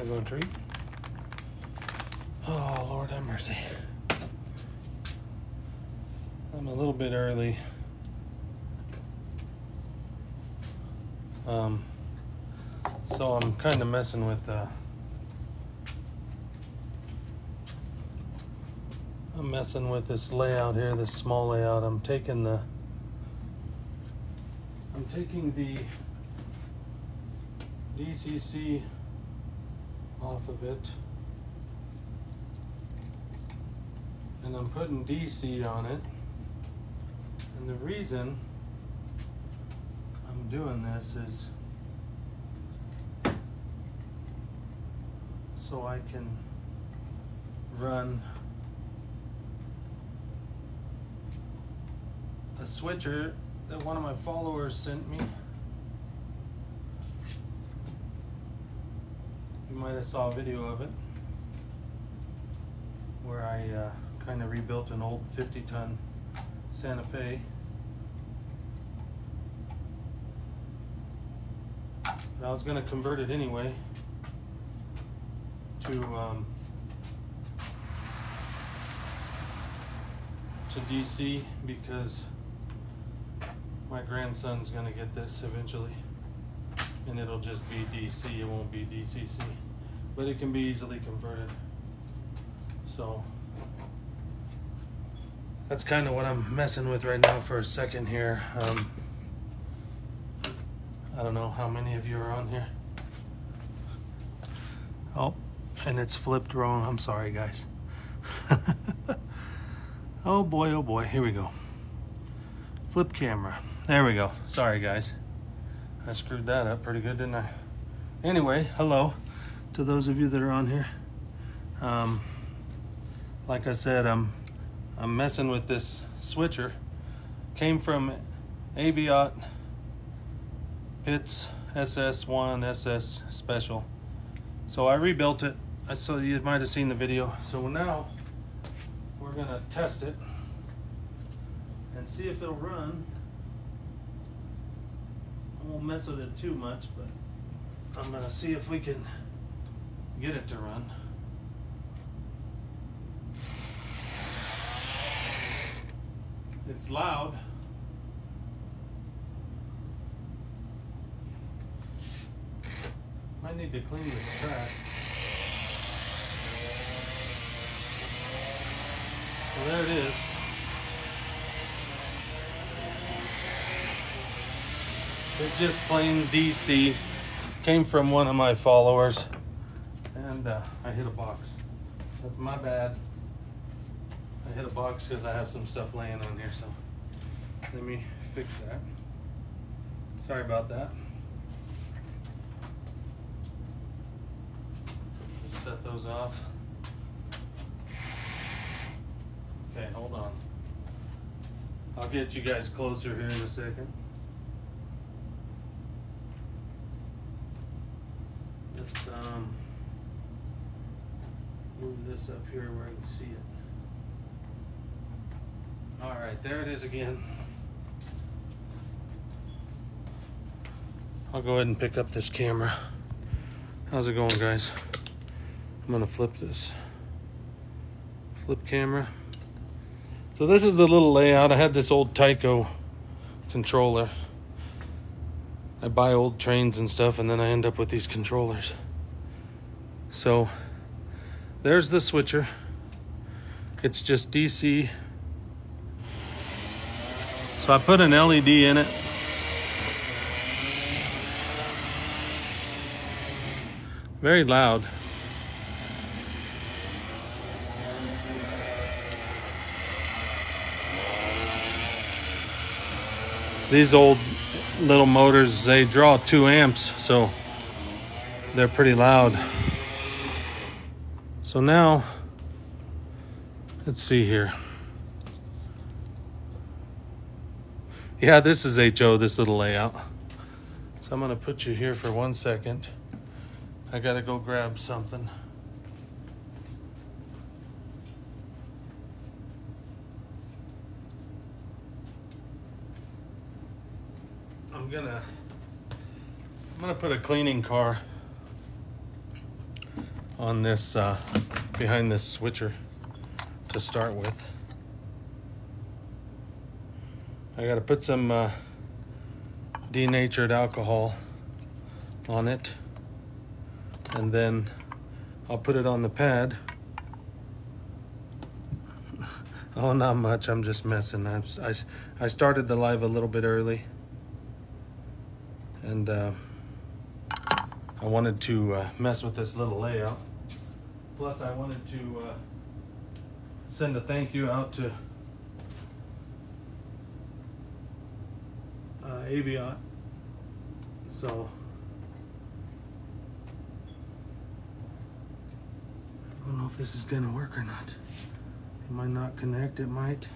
go treat. Oh, Lord have mercy. I'm a little bit early. So I'm kind of messing with this layout here, this small layout. I'm taking the DCC off of it, and I'm putting DC on it. And the reason I'm doing this is so I can run a switcher that one of my followers sent me. You might have saw a video of it where I kind of rebuilt an old 50-ton Santa Fe. But I was going to convert it anyway to DC because my grandson's going to get this eventually, and it'll just be DC, it won't be DCC, but it can be easily converted. So that's kind of what I'm messing with right now for a second here. I don't know how many of you are on here. Oh, and it's flipped wrong. I'm sorry, guys. Oh boy, here we go. Flip camera. There we go. Sorry, guys. I screwed that up pretty good, didn't I? Anyway, hello to those of you that are on here. Like I said, I'm messing with this switcher. Came from Aviat Pitts SS1 SS Special. So I rebuilt it. So you might have seen the video. So now we're gonna test it and see if it'll run. I won't mess with it too much, but I'm gonna see if we can get it to run. It's loud. Might need to clean this track. So there it is. It's just plain DC. Came from one of my followers, and I hit a box. That's my bad. I hit a box because I have some stuff laying on here, so let me fix that. Sorry about that. Just set those off. Okay, hold on. I'll get you guys closer here in a second. Just move this up here where I can see it. All right, there it is again. I'll go ahead and pick up this camera. How's it going, guys? I'm gonna flip this. Flip camera. So this is the little layout. I had this old Tyco controller. I buy old trains and stuff, and then I end up with these controllers. So there's the switcher. It's just DC. So I put an LED in it. Very loud. These old little motors, they draw 2 amps, so they're pretty loud. So now, let's see here. Yeah, this is HO, this little layout. So I'm gonna put you here for 1 second. I gotta go grab something. I'm gonna put a cleaning car on this behind this switcher to start with. I got to put some denatured alcohol on it, and then I'll put it on the pad. Oh, not much. I'm just messing. I started the live a little bit early, and I wanted to mess with this little layout. Plus, I wanted to send a thank you out to Aviot. So I don't know if this is gonna work or not. It might not connect. It might.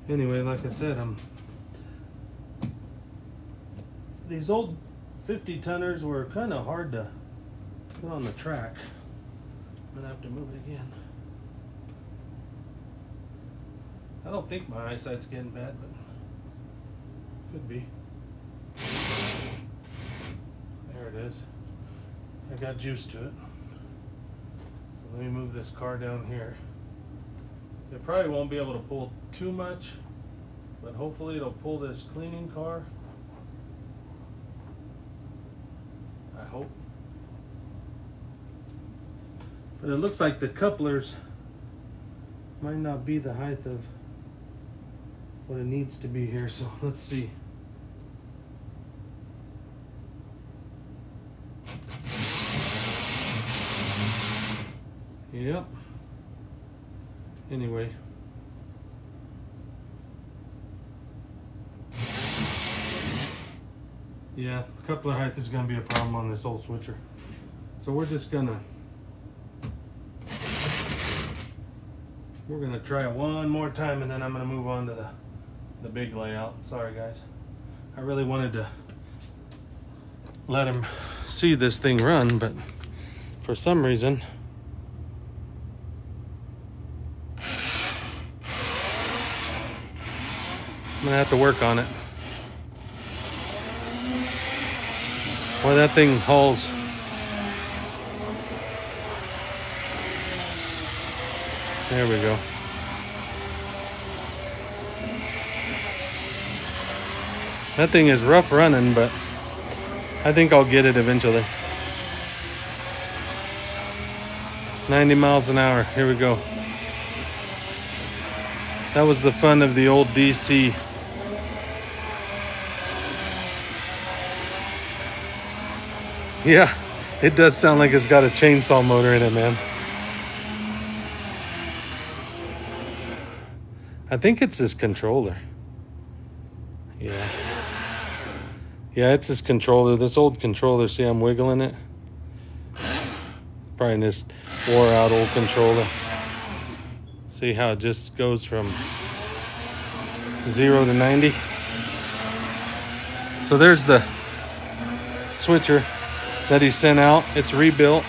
Anyway, like I said, these old 50 tonners were kind of hard to put on the track. I'm gonna have to move it again. I don't think my eyesight's getting bad, but could be. There it is. I got juice to it. So let me move this car down here. It probably won't be able to pull too much, but hopefully it'll pull this cleaning car. I hope. But it looks like the couplers might not be the height of what it needs to be here, so let's see. Yep. Anyway. Yeah, coupler height is going to be a problem on this old switcher. So we're gonna try it one more time, and then I'm gonna move on to the big layout. Sorry guys. I really wanted to let him see this thing run, but for some reason I'm gonna have to work on it. Boy, that thing hauls. There we go. That thing is rough running, but I think I'll get it eventually. 90 miles an hour. Here we go. That was the fun of the old DC. Yeah, it does sound like it's got a chainsaw motor in it, man. I think it's this controller. Yeah. Yeah, it's this controller. This old controller. See, I'm wiggling it. Probably this wore out old controller. See how it just goes from 0 to 90. So there's the switcher that he sent out. It's rebuilt.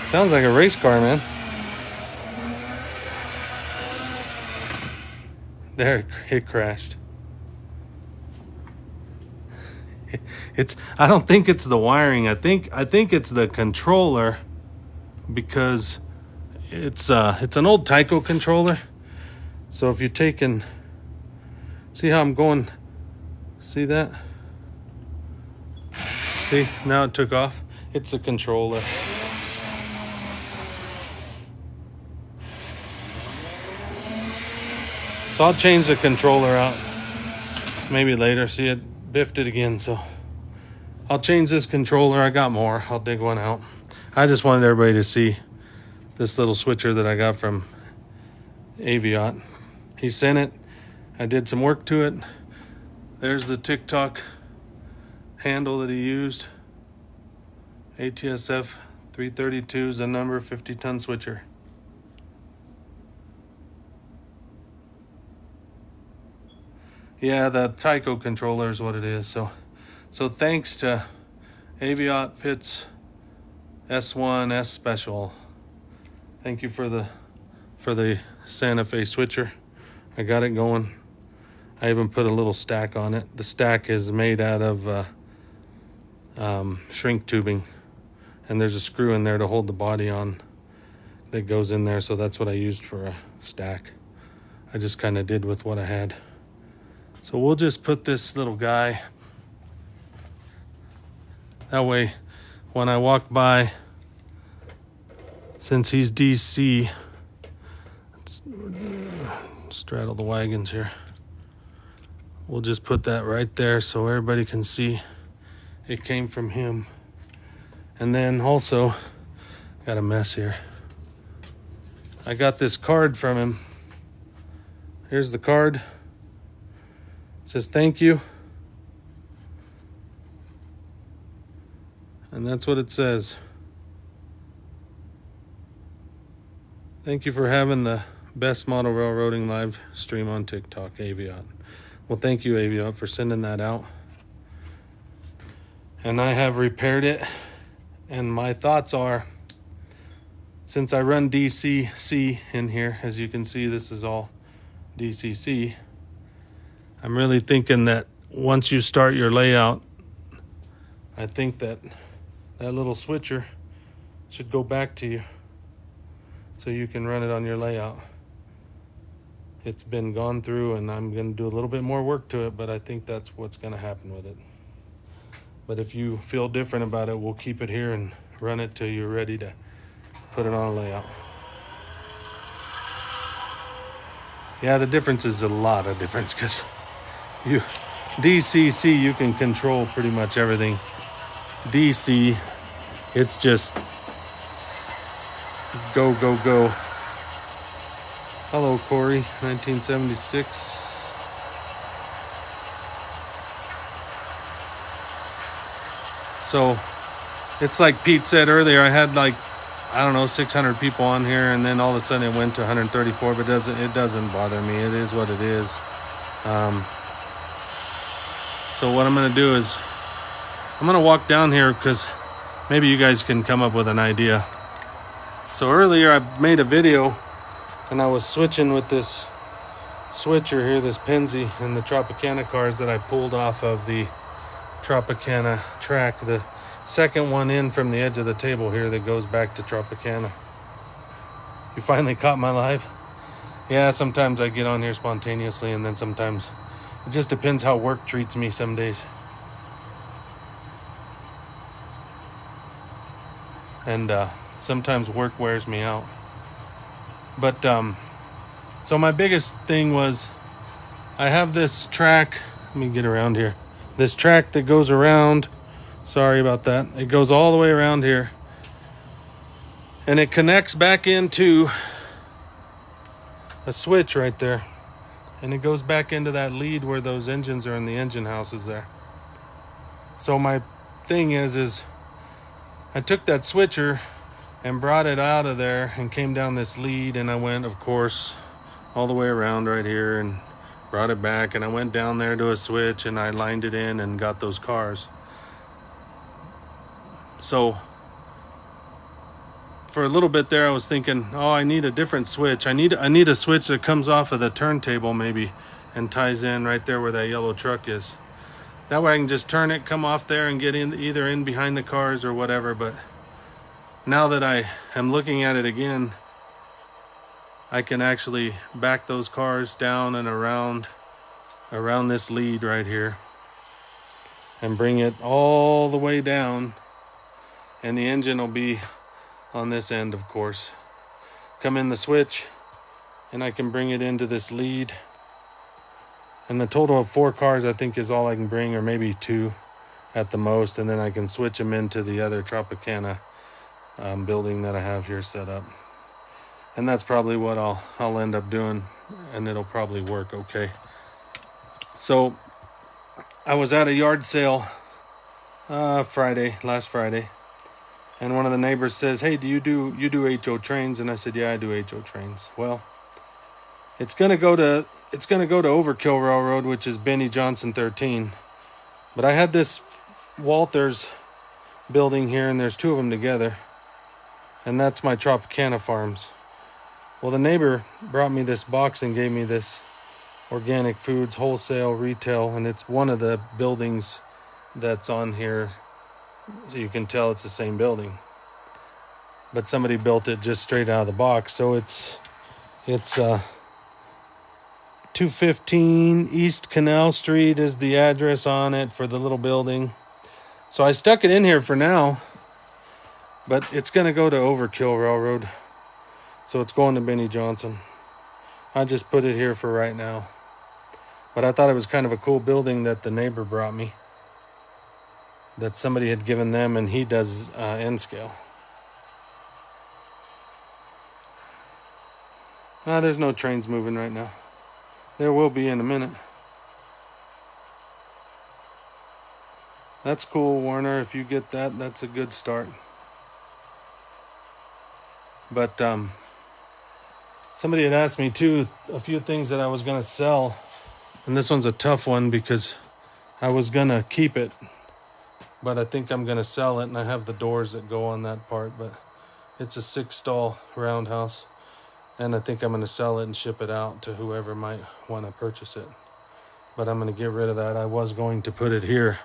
Sounds like a race car, man. There, it crashed. I don't think it's the wiring. I think it's the controller, because it's an old Tyco controller. So if you're taking, see how I'm going? See that? See, now it took off. It's the controller. So I'll change the controller out maybe later. See, it biffed it again, so I'll change this controller. I got more. I'll dig one out. I just wanted everybody to see this little switcher that I got from Aviot. He sent it. I did some work to it. There's the Tik Tok handle that he used. ATSF 332 is the number, 50-ton switcher. Yeah, the Tyco controller is what it is. So thanks to Aviot Pits S1 S Special. Thank you for the Santa Fe switcher. I got it going. I even put a little stack on it. The stack is made out of shrink tubing, and there's a screw in there to hold the body on that goes in there, so that's what I used for a stack. I just kind of did with what I had. So we'll just put this little guy, that way when I walk by, since he's DC, let's straddle the wagons here, we'll just put that right there so everybody can see it came from him. And then also, got a mess here, I got this card from him. Here's the card. It says thank you. And that's what it says. Thank you for having the best model railroading live stream on TikTok, Aviot. Well, thank you, Aviot, for sending that out. And I have repaired it. And my thoughts are, since I run DCC in here, as you can see, this is all DCC. I'm really thinking that once you start your layout, I think that little switcher should go back to you so you can run it on your layout. It's been gone through, and I'm going to do a little bit more work to it, but I think that's what's going to happen with it. But if you feel different about it, we'll keep it here and run it till you're ready to put it on a layout. Yeah, the difference is a lot of difference, because DCC, you can control pretty much everything. DC, it's just go, go, go. Hello, Corey, 1976. So it's like Pete said earlier, I had like, I don't know, 600 people on here, and then all of a sudden it went to 134, but it doesn't bother me. It is what it is. So what I'm going to do is I'm going to walk down here, because maybe you guys can come up with an idea. So earlier I made a video, and I was switching with this switcher here, this Penzi, and the Tropicana cars that I pulled off of the Tropicana track, the second one in from the edge of the table here that goes back to Tropicana. You finally caught my live? Yeah, sometimes I get on here spontaneously, and then sometimes it just depends how work treats me some days. And sometimes work wears me out. But so my biggest thing was, I have this track, let me get around here, this track that goes around, sorry about that, it goes all the way around here, and it connects back into a switch right there, and it goes back into that lead where those engines are in the engine houses there. So my thing is I took that switcher and brought it out of there and came down this lead, and I went, of course, all the way around right here and brought it back, and I went down there to a switch and I lined it in and got those cars. So for a little bit there I was thinking, oh, I need a different switch. I need a switch that comes off of the turntable maybe and ties in right there where that yellow truck is. That way I can just turn it, come off there, and get in, either in behind the cars or whatever. But now that I am looking at it again, I can actually back those cars down and around this lead right here and bring it all the way down, and the engine will be on this end, of course. Come in the switch, and I can bring it into this lead. And the total of 4 cars I think is all I can bring, or maybe 2 at the most, and then I can switch them into the other Tropicana building that I have here set up. And that's probably what I'll end up doing, and it'll probably work okay. So I was at a yard sale last Friday, and one of the neighbors says, hey, you do HO trains? And I said, yeah, I do HO trains. Well, it's gonna go to Overkill Railroad, which is Benny Johnson 13. But I had this Walters building here, and there's 2 of them together. and that's my Tropicana farms. Well, the neighbor brought me this box and gave me this organic foods wholesale retail, and it's one of the buildings that's on here, so you can tell it's the same building, but somebody built it just straight out of the box. So it's 215 East Canal Street is the address on it for the little building. So I stuck it in here for now, but it's going to go to Overkill Railroad. So it's going to Benny Johnson. I just put it here for right now. But I thought it was kind of a cool building that the neighbor brought me, that somebody had given them, and he does N scale. There's no trains moving right now. There will be in a minute. That's cool, Warner. If you get that, that's a good start. But somebody had asked me too a few things that I was going to sell. And this one's a tough one because I was going to keep it, but I think I'm going to sell it, and I have the doors that go on that part. But it's a 6-stall roundhouse, and I think I'm going to sell it and ship it out to whoever might want to purchase it. But I'm going to get rid of that. I was going to put it here,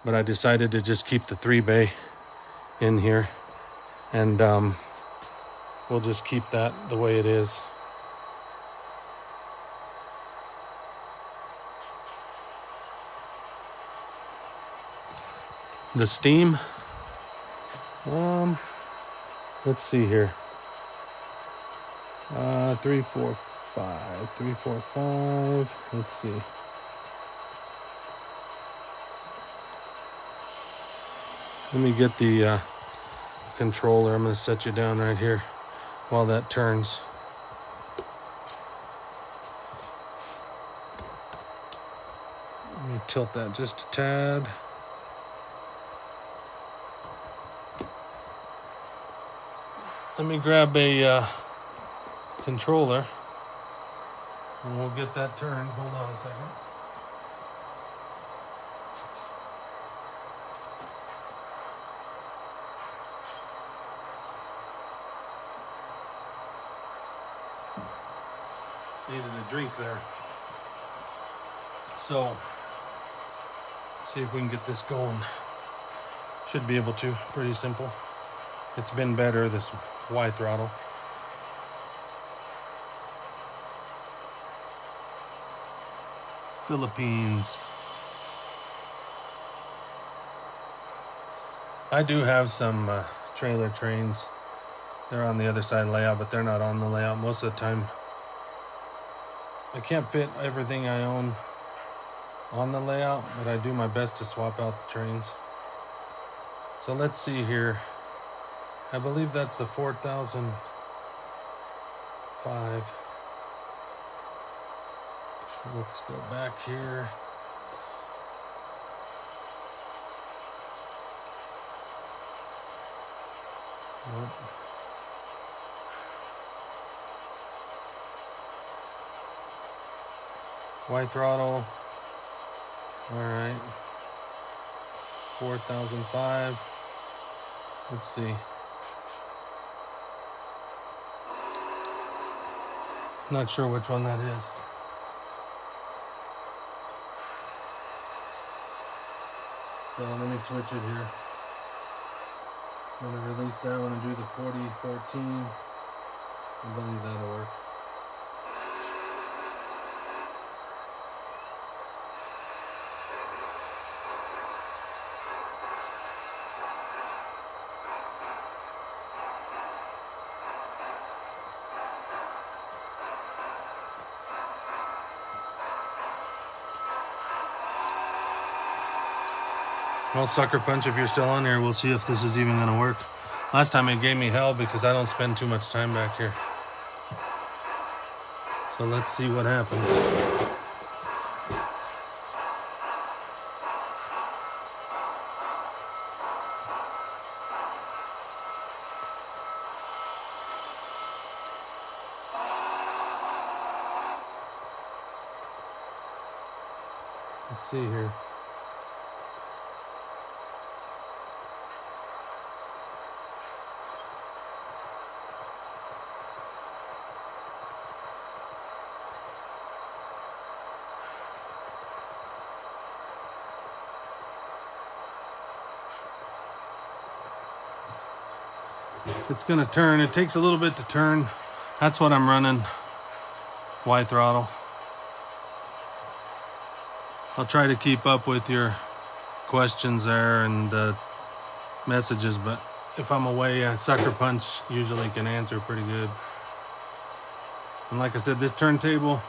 but I decided to just keep the 3-bay in here, and we'll just keep that the way it is. The steam, let's see here. 3, 4, 5, 3, 4, 5. Let's see. Let me get the controller. I'm going to set you down right here while that turns. Let me tilt that just a tad. Let me grab a controller, and we'll get that turned. Hold on a second. Needed a drink there. So, see if we can get this going. Should be able to. Pretty simple. It's been better, this Y throttle. Philippines. I do have some trailer trains. They're on the other side layout, but they're not on the layout most of the time. I can't fit everything I own on the layout, but I do my best to swap out the trains. So let's see here. I believe that's the 4005. Let's go back here. Nope. Y throttle. All right. 4005. Let's see. Not sure which one that is. So let me switch it here. I'm going to release that one and do the 4014. I believe that'll work. Well, sucker punch, if you're still on here, we'll see if this is even going to work. Last time it gave me hell because I don't spend too much time back here. So let's see what happens. Let's see here. It's gonna turn. It takes a little bit to turn. That's what I'm running. Wide throttle. I'll try to keep up with your questions there and messages, but if I'm away, Sucker Punch usually can answer pretty good. And like I said, this turntable,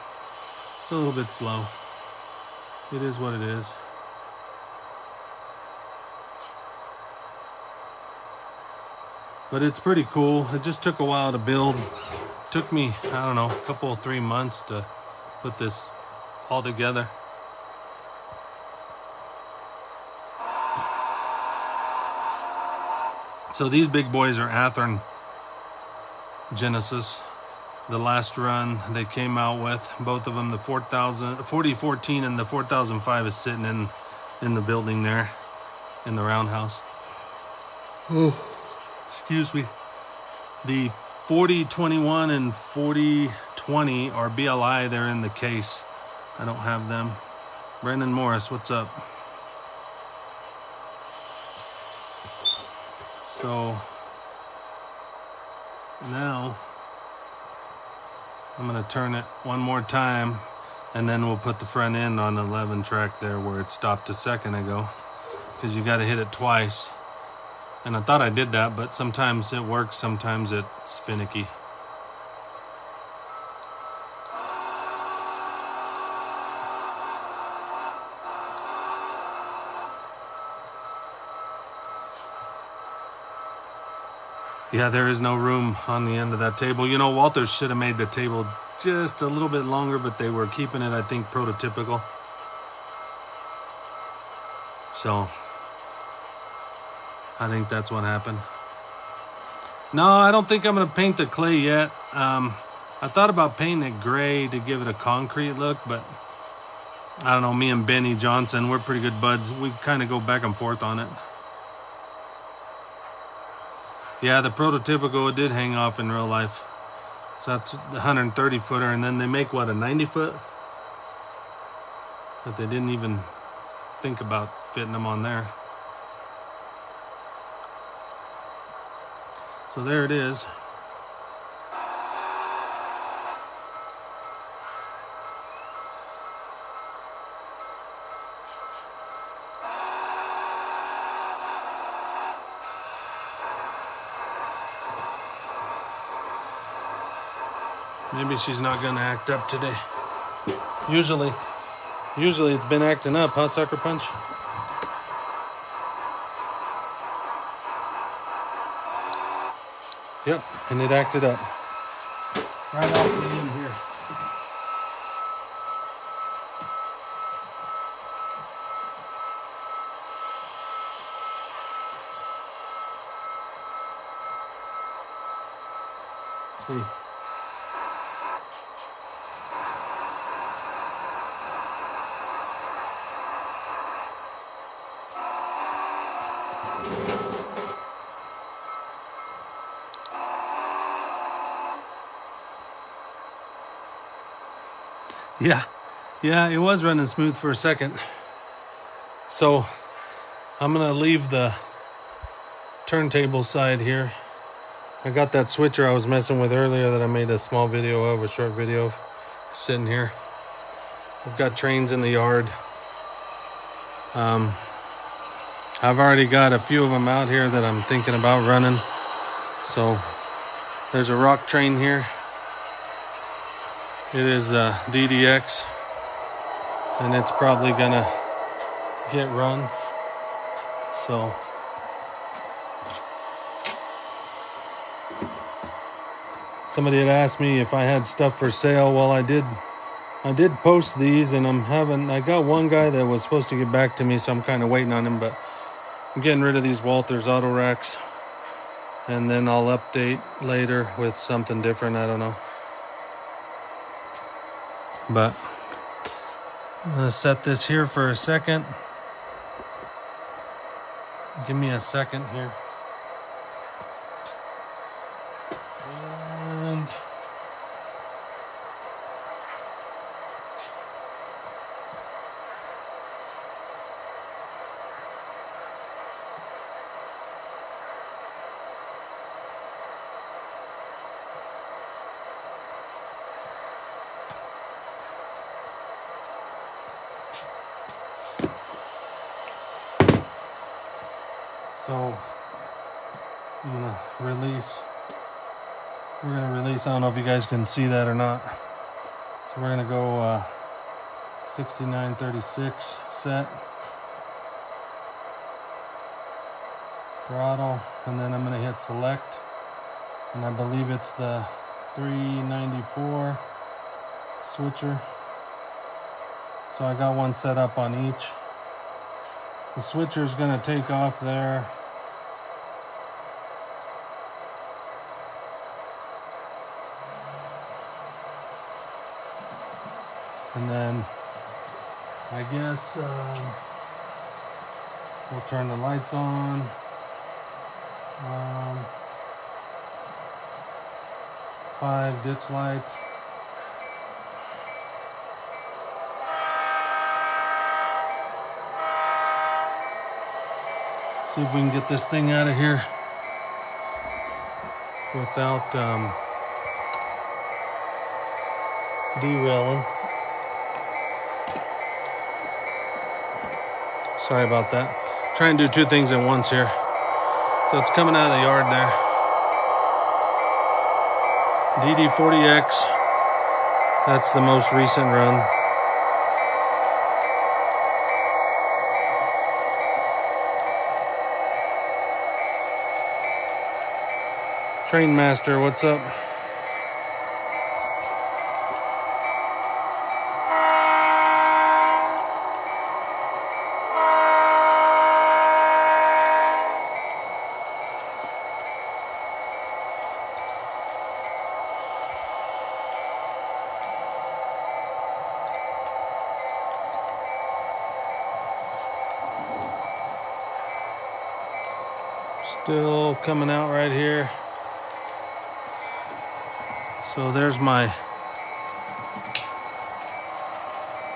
it's a little bit slow. It is what it is. But it's pretty cool. It just took a while to build. Took me, I don't know, a couple, 3 months to put this all together. So these big boys are Athearn Genesis. The last run they came out with, both of them, the 4014 and the 4005 is sitting in the building there, in the roundhouse. Oh, excuse me. The 4021 and 4020 are BLI. They're in the case. I don't have them. Brandon Morris, what's up? So now I'm going to turn it one more time, and then we'll put the front end on the 11 track there where it stopped a second ago, because you got to hit it twice. And I thought I did that, but sometimes it works, sometimes it's finicky. Yeah, there is no room on the end of that table. You know, Walters should have made the table just a little bit longer, but they were keeping it, I think, prototypical. So I think that's what happened. No, I don't think I'm going to paint the clay yet. I thought about painting it gray to give it a concrete look, but I don't know. Me and Benny Johnson, we're pretty good buds. We kind of go back and forth on it. Yeah, the prototypical, it did hang off in real life. So that's the 130 footer, and then they make, what, a 90 foot? But they didn't even think about fitting them on there. So there it is. Maybe she's not gonna act up today. Usually it's been acting up, huh, Sucker Punch? Yep, and it acted up. Right off the end here. Let's see. Yeah, it was running smooth for a second. So I'm gonna leave the turntable side here. I got that switcher I was messing with earlier that I made a small video of, a short video of, sitting here. I've got trains in the yard. I've already got a few of them out here that I'm thinking about running. So there's a rock train here. It is DDX, and it's probably gonna get run. So somebody had asked me if I had stuff for sale. Well, I did post these, and I got one guy that was supposed to get back to me, so I'm kind of waiting on him, but I'm getting rid of these Walters auto racks, and then I'll update later with something different. I don't know. But I'm gonna set this here for a second. Give me a second here. And So I'm gonna release. We're gonna release. I don't know if you guys can see that or not. So we're gonna go 6936 set. Throttle, and then I'm going to hit select, and I believe it's the 394 switcher. So I got one set up on each. The switcher is going to take off there. And then I guess we'll turn the lights on. 5 ditch lights. See if we can get this thing out of here without derailing. Sorry about that. Try and do 2 things at once here. So it's coming out of the yard there. DD40X. That's the most recent run. Train Master, what's up? Still coming out right here. So there's my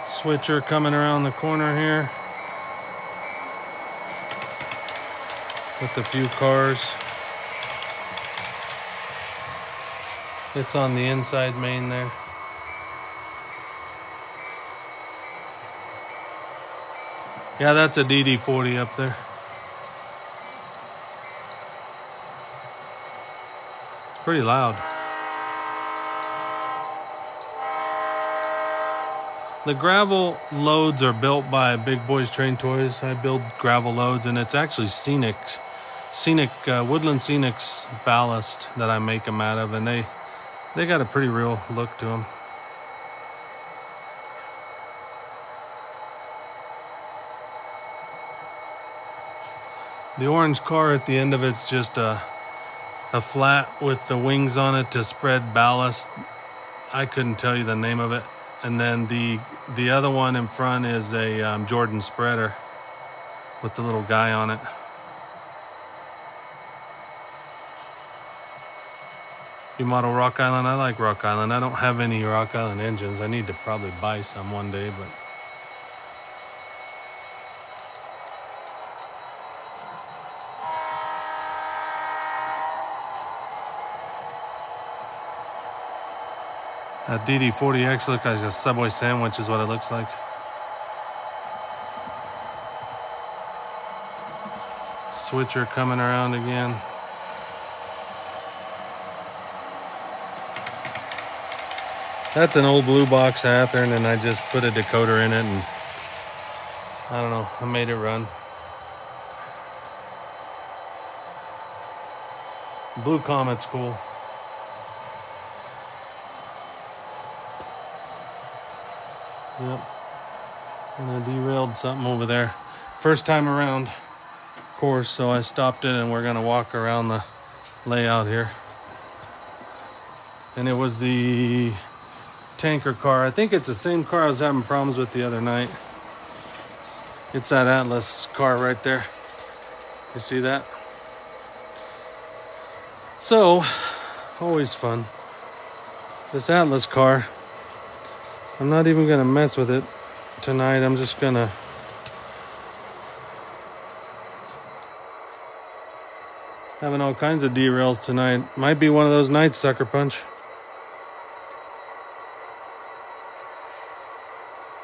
switcher coming around the corner here with a few cars. It's on the inside main there. Yeah, that's a DD40 up there. Pretty loud. The gravel loads are built by Big Boys Train Toys. I build gravel loads, and it's actually Woodland Scenics ballast that I make them out of, and they got a pretty real look to them. The orange car at the end of it's just a flat with the wings on it to spread ballast. I couldn't tell you the name of it. And then the other one in front is a Jordan spreader with the little guy on it. You model Rock Island? I like Rock Island. I don't have any Rock Island engines. I need to probably buy some one day, but that DD40X looks like a Subway sandwich is what it looks like. Switcher coming around again. That's an old blue box Hathorn, and I just put a decoder in it, and I don't know, I made it run. Blue Comet's cool. Yep. And I derailed something over there. First time around course, so I stopped it, and we're gonna walk around the layout here. And it was the tanker car. I think it's the same car I was having problems with the other night. It's that Atlas car right there. You see that? So, always fun. This Atlas car, I'm not even gonna mess with it tonight. I'm just gonna having all kinds of derails tonight. Might be one of those nights, Sucker Punch.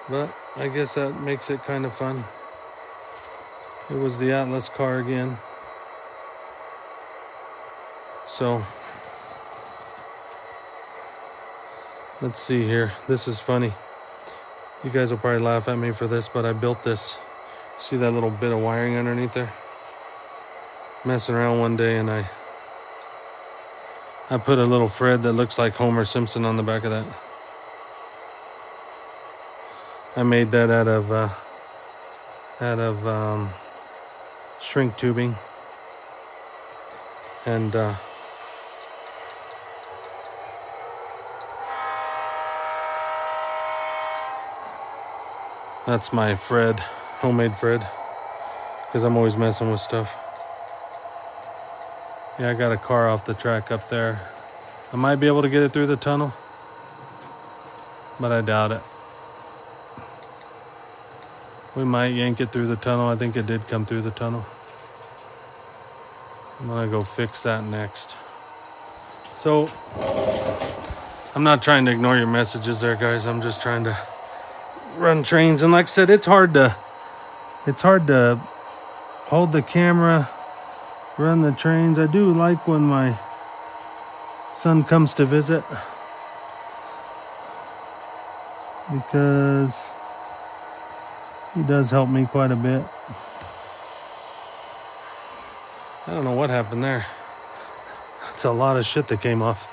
But I guess that makes it kind of fun. It was the Atlas car again. So let's see here. This is funny. You guys will probably laugh at me for this, but I built this. See that little bit of wiring underneath there? Messing around one day, and I put a little Fred that looks like Homer Simpson on the back of that. I made that out of shrink tubing, and that's my Fred, homemade Fred, because I'm always messing with stuff. Yeah, I got a car off the track up there. I might be able to get it through the tunnel, but I doubt it. We might yank it through the tunnel. I think it did come through the tunnel. I'm gonna go fix that next. So, I'm not trying to ignore your messages there, guys. I'm just trying to run trains. And like I said, it's hard to hold the camera, run the trains. I do like when my son comes to visit, because he does help me quite a bit. I don't know what happened there. It's a lot of shit that came off.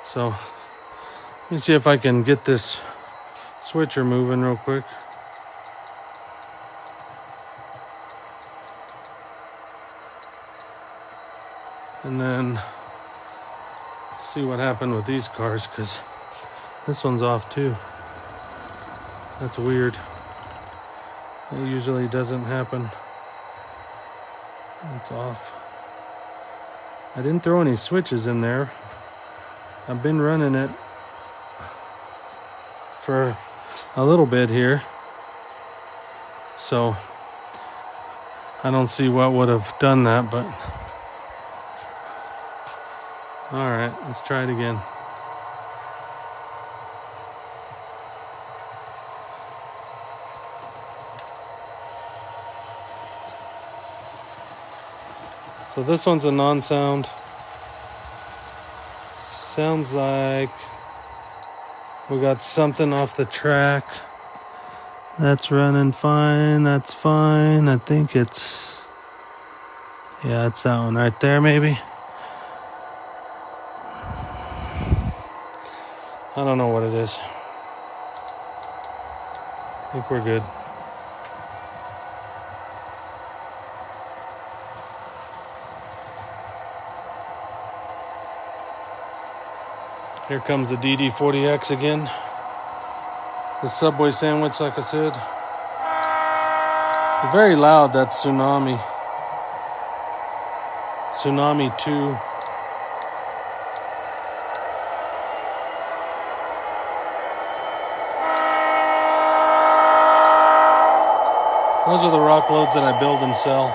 So let me see if I can get this switcher moving real quick. And then see what happened with these cars, because this one's off too. That's weird. It usually doesn't happen. It's off. I didn't throw any switches in there. I've been running it for a little bit here, so I don't see what would have done that, but all right, let's try it again. So this one's a non-sound. Sounds like we got something off the track. That's running fine. That's fine. I think it's... yeah, it's that one right there, maybe. I don't know what it is. I think we're good. Here comes the DD40X again. The Subway sandwich, like I said. Very loud, that Tsunami. Tsunami 2. Those are the rock loads that I build and sell.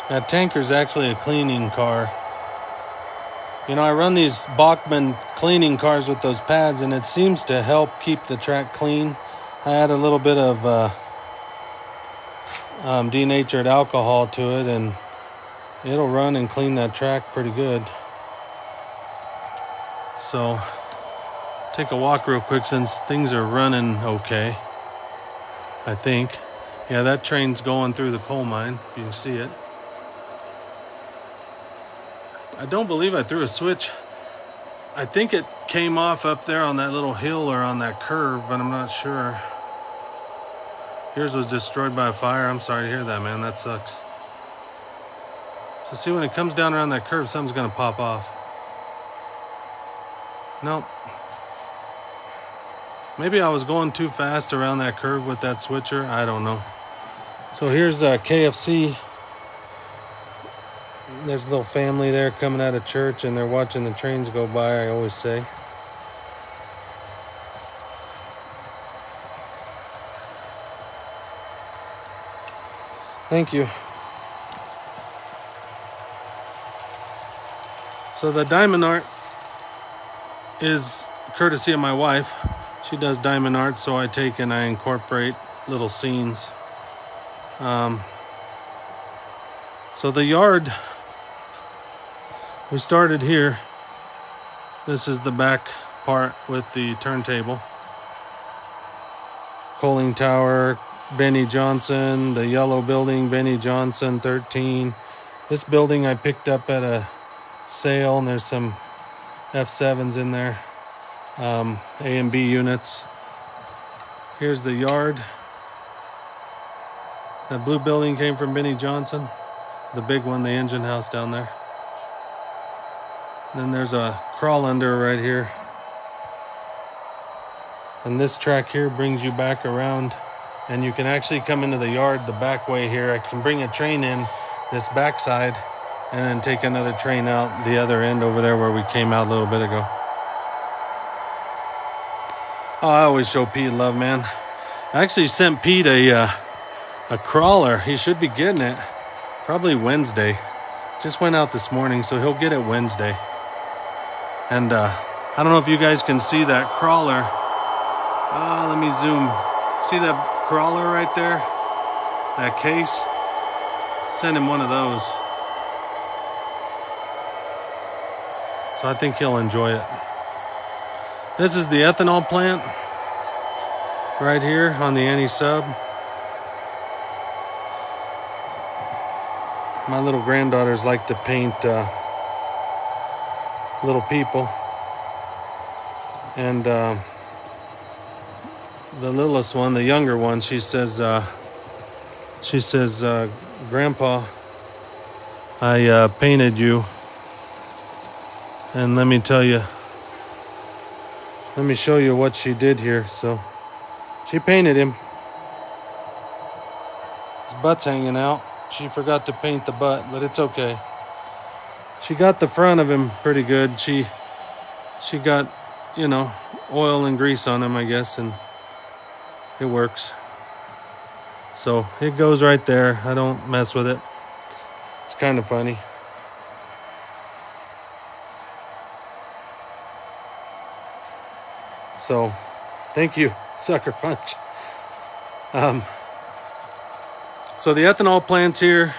That tanker's actually a cleaning car. You know, I run these Bachmann cleaning cars with those pads, and it seems to help keep the track clean. I add a little bit of denatured alcohol to it, and it'll run and clean that track pretty good. So, take a walk real quick since things are running okay, I think. Yeah, that train's going through the coal mine, if you can see it. I don't believe I threw a switch. I think it came off up there on that little hill or on that curve, but I'm not sure. Yours was destroyed by a fire. I'm sorry to hear that, man. That sucks. So see, when it comes down around that curve, something's going to pop off. Nope. Maybe I was going too fast around that curve with that switcher. I don't know. So here's KFC. There's a little family there coming out of church, and they're watching the trains go by, I always say. Thank you. So the diamond art is courtesy of my wife. She does diamond art, so I take and I incorporate little scenes. So the yard, we started here. This is the back part with the turntable. Coaling Tower, Benny Johnson, the yellow building, Benny Johnson, 13. This building I picked up at a sale, and there's some F7s in there, A and B units. Here's the yard. That blue building came from Benny Johnson. The big one, the engine house down there. Then there's a crawl under right here. And this track here brings you back around, and you can actually come into the yard the back way here. I can bring a train in this backside and then take another train out the other end over there where we came out a little bit ago. Oh, I always show Pete love, man. I actually sent Pete a crawler. He should be getting it probably Wednesday. Just went out this morning, so he'll get it Wednesday. And I don't know if you guys can see that crawler. Let me zoom. See that crawler right there? That case? Send him one of those. So I think he'll enjoy it. This is the ethanol plant right here on the anti-sub. My little granddaughters like to paint little people. And the littlest one, the younger one, she says, Grandpa, I painted you. And let me tell you, let me show you what she did here. So she painted him. His butt's hanging out. She forgot to paint the butt, but it's okay. She got the front of him pretty good. She got, oil and grease on him, I guess, and it works. So it goes right there. I don't mess with it. It's kind of funny. So thank you, Sucker Punch. So the ethanol plant's here.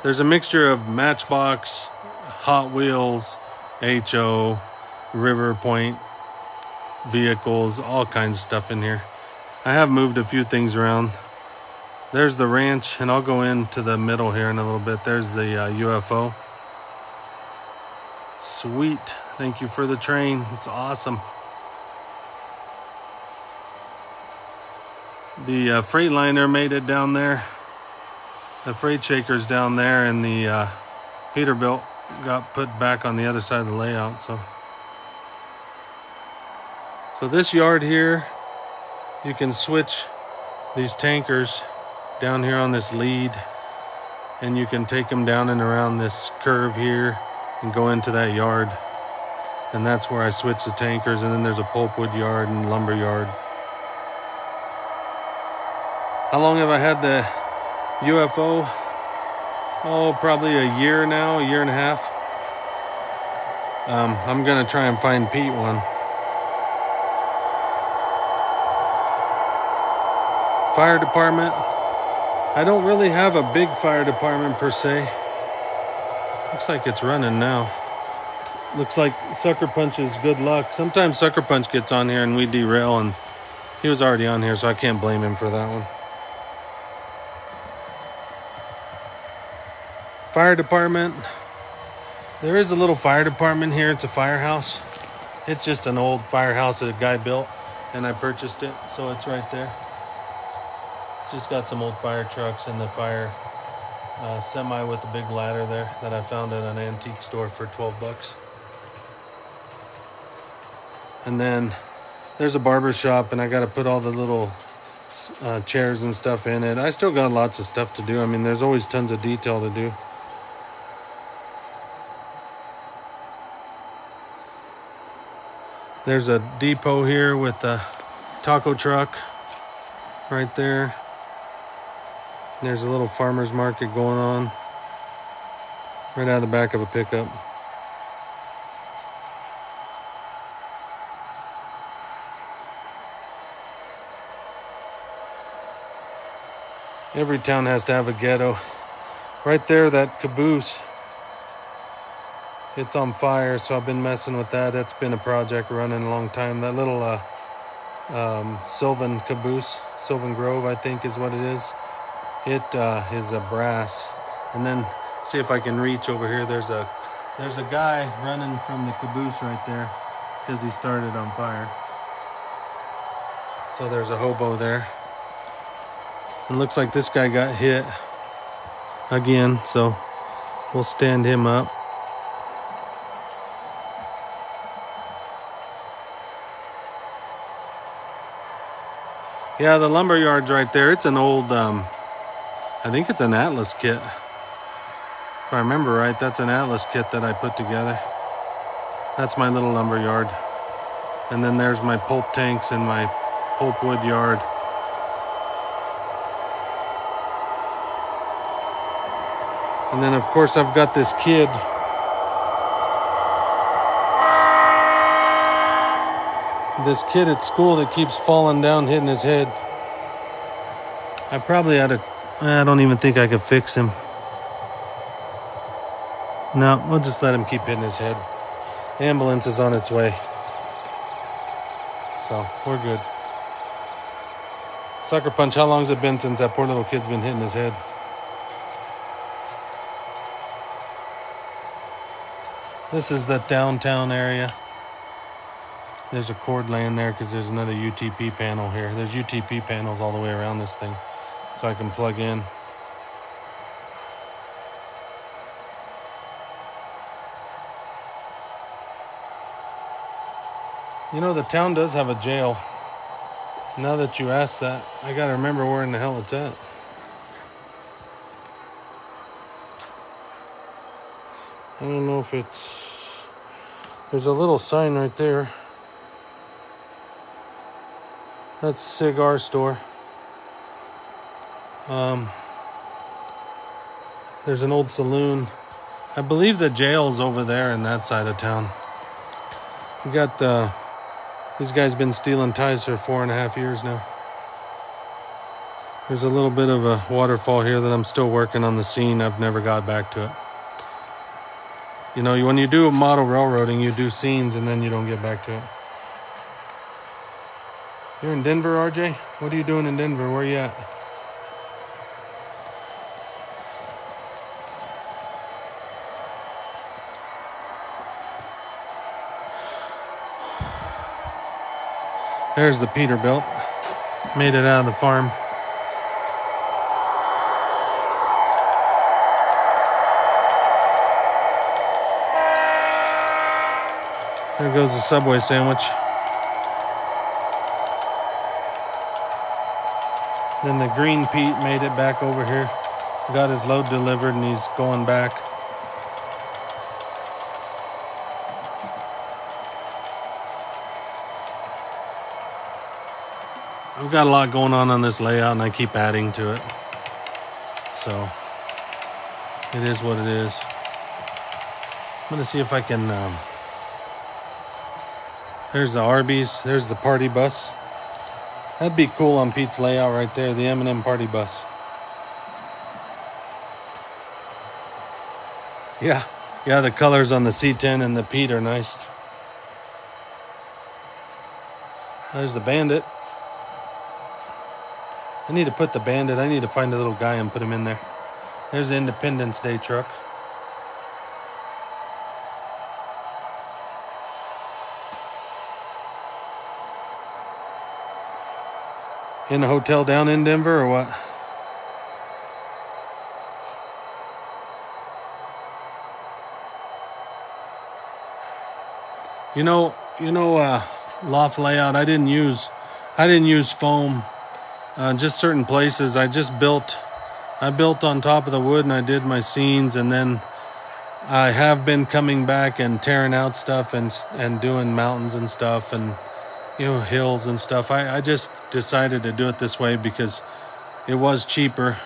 There's a mixture of Matchbox, Hot Wheels, HO, River Point vehicles, all kinds of stuff in here. I have moved a few things around. There's the ranch, and I'll go into the middle here in a little bit. There's the UFO. Sweet. Thank you for the train. It's awesome. The Freightliner made it down there. The freight shaker's down there, and the Peterbilt got put back on the other side of the layout. So this yard here, you can switch these tankers down here on this lead, and you can take them down and around this curve here and go into that yard. And that's where I switch the tankers. And then there's a pulpwood yard and lumber yard. How long have I had the UFO? Oh, probably a year now, a year and a half. I'm gonna try and find Pete one. Fire department. I don't really have a big fire department per se. Looks like it's running now. Looks like Sucker Punch is good luck. Sometimes Sucker Punch gets on here and we derail, and he was already on here, so I can't blame him for that one. Fire department. There is a little fire department here. It's a firehouse. It's just an old firehouse that a guy built, and I purchased it, so it's right there. It's just got some old fire trucks and the fire semi with the big ladder there that I found at an antique store for $12. And then there's a barber shop, and I got to put all the little chairs and stuff in it. I still got lots of stuff to do. I mean, there's always tons of detail to do. There's a depot here with a taco truck right there. There's a little farmer's market going on right out of the back of a pickup. Every town has to have a ghetto. Right there, that caboose, it's on fire, so I've been messing with that. That's been a project running a long time. That little Sylvan caboose, Sylvan Grove, I think is what it is. It is a brass. And then see if I can reach over here. There's a guy running from the caboose right there because he started on fire. So there's a hobo there. It looks like this guy got hit again, so we'll stand him up. Yeah, the lumber yard's right there. It's an old, I think it's an Atlas kit. If I remember right, that's an Atlas kit that I put together. That's my little lumber yard. And then there's my pulp tanks and my pulpwood yard. And then, of course, I've got this kid. This kid at school that keeps falling down, hitting his head. I probably ought to... I don't even think I could fix him. No, we'll just let him keep hitting his head. Ambulance is on its way. So, we're good. Sucker punch, how long has it been since that poor little kid's been hitting his head? This is the downtown area. There's a cord laying there because there's another UTP panel here. There's UTP panels all the way around this thing, so I can plug in. You know, the town does have a jail. Now that you ask that, I gotta remember where in the hell it's at. I don't know if it's... There's a little sign right there. That's a cigar store. There's an old saloon. I believe the jail's over there in that side of town. We got, these guys been stealing ties for 4.5 years now. There's a little bit of a waterfall here that I'm still working on the scene. I've never got back to it. You know, when you do model railroading, you do scenes and then you don't get back to it. You're in Denver, RJ? What are you doing in Denver? Where are you at? There's the Peterbilt. Made it out of the farm. There goes the Subway sandwich. Then the Green Pete made it back over here. Got his load delivered and he's going back. I've got a lot going on this layout and I keep adding to it. So, it is what it is. I'm going to see if I can... There's the Arby's. There's the party bus. That'd be cool on Pete's layout right there, the M&M party bus. Yeah, the colors on the C10 and the Pete are nice. There's the Bandit. I need to put the Bandit. I need to find a little guy and put him in there. There's the Independence Day truck. In a hotel down in Denver or what? You know, loft layout. I didn't use foam. Just certain places. I built on top of the wood and I did my scenes, and then I have been coming back and tearing out stuff and doing mountains and stuff and hills and stuff. I just decided to do it this way because it was cheaper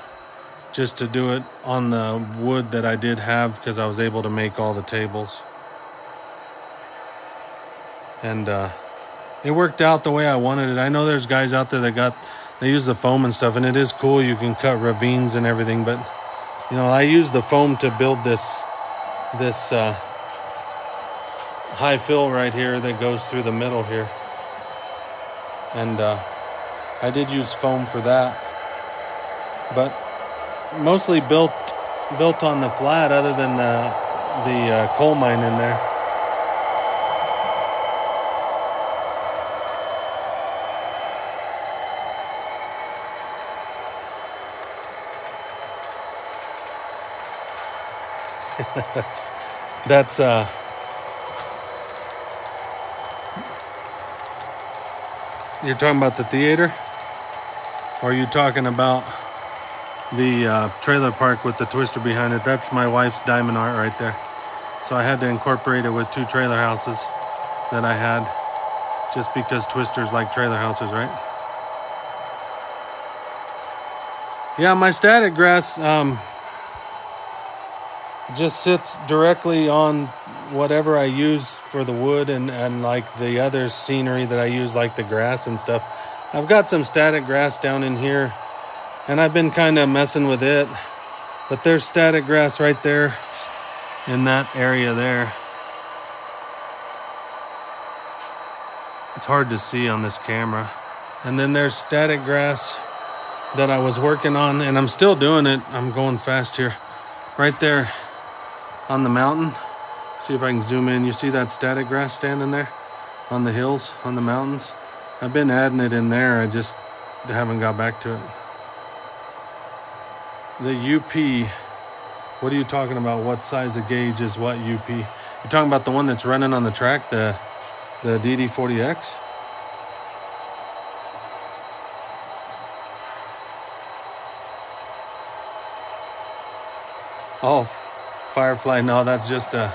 just to do it on the wood that I did have, because I was able to make all the tables. And it worked out the way I wanted it. I know there's guys out there that got They use the foam and stuff, and it is cool. You can cut ravines and everything, but you know, I use the foam to build this high fill right here that goes through the middle here, and I did use foam for that, but mostly built on the flat, other than the coal mine in there. that's you're talking about the theater, or are you talking about the trailer park with the twister behind it? That's my wife's diamond art right there. So I had to incorporate it with 2 trailer houses that I had, just because twisters like trailer houses, right? Yeah, my static grass just sits directly on whatever I use for the wood, and like the other scenery that I use, like the grass and stuff. I've got some static grass down in here, and I've been kind of messing with it, but there's static grass right there in that area there. It's hard to see on this camera. And then there's static grass that I was working on, and I'm still doing it. I'm going fast here. Right there on the mountain. See if I can zoom in. You see that static grass standing there on the hills, on the mountains? I've been adding it in there. I just haven't got back to it. The UP, what are you talking about? What size of gauge is what UP? You're talking about the one that's running on the track, the DD40X? Oh, Firefly. No, that's just a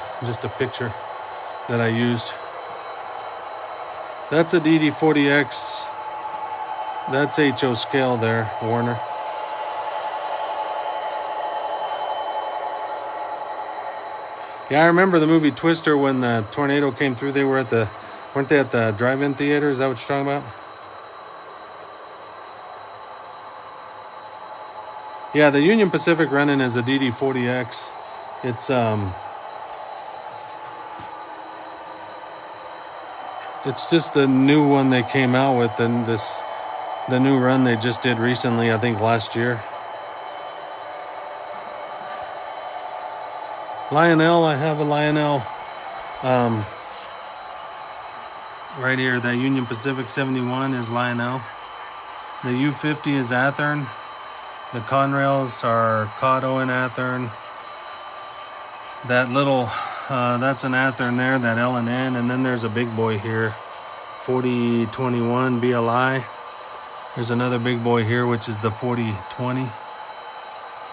picture that I used. That's a DD40X. That's HO scale there, Warner. Yeah, I remember the movie Twister when the tornado came through. They were weren't they at the drive-in theater? Is that what you're talking about? Yeah, the Union Pacific running is a DD40X. It's just the new one they came out with, and the new run they just did recently, I think last year. Lionel, I have a Lionel right here. That Union Pacific 71 is Lionel. The U50 is Athearn. The Conrails are Cotto and Athearn. That little, that's an Athearn there, that L&N. And then there's a big boy here, 4021 BLI. There's another big boy here, which is the 4020.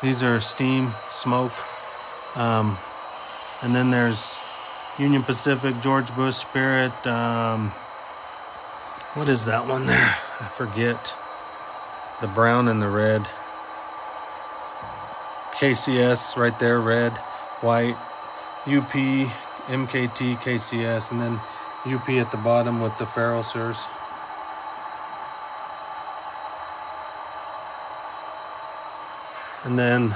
These are steam, smoke. And then there's Union Pacific, George Bush Spirit. What is that one there? I forget. The brown and the red. KCS right there, red, white. UP, MKT, KCS, and then UP at the bottom with the ferrocers. And then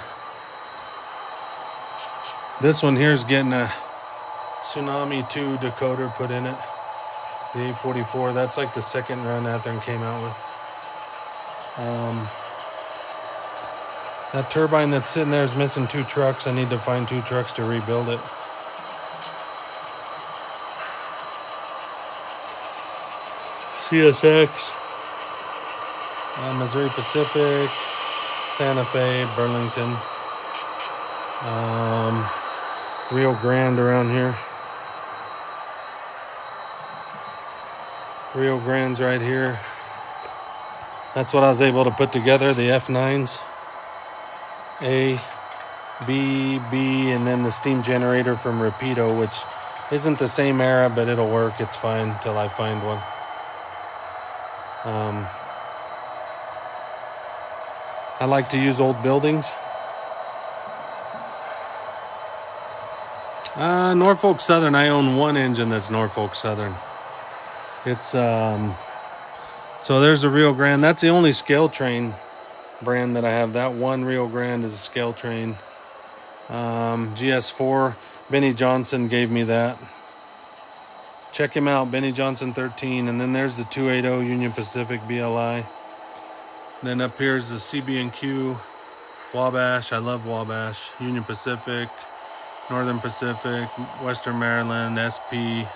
this one here is getting a Tsunami 2 decoder put in it. The 844, that's like the second run Athearn came out with. That turbine that's sitting there is missing 2 trucks. I need to find 2 trucks to rebuild it. CSX, Missouri Pacific, Santa Fe, Burlington, Rio Grande around here. Rio Grande's right here. That's what I was able to put together, the F9s. A, B, B, and then the steam generator from Rapido, which isn't the same era, but it'll work. It's fine until I find one. I like to use old buildings. Norfolk Southern, I own one engine that's Norfolk Southern. It's So there's the Rio Grande. That's the only scale train brand that I have. That one Rio Grande is a scale train. GS4, Benny Johnson gave me that. Check him out, Benny Johnson 13. And then there's the 280 Union Pacific BLI. Then up here's the CB&Q Wabash. I love Wabash. Union Pacific, Northern Pacific, Western Maryland, SP,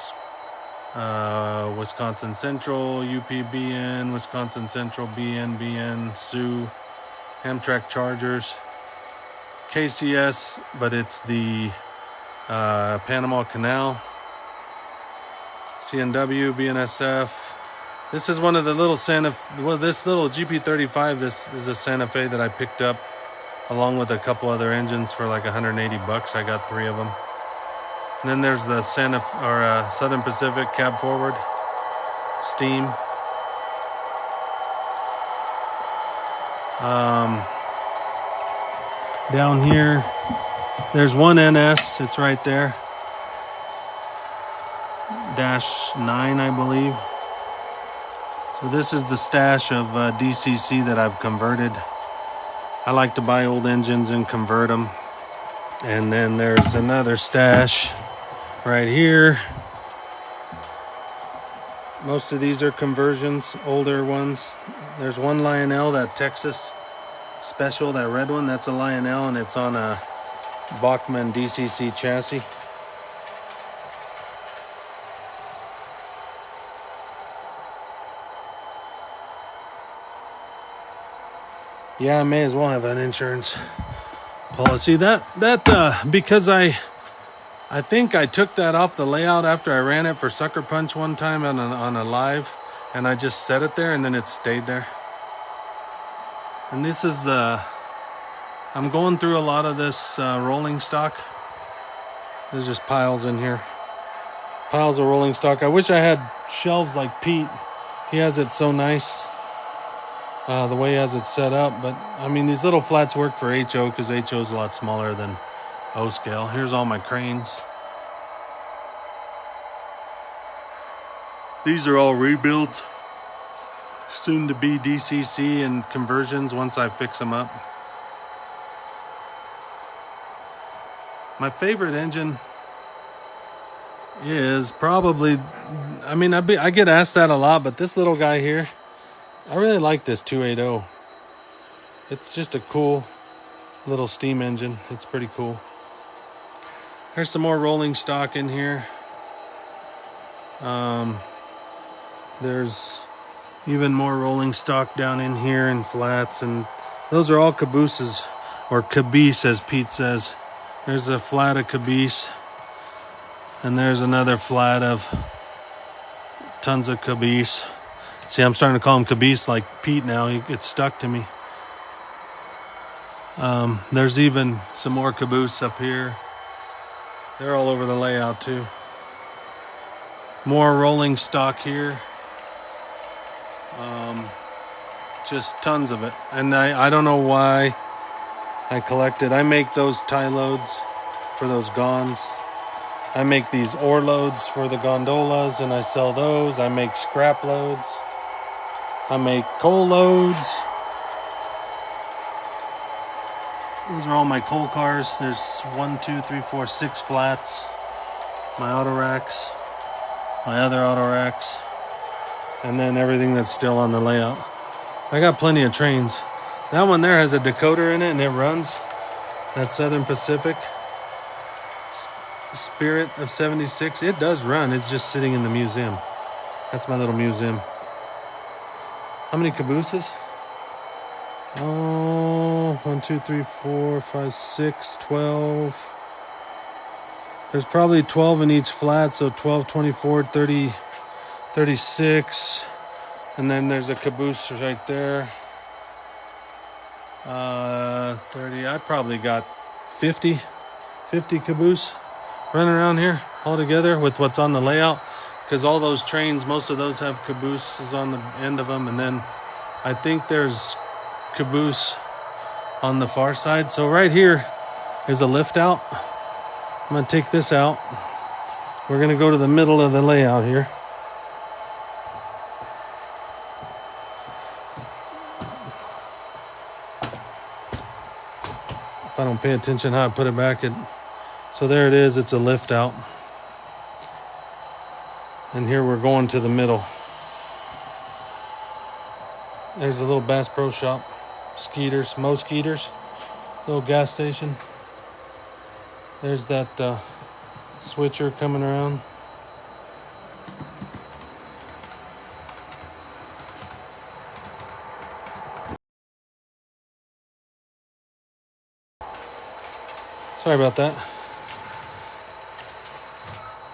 Wisconsin Central, UPBN, Wisconsin Central, BN, Sioux, Amtrak Chargers, KCS, but it's the Panama Canal, CNW, BNSF. This is one of the little this little GP35, this is a Santa Fe that I picked up along with a couple other engines for like $180. I got 3 of them. And then there's the Southern Pacific cab forward, steam. Down here, there's one NS. It's right there. -9, I believe. So this is the stash of DCC that I've converted. I like to buy old engines and convert them. And then there's another stash right here. Most of these are conversions, older ones. There's one Lionel, that Texas Special, that red one. That's a Lionel, and it's on a Bachmann DCC chassis. Yeah, I may as well have an insurance policy. Because I think I took that off the layout after I ran it for Sucker Punch one time on a live, and I just set it there, and then it stayed there. And this is I'm going through a lot of this rolling stock. There's just piles in here. Piles of rolling stock. I wish I had shelves like Pete. He has it so nice. The way he has it set up. But, I mean, these little flats work for HO because HO is a lot smaller than O scale. Here's all my cranes. These are all rebuilds. Soon to be DCC and conversions once I fix them up. My favorite engine is probably, I mean, I get asked that a lot, but this little guy here, I really like this 280. It's just a cool little steam engine. It's pretty cool. There's some more rolling stock in here. There's even more rolling stock down in here and flats, and those are all cabooses, or caboose as Pete says. There's a flat of caboose, and there's another flat of tons of caboose. See, I'm starting to call him caboose like Pete now. It's stuck to me. There's even some more caboose up here. They're all over the layout too. More rolling stock here. Just tons of it. And I don't know why I collect it. I make those tie loads for those gonds. I make these oar loads for the gondolas and I sell those. I make scrap loads. I make coal loads. Those are all my coal cars. There's 1, 2, 3, 4, 6 flats. My auto racks. My other auto racks. And then everything that's still on the layout. I got plenty of trains. That one there has a decoder in it and it runs. That Southern Pacific Spirit of 76. It does run. It's just sitting in the museum. That's my little museum. How many cabooses? Oh, 1, 2, 3, 4, 5, 6, 12. There's probably 12 in each flat, so 12, 24, 30, 36. And then there's a caboose right there. 30. I probably got 50 caboose running around here all together with what's on the layout. Because all those trains, most of those have cabooses on the end of them. And then I think there's caboose on the far side. So right here is a lift out. I'm going to take this out. We're going to go to the middle of the layout here. didn't pay attention how I put it back. So there it is. It's a lift out. And here we're going to the middle. There's a little Bass Pro Shop. Skeeters, Mo Skeeters. Little gas station. There's that switcher coming around. Sorry about that.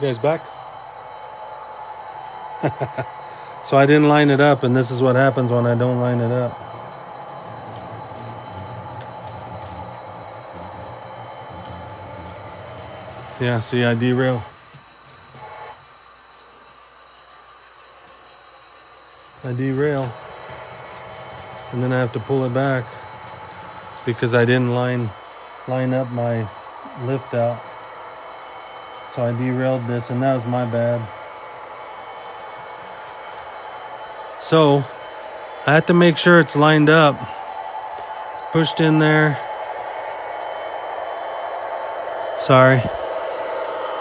You guys back? So I didn't line it up, and this is what happens when I don't line it up. Yeah, see, I derail. And then I have to pull it back because I didn't line up my lift out. So I derailed this, and that was my bad. So I have to make sure it's lined up. It's pushed in there. Sorry.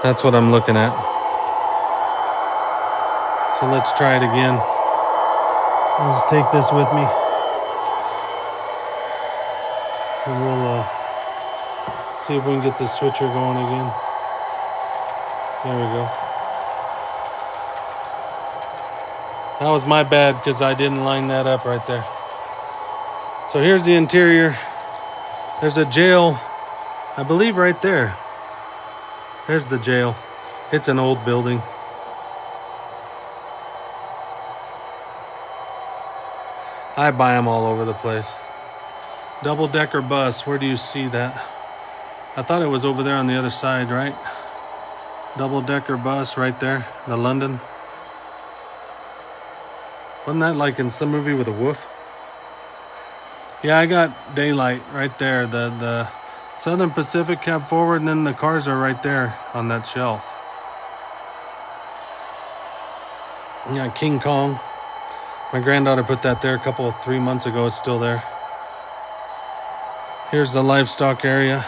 That's what I'm looking at. So let's try it again. I'll just take this with me. And we'll see if we can get the switcher going again. There we go. That was my bad because I didn't line that up right there. So here's the interior. There's a jail, I believe right there. There's the jail. It's an old building. I buy them all over the place. Double-decker bus, where do you see that? I thought it was over there on the other side, right? Double-decker bus right there, the London. Wasn't that like in some movie with a wolf? Yeah, I got daylight right there. The Southern Pacific cab forward, and then the cars are right there on that shelf. Yeah, King Kong. My granddaughter put that there 3 months ago. It's still there. Here's the livestock area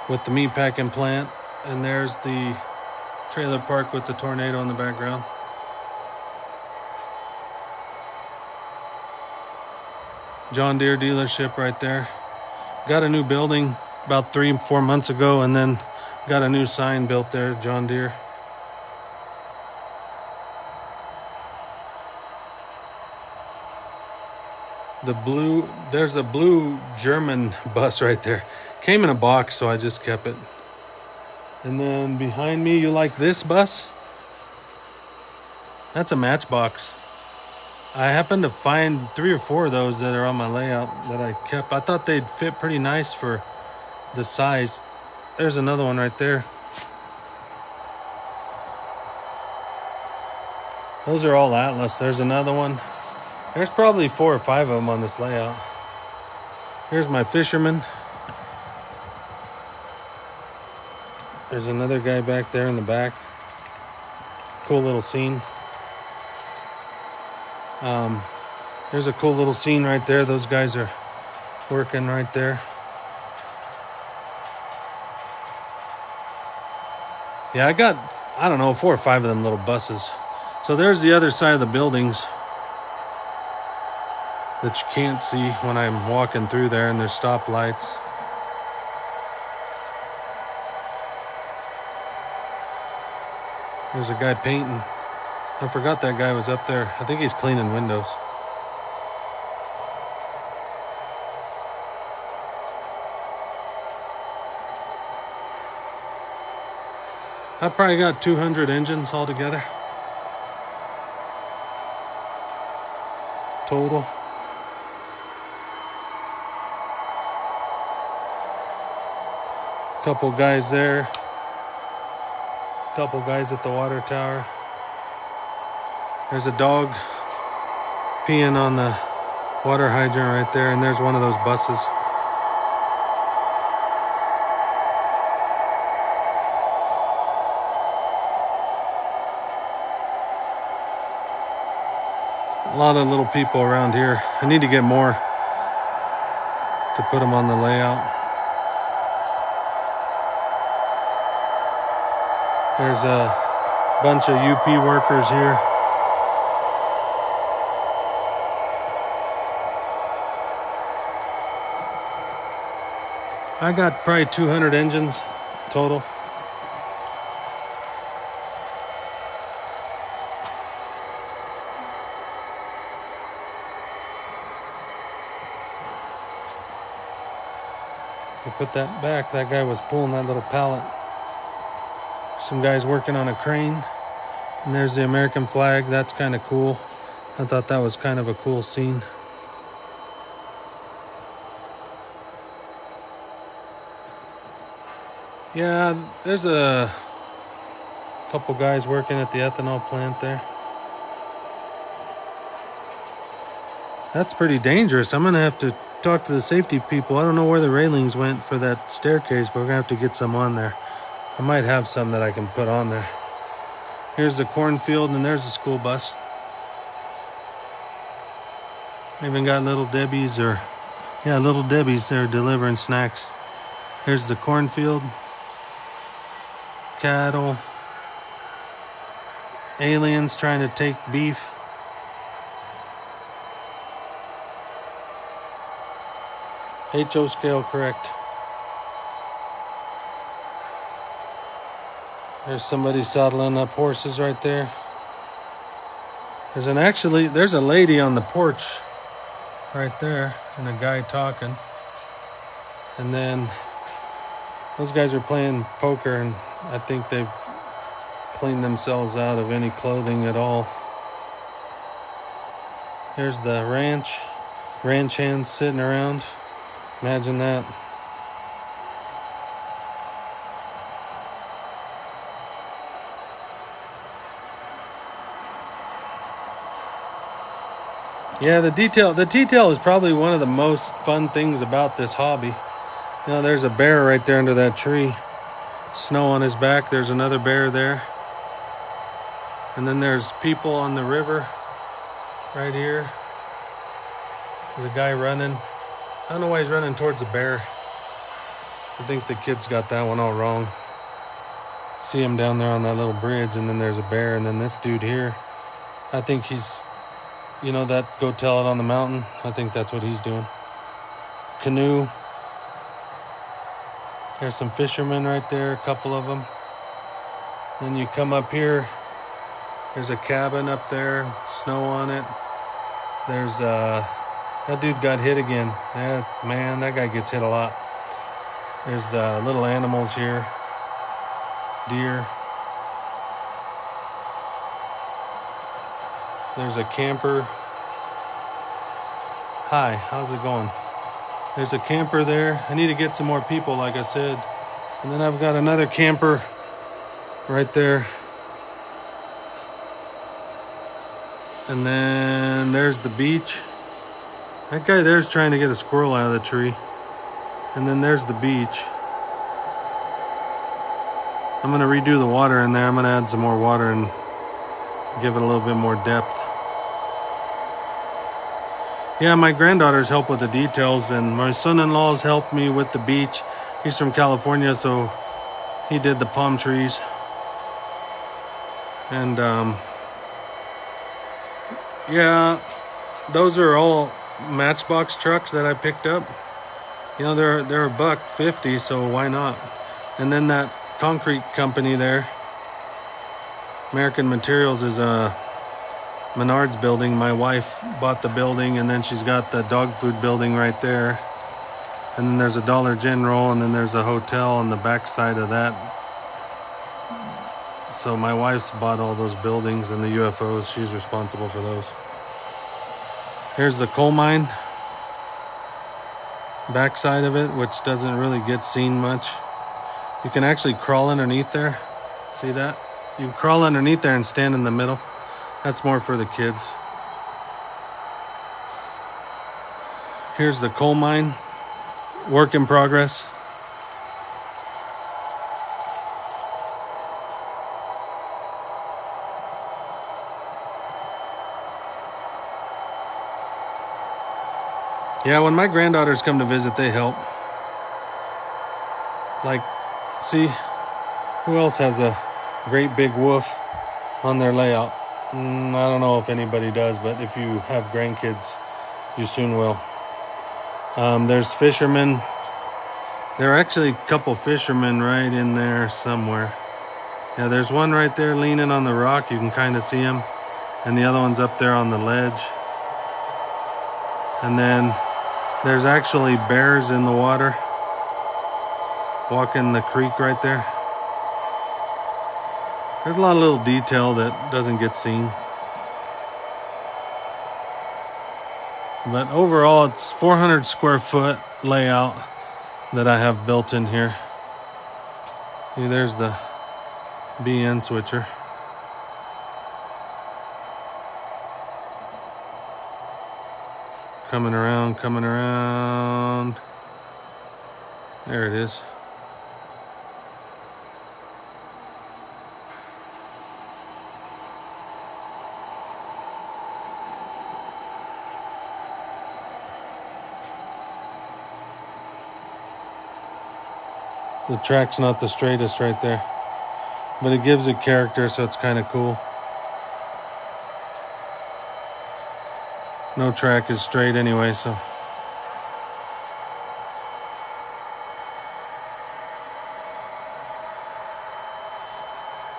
with the meat packing plant. And there's the trailer park with the tornado in the background. John Deere dealership right there. Got a new building about 3-4 months ago, and then got a new sign built there, John Deere. There's a blue German bus right there. Came in a box, so I just kept it. And then behind me, you like this bus? That's a Matchbox. I happened to find 3 or 4 of those that are on my layout that I kept. I thought they'd fit pretty nice for the size. There's another one right there. Those are all Atlas. There's another one. There's probably 4 or 5 of them on this layout. Here's my Fisherman. There's another guy back there in the back. Cool little scene. There's a cool little scene right there. Those guys are working right there. Yeah, I got, 4 or 5 of them little buses. So there's the other side of the buildings that you can't see when I'm walking through there, and there's stoplights. There's a guy painting. I forgot that guy was up there. I think he's cleaning windows. I probably got 200 engines altogether. Total. Couple guys there. Couple guys at the water tower. There's a dog peeing on the water hydrant right there, and there's one of those buses. A lot of little people around here. I need to get more to put them on the layout. There's a bunch of UP workers here. I got probably 200 engines total. I put that back. That guy was pulling that little pallet. Some guys working on a crane. And there's the American flag. That's kind of cool. I thought that was kind of a cool scene. Yeah, there's a couple guys working at the ethanol plant there. That's pretty dangerous. I'm going to have to talk to the safety people. I don't know where the railings went for that staircase, but we're going to have to get some on there. I might have some that I can put on there. Here's the cornfield, and there's the school bus. Even got Little Debbie's Little Debbie's there delivering snacks. Here's the cornfield. Cattle. Aliens trying to take beef. HO scale correct. There's somebody saddling up horses right there. There's a lady on the porch right there and a guy talking. And then those guys are playing poker, and I think they've cleaned themselves out of any clothing at all. Here's the ranch hands sitting around. Imagine that. Yeah, the detail is probably one of the most fun things about this hobby. You know, there's a bear right there under that tree. Snow on his back. There's another bear there. And then there's people on the river right here. There's a guy running. I don't know why he's running towards the bear. I think the kids got that one all wrong. See him down there on that little bridge, and then there's a bear, and then this dude here, I think he's, that go tell it on the mountain. I think that's what he's doing. Canoe. There's some fishermen right there, a couple of them. Then you come up here. There's a cabin up there, snow on it. There's that dude got hit again. Man, that guy gets hit a lot. There's little animals here. Deer. There's a camper. Hi, how's it going? There's a camper there. I need to get some more people, like I said. And then I've got another camper right there. And then there's the beach. That guy there's trying to get a squirrel out of the tree. And then there's the beach. I'm going to redo the water in there. I'm going to add some more water and give it a little bit more depth. Yeah, my granddaughters help with the details, and my son-in-law's helped me with the beach. He's from California, so he did the palm trees. And, yeah, those are all Matchbox trucks that I picked up. They're $150, so why not? And then that concrete company there, American Materials, is a Menards building. My wife bought the building, and then she's got the dog food building right there. And then there's a Dollar General, and then there's a hotel on the back side of that. So my wife's bought all those buildings and the UFOs. She's responsible for those. Here's the coal mine. Backside of it, which doesn't really get seen much. You can actually crawl underneath there. See that? You can crawl underneath there and stand in the middle. That's more for the kids. Here's the coal mine. Work in progress. Yeah, when my granddaughters come to visit, they help. Like, see, who else has a great big woof on their layout. I don't know if anybody does, but if you have grandkids, you soon will. There's fishermen. There are actually a couple fishermen right in there somewhere. Yeah, there's one right there leaning on the rock. You can kind of see him. And the other one's up there on the ledge. And then there's actually bears in the water walking the creek right there. There's a lot of little detail that doesn't get seen. But overall, it's 400 square foot layout that I have built in here. See, there's the BN switcher. Coming around, coming around. There it is. The track's not the straightest right there, but it gives it character, so it's kind of cool. No track is straight anyway, so.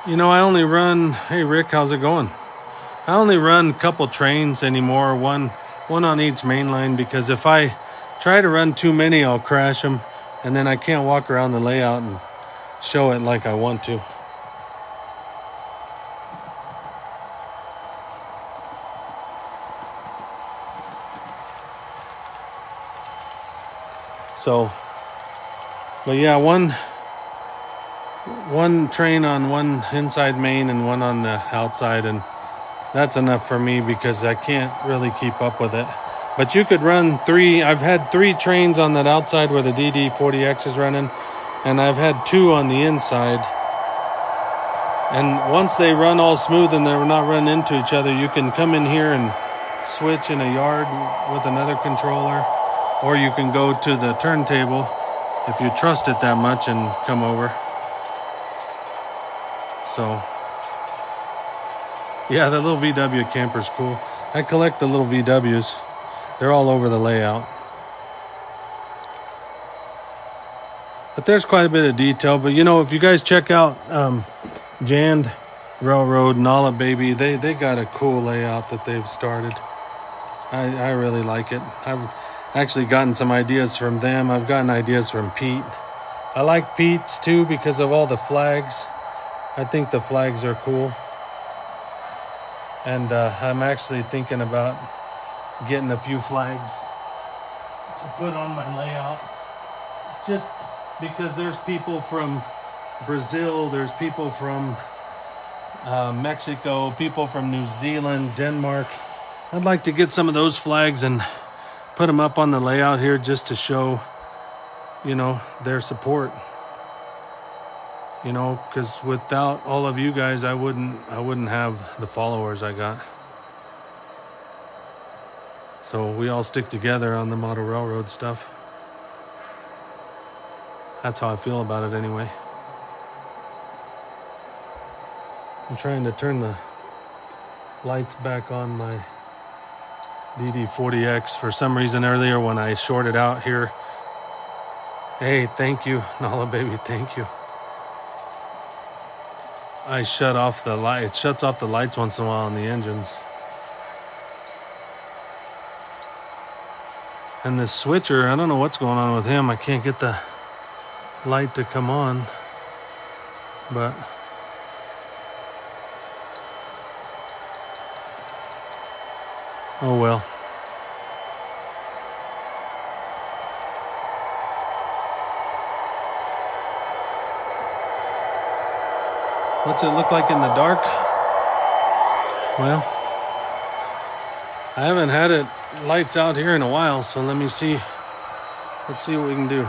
You know, I only run, hey Rick, how's it going? I only run a couple trains anymore, one on each main line, because if I try to run too many, I'll crash them, and then I can't walk around the layout and show it like I want to. So, but yeah, one train on one inside main and one on the outside, and that's enough for me because I can't really keep up with it. But you could run 3. I've had 3 trains on that outside where the DD40X is running, and I've had 2 on the inside. And once they run all smooth and they're not running into each other, you can come in here and switch in a yard with another controller, or you can go to the turntable if you trust it that much and come over. So, yeah, the little VW camper's cool. I collect the little VWs. They're all over the layout. But there's quite a bit of detail. But, you know, if you guys check out Jand Railroad, Nala Baby, they got a cool layout that they've started. I really like it. I've actually gotten some ideas from them. I've gotten ideas from Pete. I like Pete's too because of all the flags. I think the flags are cool. And I'm actually thinking about getting a few flags to put on my layout. Just because there's people from Brazil, there's people from Mexico, people from New Zealand, Denmark. I'd like to get some of those flags and put them up on the layout here just to show, you know, their support. You know, because without all of you guys, I wouldn't have the followers I got. So we all stick together on the model railroad stuff. That's how I feel about it anyway. I'm trying to turn the lights back on my DD40X. For some reason earlier when I shorted out here. Hey, thank you, Nala Baby, thank you. I shut off the light. It shuts off the lights once in a while on the engines. And this switcher, I don't know what's going on with him. I can't get the light to come on. But oh well. What's it look like in the dark? Well, I haven't had it lights out here in a while, so let me see. Let's see what we can do.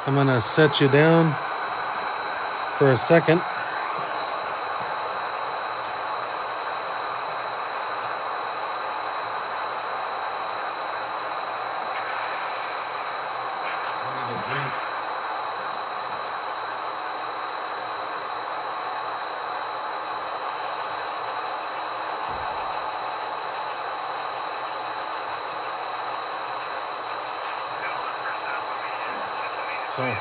I'm gonna set you down for a second. So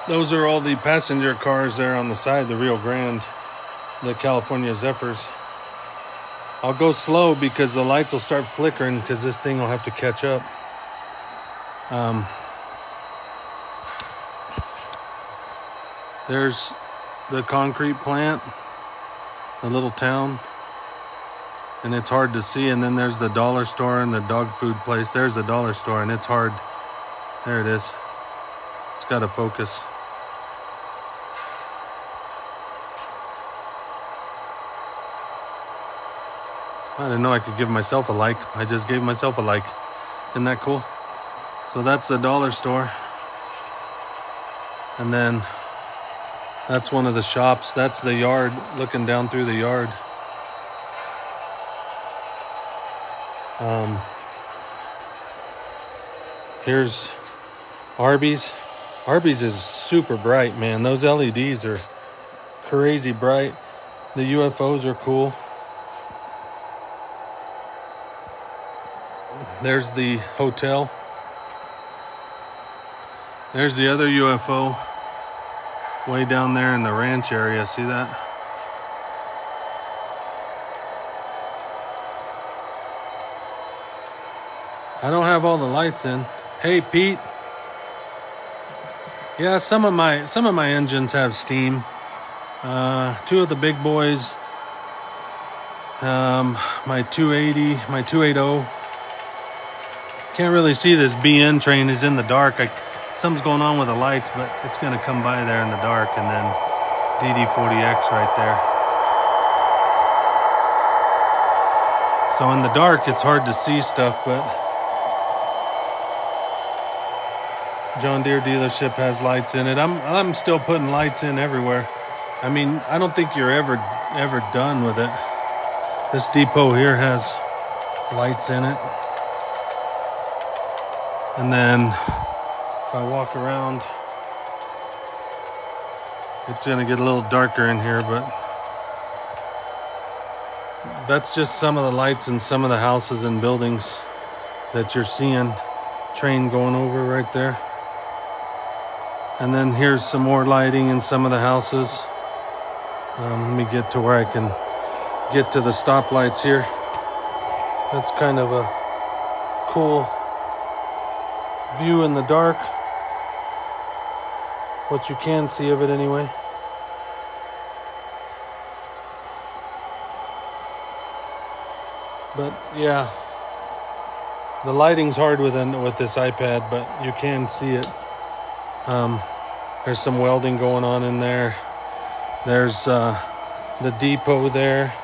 those are all the passenger cars there on the side, the Rio Grande, the California Zephyrs. I'll go slow because the lights will start flickering because this thing will have to catch up. There's the concrete plant, the little town, and it's hard to see. And then there's the dollar store and the dog food place. There's the dollar store, and it's hard. There it is. It's got to focus. I didn't know I could give myself a like. I just gave myself a like. Isn't that cool? So that's the dollar store. And then that's one of the shops. That's the yard, looking down through the yard. Here's Arby's. Arby's is super bright, man. Those LEDs are crazy bright. The UFOs are cool. There's the hotel. There's the other UFO way down there in the ranch area. See that? I don't have all the lights in. Hey, Pete. Yeah, some of my engines have steam. Two of the big boys. My 280, my 280. Can't really see this BN train is in the dark. Something's going on with the lights, but it's going to come by there in the dark. And then DD40X right there. So in the dark, it's hard to see stuff, but John Deere dealership has lights in it. I'm still putting lights in everywhere. I mean, I don't think you're ever done with it. This depot here has lights in it. And then if I walk around, it's going to get a little darker in here, but that's just some of the lights in some of the houses and buildings that you're seeing. Train going over right there. And then here's some more lighting in some of the houses. Let me get to where I can get to the stoplights here. That's kind of a cool view in the dark. What you can see of it anyway. But yeah, the lighting's hard with this iPad, but you can see it. There's some welding going on in there. There's the depot there.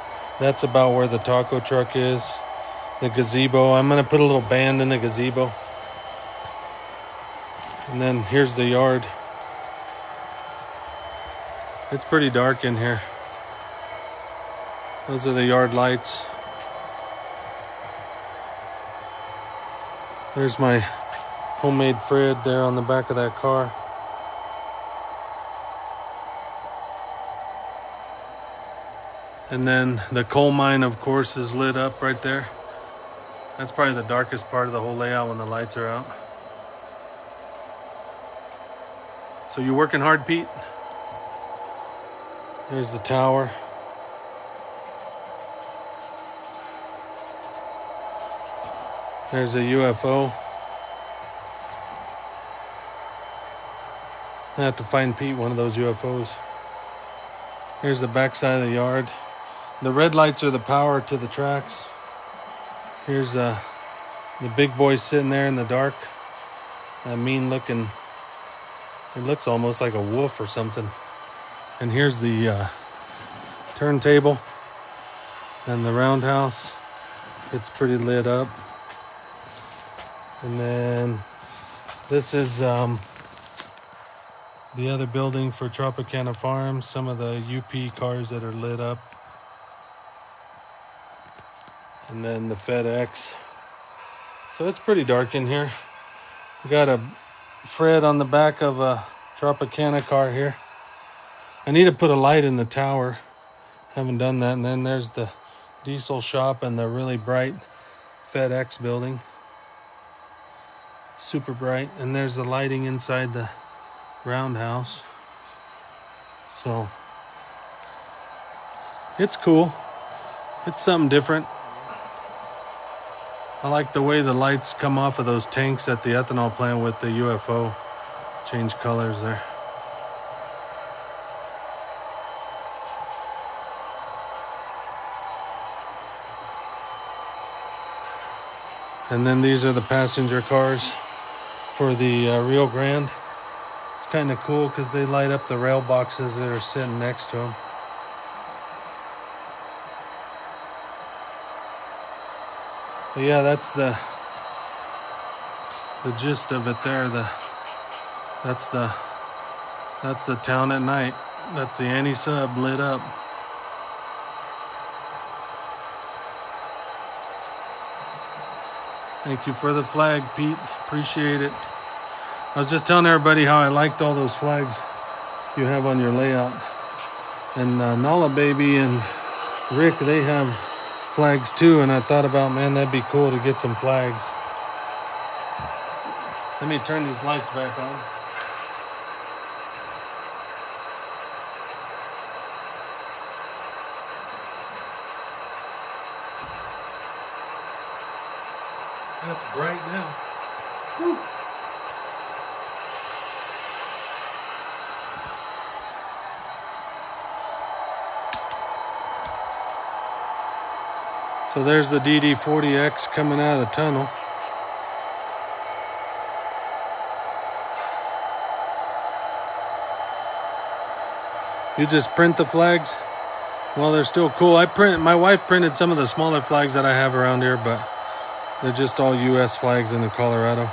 That's about where the taco truck is. The gazebo. I'm going to put a little band in the gazebo. And then here's the yard. It's pretty dark in here. Those are the yard lights. There's my homemade Fred there on the back of that car. And then the coal mine, of course, is lit up right there. That's probably the darkest part of the whole layout when the lights are out. So you working hard, Pete? There's the tower. There's a UFO. I have to find Pete one of those UFOs. Here's the backside of the yard. The red lights are the power to the tracks. Here's the big boy sitting there in the dark. That mean looking, it looks almost like a wolf or something. And here's the turntable and the roundhouse. It's pretty lit up. And then this is the other building for Tropicana Farms. Some of the UP cars that are lit up. And then the FedEx. So it's pretty dark in here. We got a Fred on the back of a Tropicana car here. I need to put a light in the tower. Haven't done that. And then there's the diesel shop and the really bright FedEx building. super bright. And there's the lighting inside the roundhouse. So it's cool. It's something different. I like the way the lights come off of those tanks at the ethanol plant with the UFO. Change colors there. And then these are the passenger cars for the Rio Grande. It's kind of cool because they light up the rail boxes that are sitting next to them. But yeah, that's the gist of it there. That's the town at night. That's the anti-sub lit up. Thank you for the flag, Pete. Appreciate it. I was just telling everybody how I liked all those flags you have on your layout. And Nala Baby and Rick, they have flags too. And I thought about, man, that'd be cool to get some flags. Let me turn these lights back on. That's bright now. Woo. So there's the DD40X coming out of the tunnel. You just print the flags? Well, they're still cool. My wife printed some of the smaller flags that I have around here, but they're just all U.S. flags in the Colorado.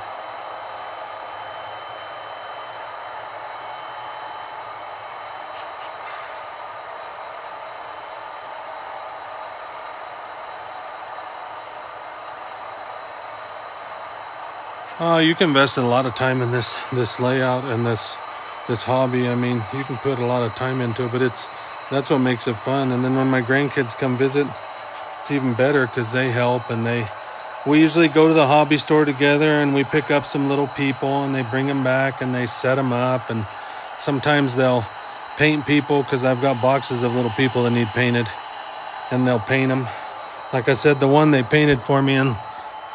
You can invest a lot of time in this layout and this hobby. I mean, you can put a lot of time into it, but that's what makes it fun. And then when my grandkids come visit, it's even better because they help, and we usually go to the hobby store together and we pick up some little people and they bring them back and they set them up. And sometimes they'll paint people because I've got boxes of little people that need painted, and they'll paint them. Like I said, the one they painted for me, and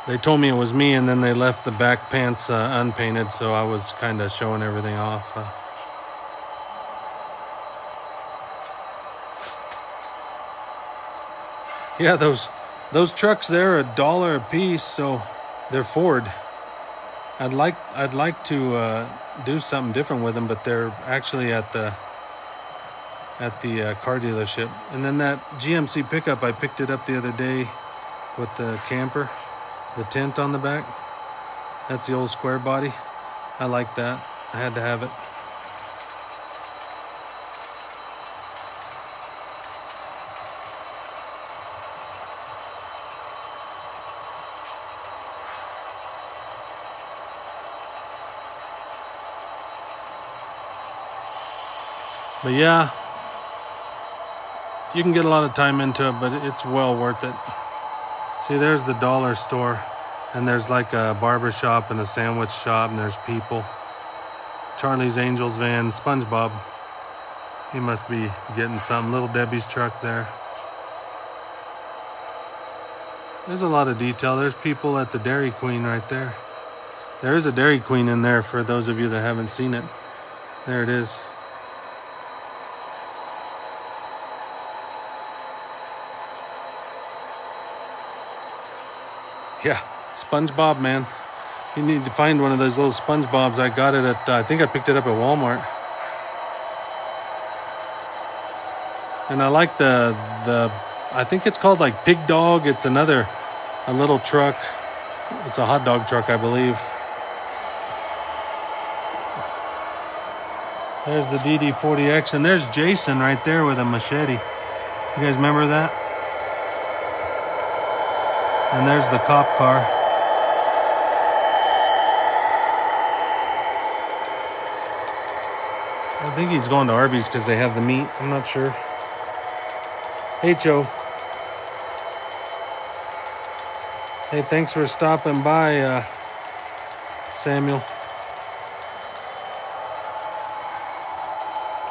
they told me it was me, and then they left the back pants unpainted, so I was kind of showing everything off. Yeah, those trucks there are $1 a piece, so they're Ford. I'd like to do something different with them, but they're actually at the car dealership. And then that GMC pickup, I picked it up the other day with the camper, the tent on the back. That's the old square body. I like that. I had to have it. But yeah, you can get a lot of time into it, but it's well worth it. See, there's the dollar store, and there's like a barber shop and a sandwich shop, and there's people. Charlie's Angels van, SpongeBob. He must be getting something. Little Debbie's truck there. There's a lot of detail. There's people at the Dairy Queen right there. There is a Dairy Queen in there for those of you that haven't seen it. There it is. Yeah, SpongeBob, man. You need to find one of those little SpongeBobs. I got it at, I think I picked it up at Walmart. And I like the I think it's called like Pig Dog. It's a little truck. It's a hot dog truck, I believe. There's the DD40X, and there's Jason right there with a machete. You guys remember that? And there's the cop car. I think he's going to Arby's because they have the meat. I'm not sure. Hey, Joe. Hey, thanks for stopping by. Samuel.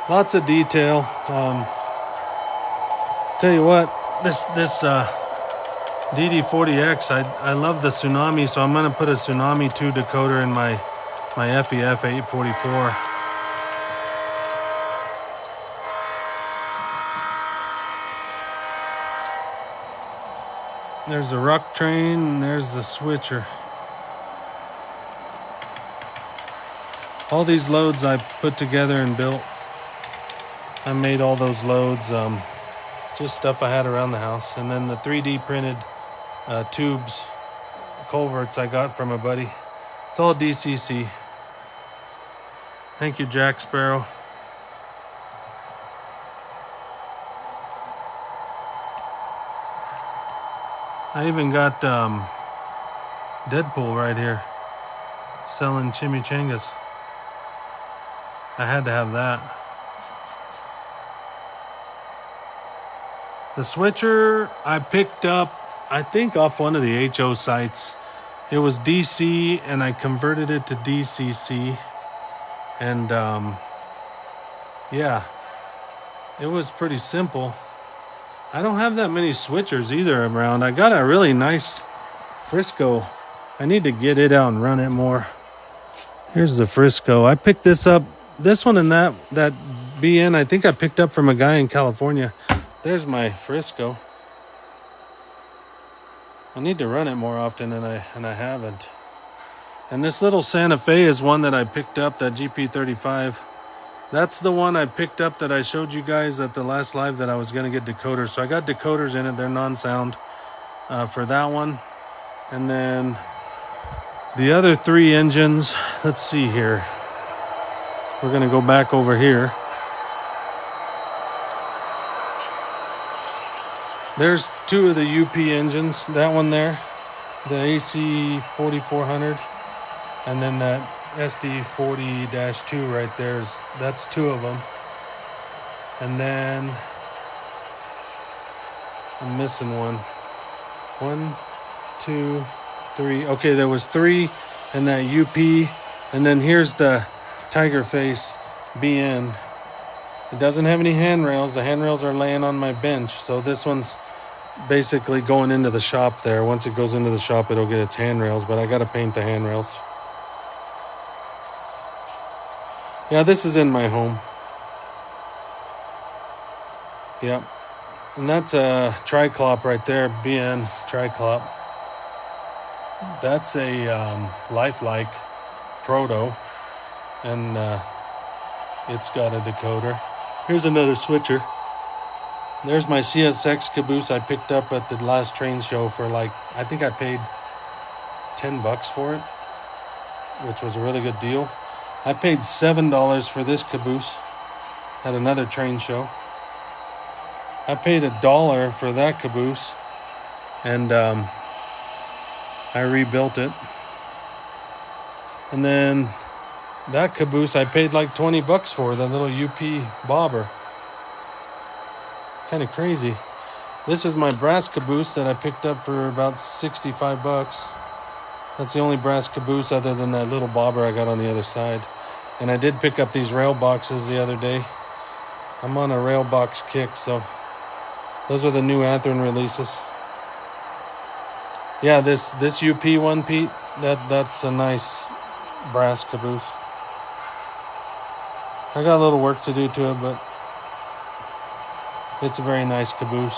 Lots of detail. Tell you what, this DD40X, I love the Tsunami, so I'm going to put a Tsunami 2 decoder in my FEF 844. There's the ruck train, and there's the switcher. All these loads I put together and built. I made all those loads, just stuff I had around the house. And then the 3D printed tubes, culverts I got from a buddy. It's all DCC. Thank you, Jack Sparrow. I even got Deadpool right here selling chimichangas. I had to have that. The switcher I picked up, I think, off one of the HO sites. It was DC, and I converted it to DCC. And, yeah, it was pretty simple. I don't have that many switchers either around. I got a really nice Frisco. I need to get it out and run it more. Here's the Frisco. I picked this up. This one and that BN, I think I picked up from a guy in California. There's my Frisco. I need to run it more often, and I haven't. And this little Santa Fe is one that I picked up, that GP35. That's the one I picked up that I showed you guys at the last live that I was going to get decoders. So I got decoders in it. They're non-sound for that one. And then the other 3 engines, let's see here. We're going to go back over here. There's 2 of the UP engines. That one there, the AC 4400, and then that SD40-2 right there. That's 2 of them. And then I'm missing one. 1, 2, 3. Okay, there was 3 in that UP. And then here's the Tiger Face BN. It doesn't have any handrails. The handrails are laying on my bench. So this one's basically going into the shop there. Once it goes into the shop, it'll get its handrails, but I got to paint the handrails. Yeah, this is in my home. Yep. And that's a Triclop right there, BN Triclop. That's a lifelike proto, and it's got a decoder. Here's another switcher. There's my CSX caboose I picked up at the last train show for I think I paid $10 for it, which was a really good deal. I paid $7 for this caboose at another train show. I paid $1 for that caboose, and I rebuilt it. And then that caboose I paid like $20 for, that little UP bobber. Kind of crazy. This is my brass caboose that I picked up for about $65. That's the only brass caboose other than that little bobber I got on the other side. And I did pick up these rail boxes the other day. I'm on a rail box kick, so those are the new Anthron releases. Yeah, this UP one, Pete, that's a nice brass caboose. I got a little work to do to it, but it's a very nice caboose.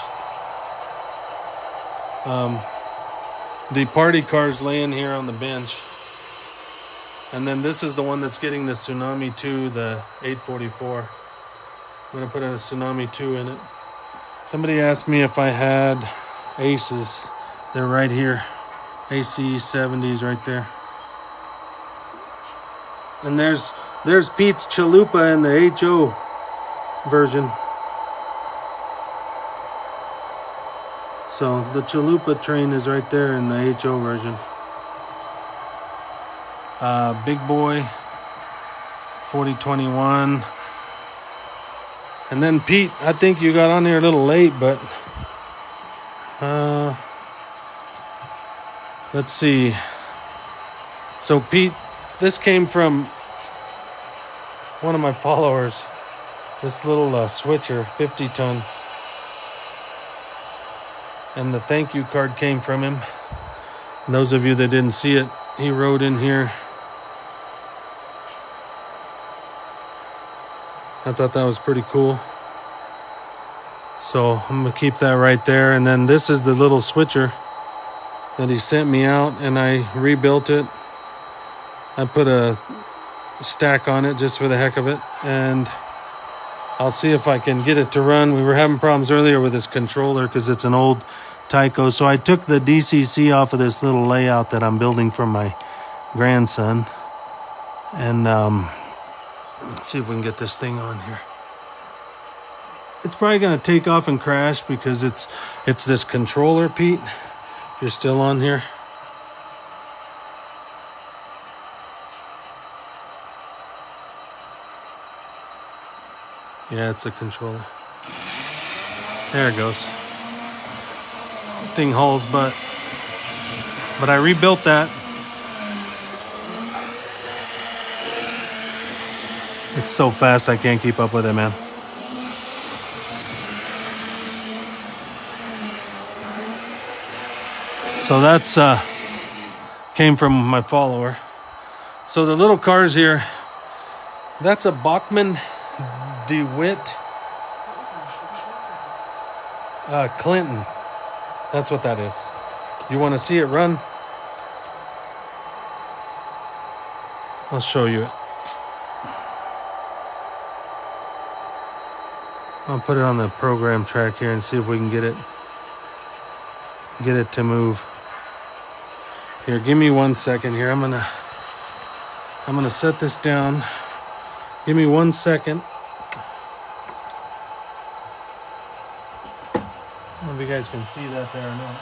The party car's laying here on the bench. And then this is the one that's getting the Tsunami 2, the 844. I'm going to put a Tsunami 2 in it. Somebody asked me if I had Aces. They're right here. AC 70s right there. And there's Pete's Chalupa in the HO version. So the Chalupa train is right there in the HO version. Big Boy 4021. And then Pete, I think you got on here a little late, but let's see. So Pete, This came from one of my followers. This little switcher, 50 ton. And the thank you card came from him. And those of you that didn't see it, he wrote in here. I thought that was pretty cool. So I'm going to keep that right there. And then this is the little switcher that he sent me out, and I rebuilt it. I put a stack on it just for the heck of it, and I'll see if I can get it to run. We were having problems earlier with this controller because it's an old Tyco. So I took the DCC off of this little layout that I'm building for my grandson. And let's see if we can get this thing on here. It's probably going to take off and crash because it's this controller, Pete. If you're still on here. Yeah, it's a controller. There it goes. Thing hauls butt. But I rebuilt that. It's so fast I can't keep up with it, man. So that's came from my follower. So the little cars here, that's a Bachmann DeWitt Clinton. That's what that is. You want to see it run? I'll show you it. I'll put it on the program track here and see if we can get it to move. Here, give me 1 second here. I'm gonna set this down. Give me 1 second. I don't know if you guys can see that there or not.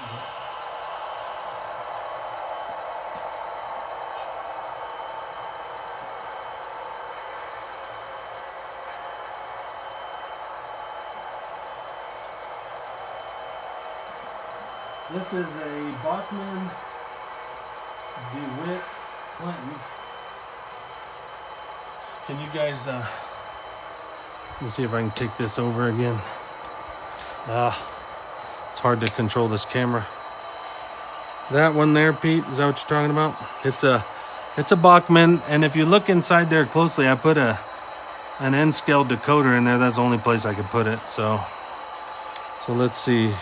This is a Bachmann DeWitt Clinton. Can you guys, let me see if I can take this over again. It's hard to control this camera. That one there, Pete, is that what you're talking about? It's a Bachmann, and if you look inside there closely, I put an N-scale decoder in there. That's the only place I could put it. So let's see.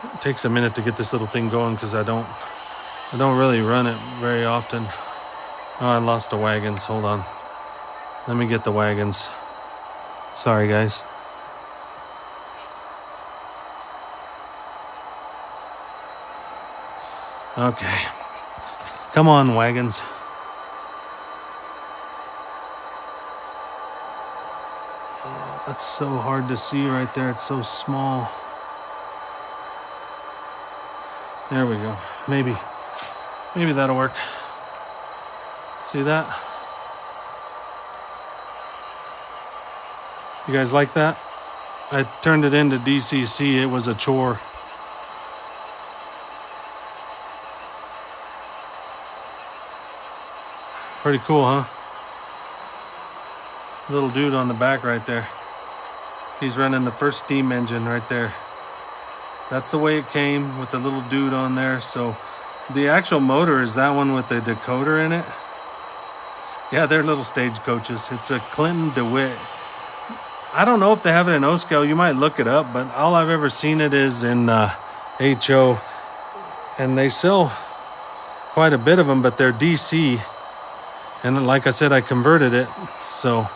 It takes a minute to get this little thing going because I don't really run it very often. Oh, I lost the wagons. Hold on. Let me get the wagons. Sorry, guys. Okay. Come on, wagons. Oh, that's so hard to see right there. It's so small. There we go. Maybe that'll work. See that? You guys like that? I turned it into DCC. It was a chore. Pretty cool, huh? Little dude on the back right there. He's running the first steam engine right there. That's the way it came, with the little dude on there. So the actual motor is that one with the decoder in it. Yeah, they're little stagecoaches. It's a Clinton DeWitt. I don't know if they have it in O-scale. You might look it up, but all I've ever seen it is in HO. And they sell quite a bit of them, but they're DC. And like I said, I converted it. So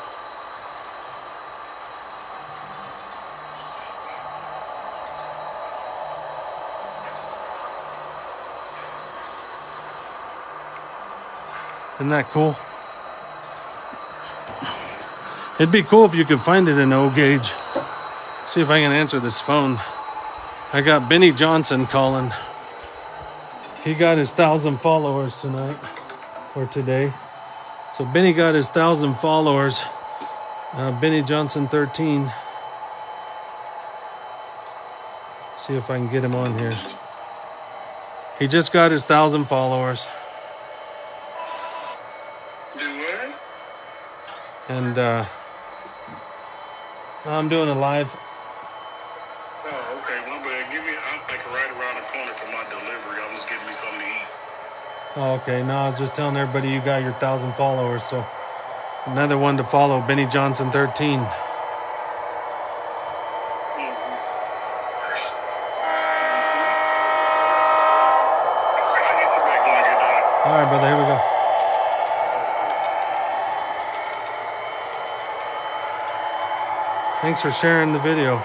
isn't that cool? It'd be cool if you could find it in O gauge. See if I can answer this phone. I got Benny Johnson calling. He got his 1,000 followers tonight or today. So Benny got his 1,000 followers. Benny Johnson 13. See if I can get him on here. He just got his 1,000 followers. Do what? And I'm doing a live. Oh, okay. My bad. I'm like right around the corner from my delivery. I'm just getting me something to eat. Oh, okay. No, I was just telling everybody you got your 1,000 followers. So another one to follow, Benny Johnson 13. I'll get you back when I get done. All right, brother. Here we go. Thanks for sharing the video.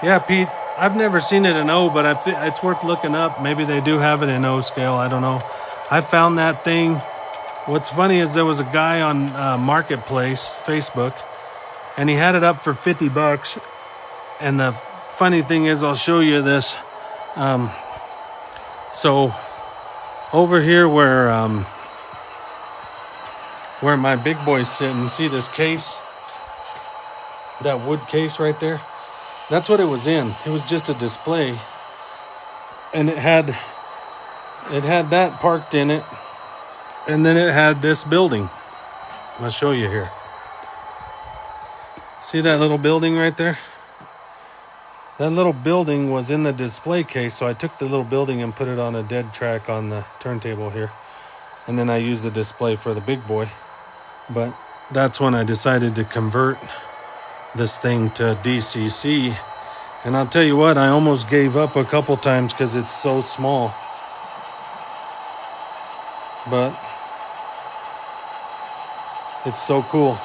Yeah, Pete, I've never seen it in O, but it's worth looking up. Maybe they do have it in O scale. I don't know. I found that thing. What's funny is there was a guy on Marketplace, Facebook, and he had it up for $50. And the funny thing is, I'll show you this. So over here where my big boy's sitting, see this case? That wood case right there? That's what it was in. It was just a display. And it had that parked in it. And then it had this building. I'll show you here. See that little building right there? That little building was in the display case, so I took the little building and put it on a dead track on the turntable here. And then I used the display for the big boy. But that's when I decided to convert this thing to DCC. And I'll tell you what, I almost gave up a couple times because it's so small. But it's so cool.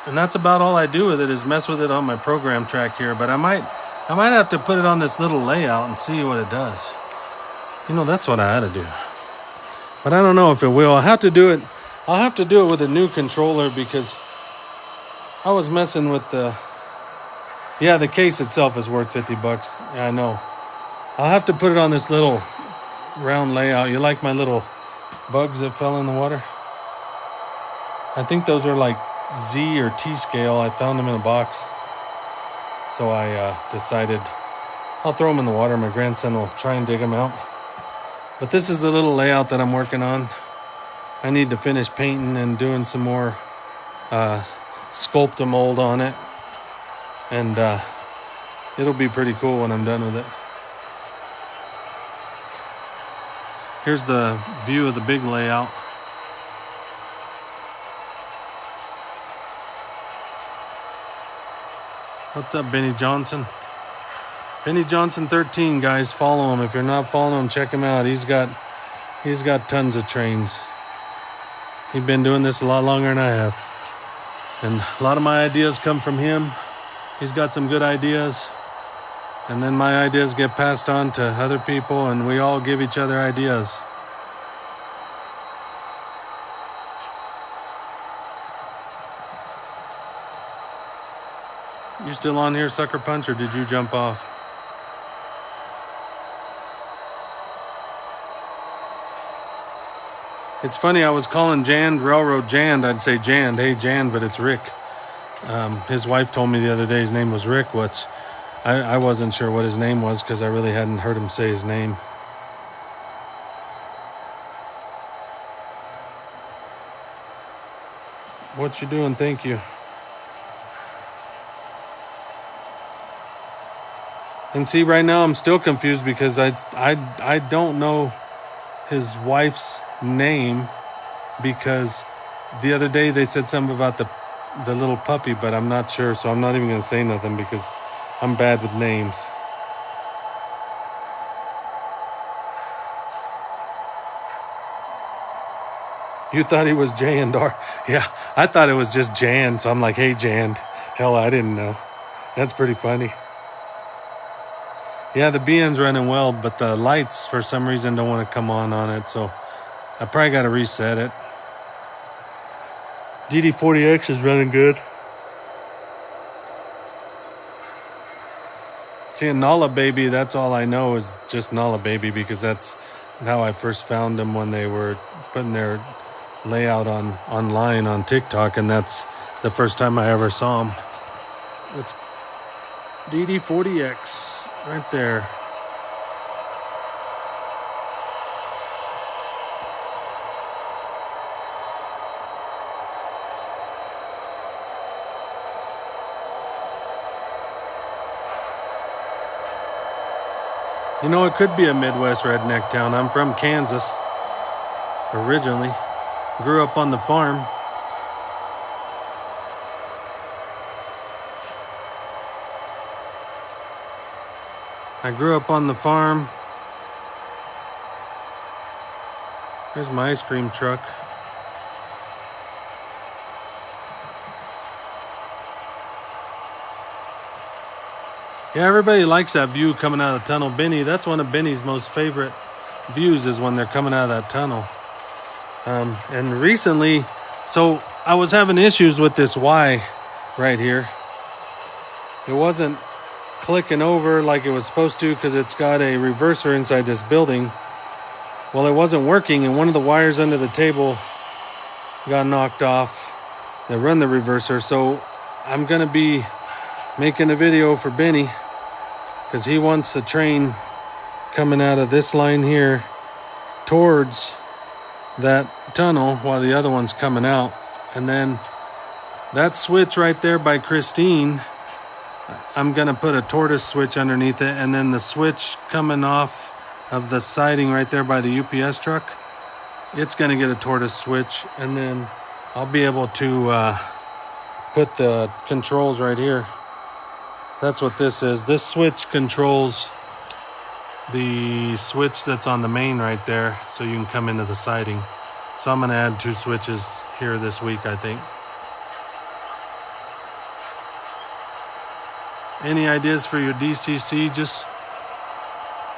And that's about all I do with it, is mess with it on my program track here. But I might have to put it on this little layout and see what it does. You know, that's what I ought to do. But I don't know if it will. I'll have to do it with a new controller, because I was messing with the case itself is worth $50. Yeah, I know. I'll have to put it on this little round layout. You like my little bugs that fell in the water? I think those are like Z or T scale. I found them in a box. So I decided I'll throw them in the water. My grandson will try and dig them out. But this is the little layout that I'm working on. I need to finish painting and doing some more sculpt-a-mold on it. And it'll be pretty cool when I'm done with it. Here's the view of the big layout. What's up, Benny Johnson? Benny Johnson 13, guys. Follow him. If you're not following him, check him out. He's got tons of trains. He's been doing this a lot longer than I have. And a lot of my ideas come from him. He's got some good ideas. And then my ideas get passed on to other people, and we all give each other ideas. You still on here, Sucker Punch, or did you jump off? It's funny, I was calling Jand, Railroad Jand. I'd say Jand, hey Jand, but it's Rick. His wife told me the other day his name was Rick, which I wasn't sure what his name was because I really hadn't heard him say his name. What you doing? Thank you. And see, right now I'm still confused because I don't know his wife's name, because the other day they said something about the little puppy, but I'm not sure, so I'm not even going to say nothing because I'm bad with names. You thought he was J&R? Yeah, I thought it was just Jan, so I'm like, hey Jan. Hell, I didn't know. That's pretty funny. Yeah, the BN's running well, but the lights for some reason don't want to come on it, so I probably got to reset it. DD40X is running good. See, a Nala Baby, that's all I know is just Nala Baby, because that's how I first found them when they were putting their layout online on TikTok, and that's the first time I ever saw him. That's DD40X right there. You know, it could be a Midwest redneck town. I'm from Kansas originally. Grew up on the farm. I grew up on the farm. There's my ice cream truck. Yeah, everybody likes that view coming out of the tunnel. Benny, that's one of Benny's most favorite views, is when they're coming out of that tunnel. And recently, so I was having issues with this Y right here. It wasn't clicking over like it was supposed to because it's got a reverser inside this building. Well, it wasn't working, and one of the wires under the table got knocked off that run the reverser. So I'm going to be making a video for Benny because he wants the train coming out of this line here towards that tunnel while the other one's coming out. And then that switch right there by Christine, I'm going to put a tortoise switch underneath it, and then the switch coming off of the siding right there by the UPS truck, it's going to get a tortoise switch, and then I'll be able to put the controls right here. That's what this is. This switch controls the switch that's on the main right there, so you can come into the siding. So I'm going to add 2 switches here this week, I think. Any ideas for your DCC? Just,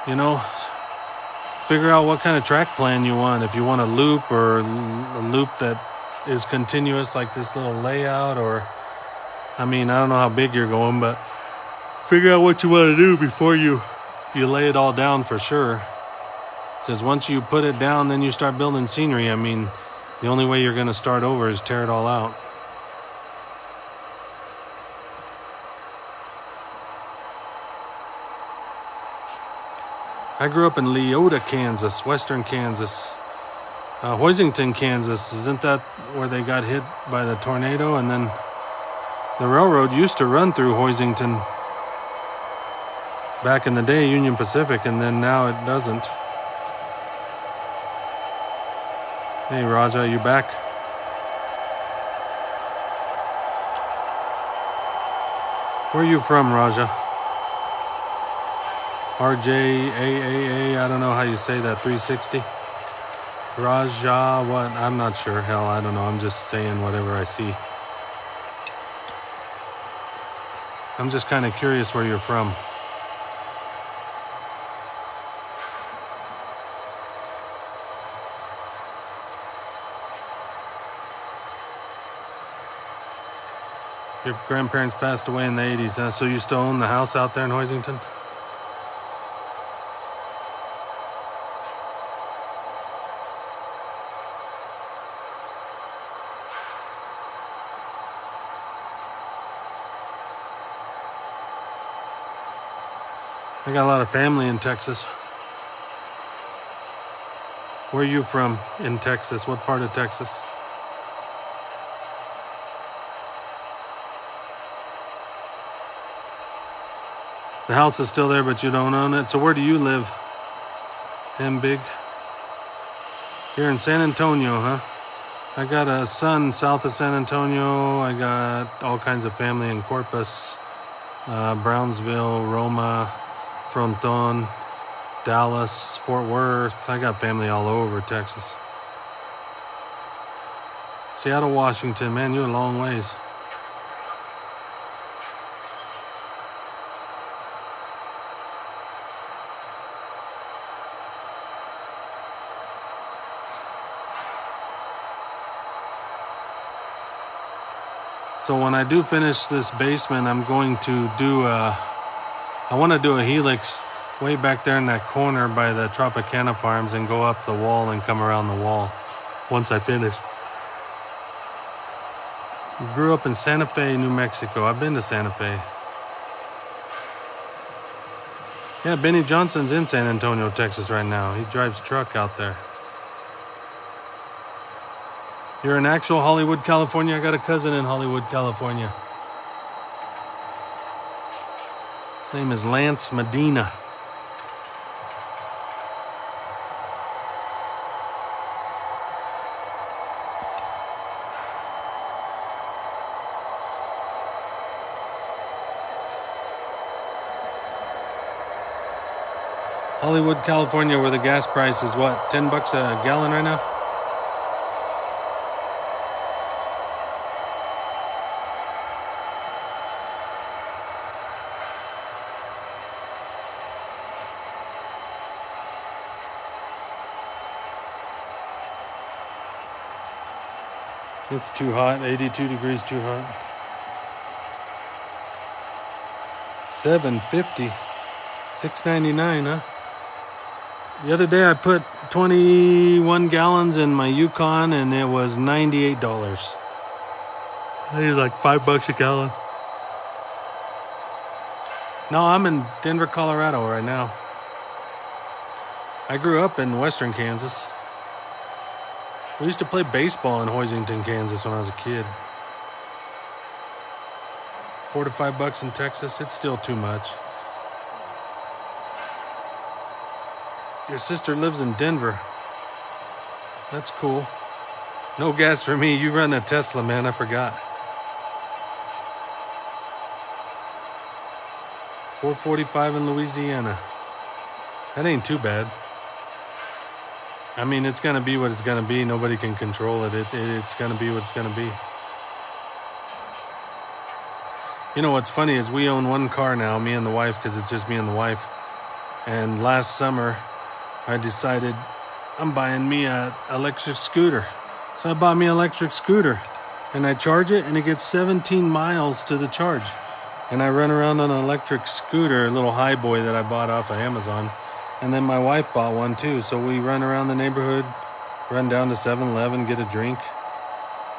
you know, figure out what kind of track plan you want. If you want a loop or a loop that is continuous like this little layout, or, I mean, I don't know how big you're going, but figure out what you want to do before you lay it all down for sure. Because once you put it down, then you start building scenery. I mean, the only way you're going to start over is tear it all out. I grew up in Leota, Kansas, western Kansas. Hoisington, Kansas, isn't that where they got hit by the tornado? And then the railroad used to run through Hoisington back in the day, Union Pacific, and then now it doesn't. Hey, Raja, are you back? Where are you from, Raja? RJAAA, I don't know how you say that, 360? Raja, what? I'm not sure. Hell, I don't know. I'm just saying whatever I see. I'm just kind of curious where you're from. Your grandparents passed away in the 80s, huh? So you still own the house out there in Hoisington? I got a lot of family in Texas. Where are you from in Texas? What part of Texas? The house is still there, but you don't own it. So where do you live? Big? You're in San Antonio, huh? I got a son south of San Antonio. I got all kinds of family in Corpus, Brownsville, Roma, Fronton, Dallas, Fort Worth. I got family all over Texas. Seattle, Washington, man, you're a long ways. So when I do finish this basement, I'm going to do I want to do a helix way back there in that corner by the Tropicana Farms and go up the wall and come around the wall once I finish. Grew up in Santa Fe, New Mexico. I've been to Santa Fe. Yeah, Benny Johnson's in San Antonio, Texas right now. He drives truck out there. You're in actual Hollywood, California? I got a cousin in Hollywood, California. His name is Lance Medina. Hollywood, California, where the gas price is what, $10 a gallon right now? It's too hot, 82 degrees too hot. $7.50, $6.99, huh? The other day I put 21 gallons in my Yukon and it was $98. I think it's like $5 a gallon. No, I'm in Denver, Colorado right now. I grew up in western Kansas. We used to play baseball in Hoisington, Kansas when I was a kid. $4 to $5 in Texas, it's still too much. Your sister lives in Denver. That's cool. No gas for me. You run a Tesla, man. I forgot. $4.45 in Louisiana. That ain't too bad. I mean, it's going to be what it's going to be. Nobody can control it. It's going to be what it's going to be. You know what's funny is we own one car now, me and the wife, because it's just me and the wife. And last summer, I decided I'm buying me an electric scooter. So I bought me an electric scooter. And I charge it, and it gets 17 miles to the charge. And I run around on an electric scooter, a little high boy that I bought off of Amazon. And then my wife bought one too. So we run around the neighborhood, run down to 7-Eleven, get a drink.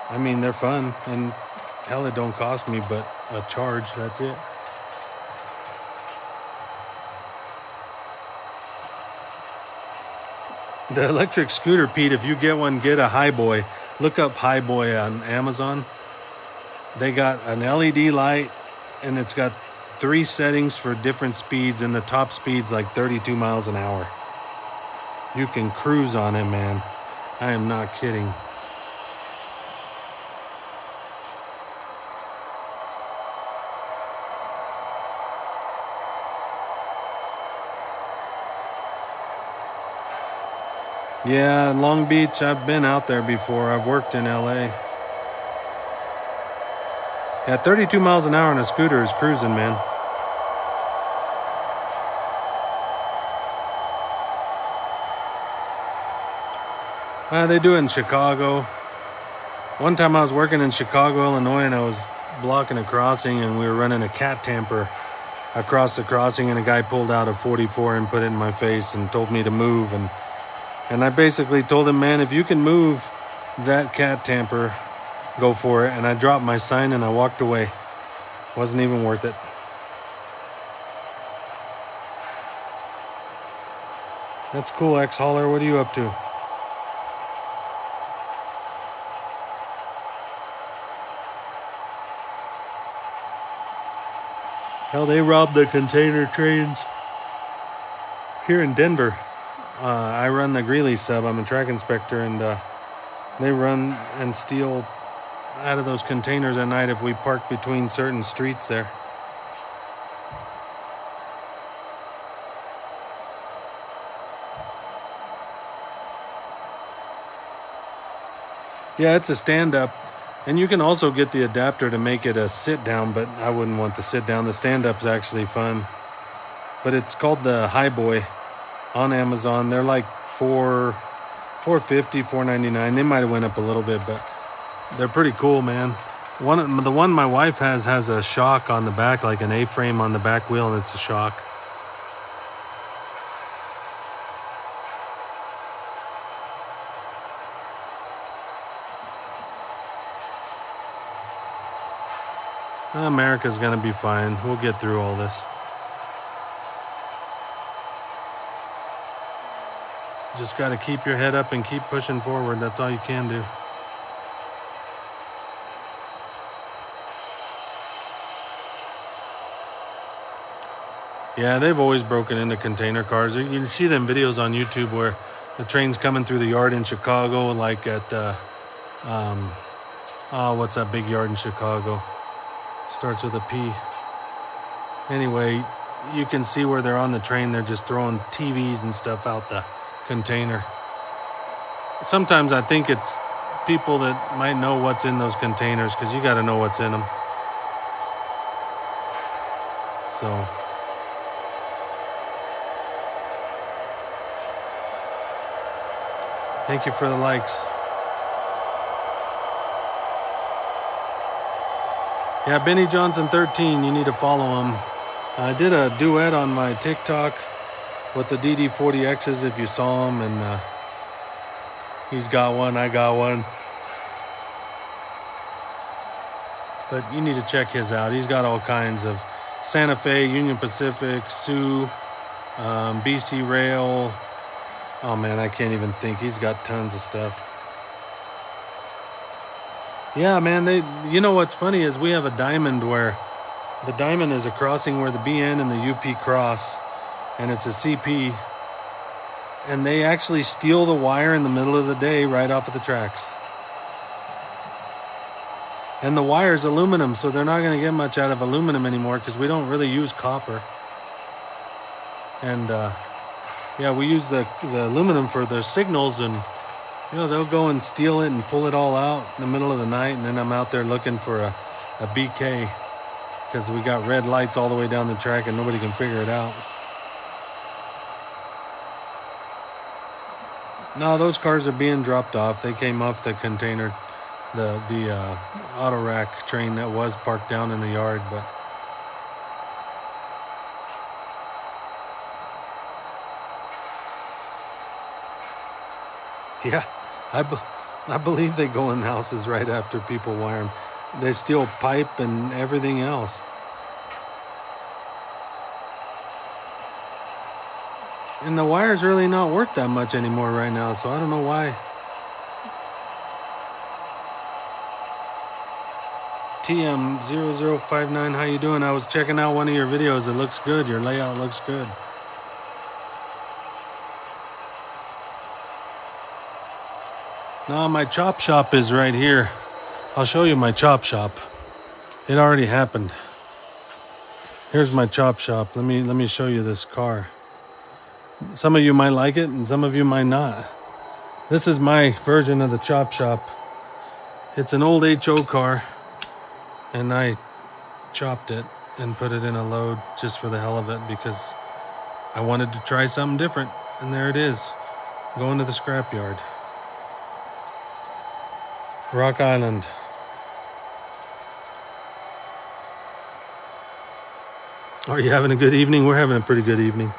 I mean, they're fun. And hell, it don't cost me but a charge. That's it. The electric scooter, Pete, if you get one, get a high boy. Look up high boy on Amazon. They got an LED light, and it's got 3 settings for different speeds, and the top speed's like 32 miles an hour. You can cruise on it, man. I am not kidding. Yeah, Long Beach, I've been out there before. I've worked in LA. Yeah, 32 miles an hour on a scooter is cruising, man. They do it in Chicago. One time I was working in Chicago, Illinois, and I was blocking a crossing, and we were running a cat tamper across the crossing, and a guy pulled out a 44 and put it in my face and told me to move. And I basically told him, man, if you can move that cat tamper, go for it. And I dropped my sign and I walked away. Wasn't even worth it. That's cool, ex-hauler. What are you up to? Hell, they robbed the container trains here in Denver. I run the Greeley sub. I'm a track inspector, and they run and steal out of those containers at night if we park between certain streets there. Yeah, it's a stand-up. And you can also get the adapter to make it a sit-down, but I wouldn't want the sit-down. The stand-up's actually fun. But it's called the High Boy on Amazon. They're like $4.50, $4.99. They might have went up a little bit, but they're pretty cool, man. The one my wife has a shock on the back, like an A-frame on the back wheel, and it's a shock. America's gonna be fine. We'll get through all this. Just got to keep your head up and keep pushing forward. That's all you can do. Yeah, they've always broken into container cars. You can see them videos on YouTube where the train's coming through the yard in Chicago, like at, what's that big yard in Chicago? Starts with a P. Anyway, you can see where they're on the train. They're just throwing TVs and stuff out the container. Sometimes I think it's people that might know what's in those containers, because you got to know what's in them. So thank you for the likes. Yeah, Benny Johnson 13, you need to follow him. I did a duet on my TikTok with the DD40Xs, if you saw him, and he's got one, I got one. But you need to check his out. He's got all kinds of Santa Fe, Union Pacific, Sioux, BC Rail. Oh man, I can't even think. He's got tons of stuff. Yeah, man, you know what's funny is we have a diamond where the diamond is a crossing where the BN and the UP cross, and it's a CP, and they actually steal the wire in the middle of the day right off of the tracks. And the wire's aluminum, so they're not going to get much out of aluminum anymore because we don't really use copper. And yeah, we use the aluminum for the signals, and you know, they'll go and steal it and pull it all out in the middle of the night, and then I'm out there looking for a BK because we got red lights all the way down the track and nobody can figure it out. No, those cars are being dropped off. They came off the container, the auto rack train that was parked down in the yard, but yeah, I believe they go in houses right after people wire them. They steal pipe and everything else. And the wire's really not worth that much anymore right now, so I don't know why. TM0059, how you doing? I was checking out one of your videos. It looks good. Your layout looks good. No, my chop shop is right here. I'll show you my chop shop. It already happened. Here's my chop shop. Let me show you this car. Some of you might like it and some of you might not. This is my version of the chop shop. It's an old HO car, and I chopped it and put it in a load just for the hell of it because I wanted to try something different. And there it is, going to the scrapyard. Rock Island. Are you having a good evening? We're having a pretty good evening.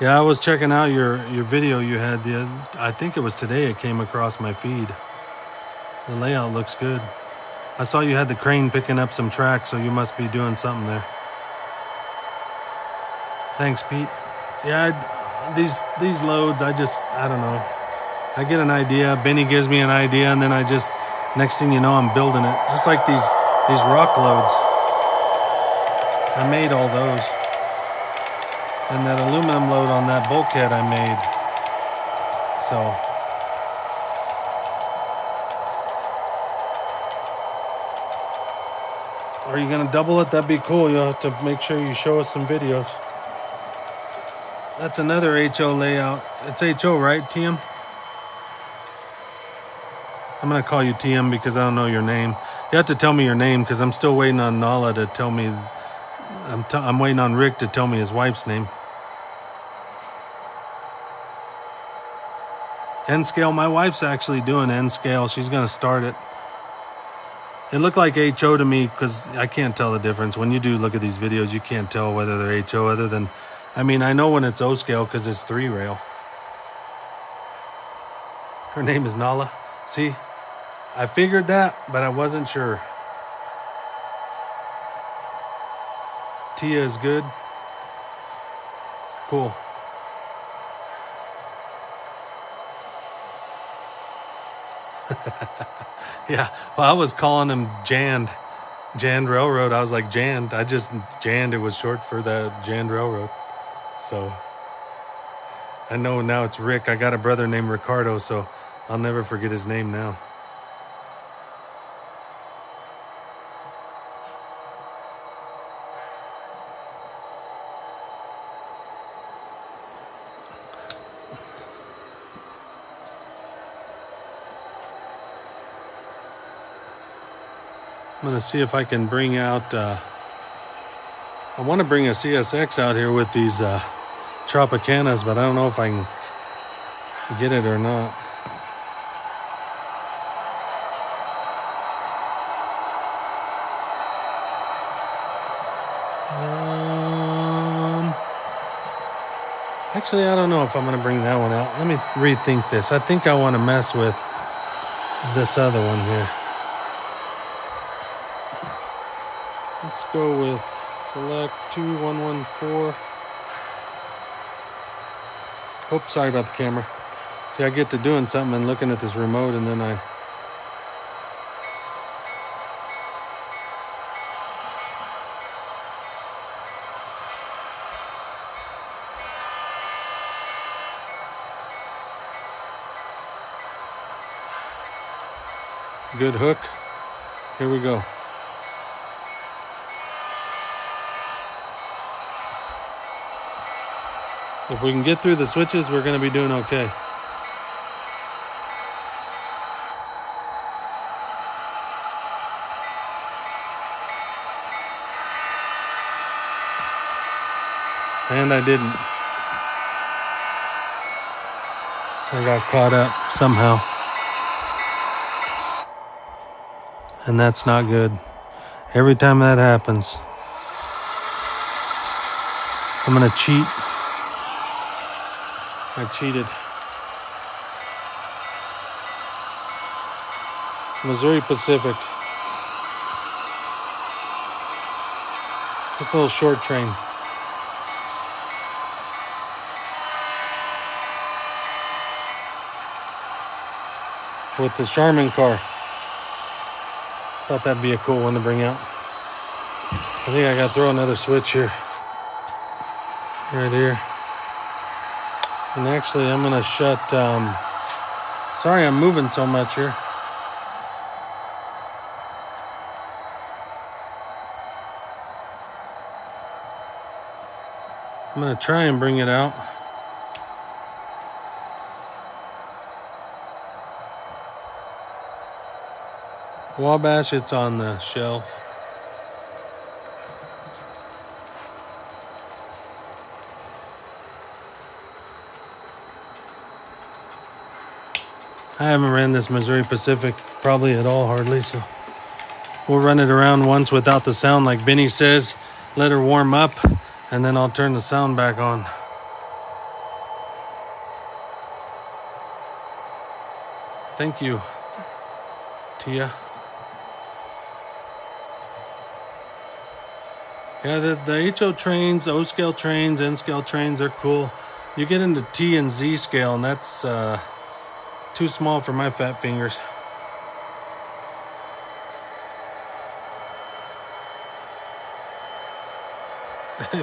Yeah, I was checking out your video you had. I think it was today it came across my feed. The layout looks good. I saw you had the crane picking up some track, so you must be doing something there. Thanks, Pete. Yeah, these loads, I don't know. I get an idea, Benny gives me an idea, and then next thing you know, I'm building it. Just like these rock loads. I made all those. And that aluminum load on that bulkhead I made. So. Are you going to double it? That'd be cool. You'll have to make sure you show us some videos. That's another HO layout. It's HO, right, TM? I'm going to call you TM because I don't know your name. You have to tell me your name because I'm still waiting on Nala to tell me. I'm waiting on Rick to tell me his wife's name. N-scale. My wife's actually doing N-scale. She's going to start it. It looked like HO to me because I can't tell the difference. When you do look at these videos, you can't tell whether they're HO other than... I mean, I know when it's O-scale because it's 3-rail. Her name is Nala. See? I figured that, but I wasn't sure. Tia is good. Cool. Yeah, well, I was calling him Jand Railroad. I was like, Jand. Jand, it was short for the Jand Railroad. So I know now it's Rick. I got a brother named Ricardo, so I'll never forget his name now. I'm going to see if I can bring out... I want to bring a CSX out here with these Tropicanas, but I don't know if I can get it or not. Actually, I don't know if I'm going to bring that one out. Let me rethink this. I think I want to mess with this other one here. Let's go with select 2114. Oops, sorry about the camera. See, I get to doing something and looking at this remote, and then I... Good hook. Here we go. If we can get through the switches, we're going to be doing okay. And I didn't. I got caught up somehow. And that's not good. Every time that happens, I'm going to cheat. I cheated. Missouri Pacific. This little short train. With the Charmin car. Thought that'd be a cool one to bring out. I think I gotta throw another switch here. Right here. And actually, I'm going to shut... sorry I'm moving so much here. I'm going to try and bring it out. Wabash, it's on the shelf. I haven't ran this Missouri Pacific probably at all, hardly, so we'll run it around once without the sound, like Benny says. Let her warm up, and then I'll turn the sound back on. Thank you, Tia. Yeah, the HO trains, O scale trains, N scale trains, they're cool. You get into T and Z scale, and that's too small for my fat fingers.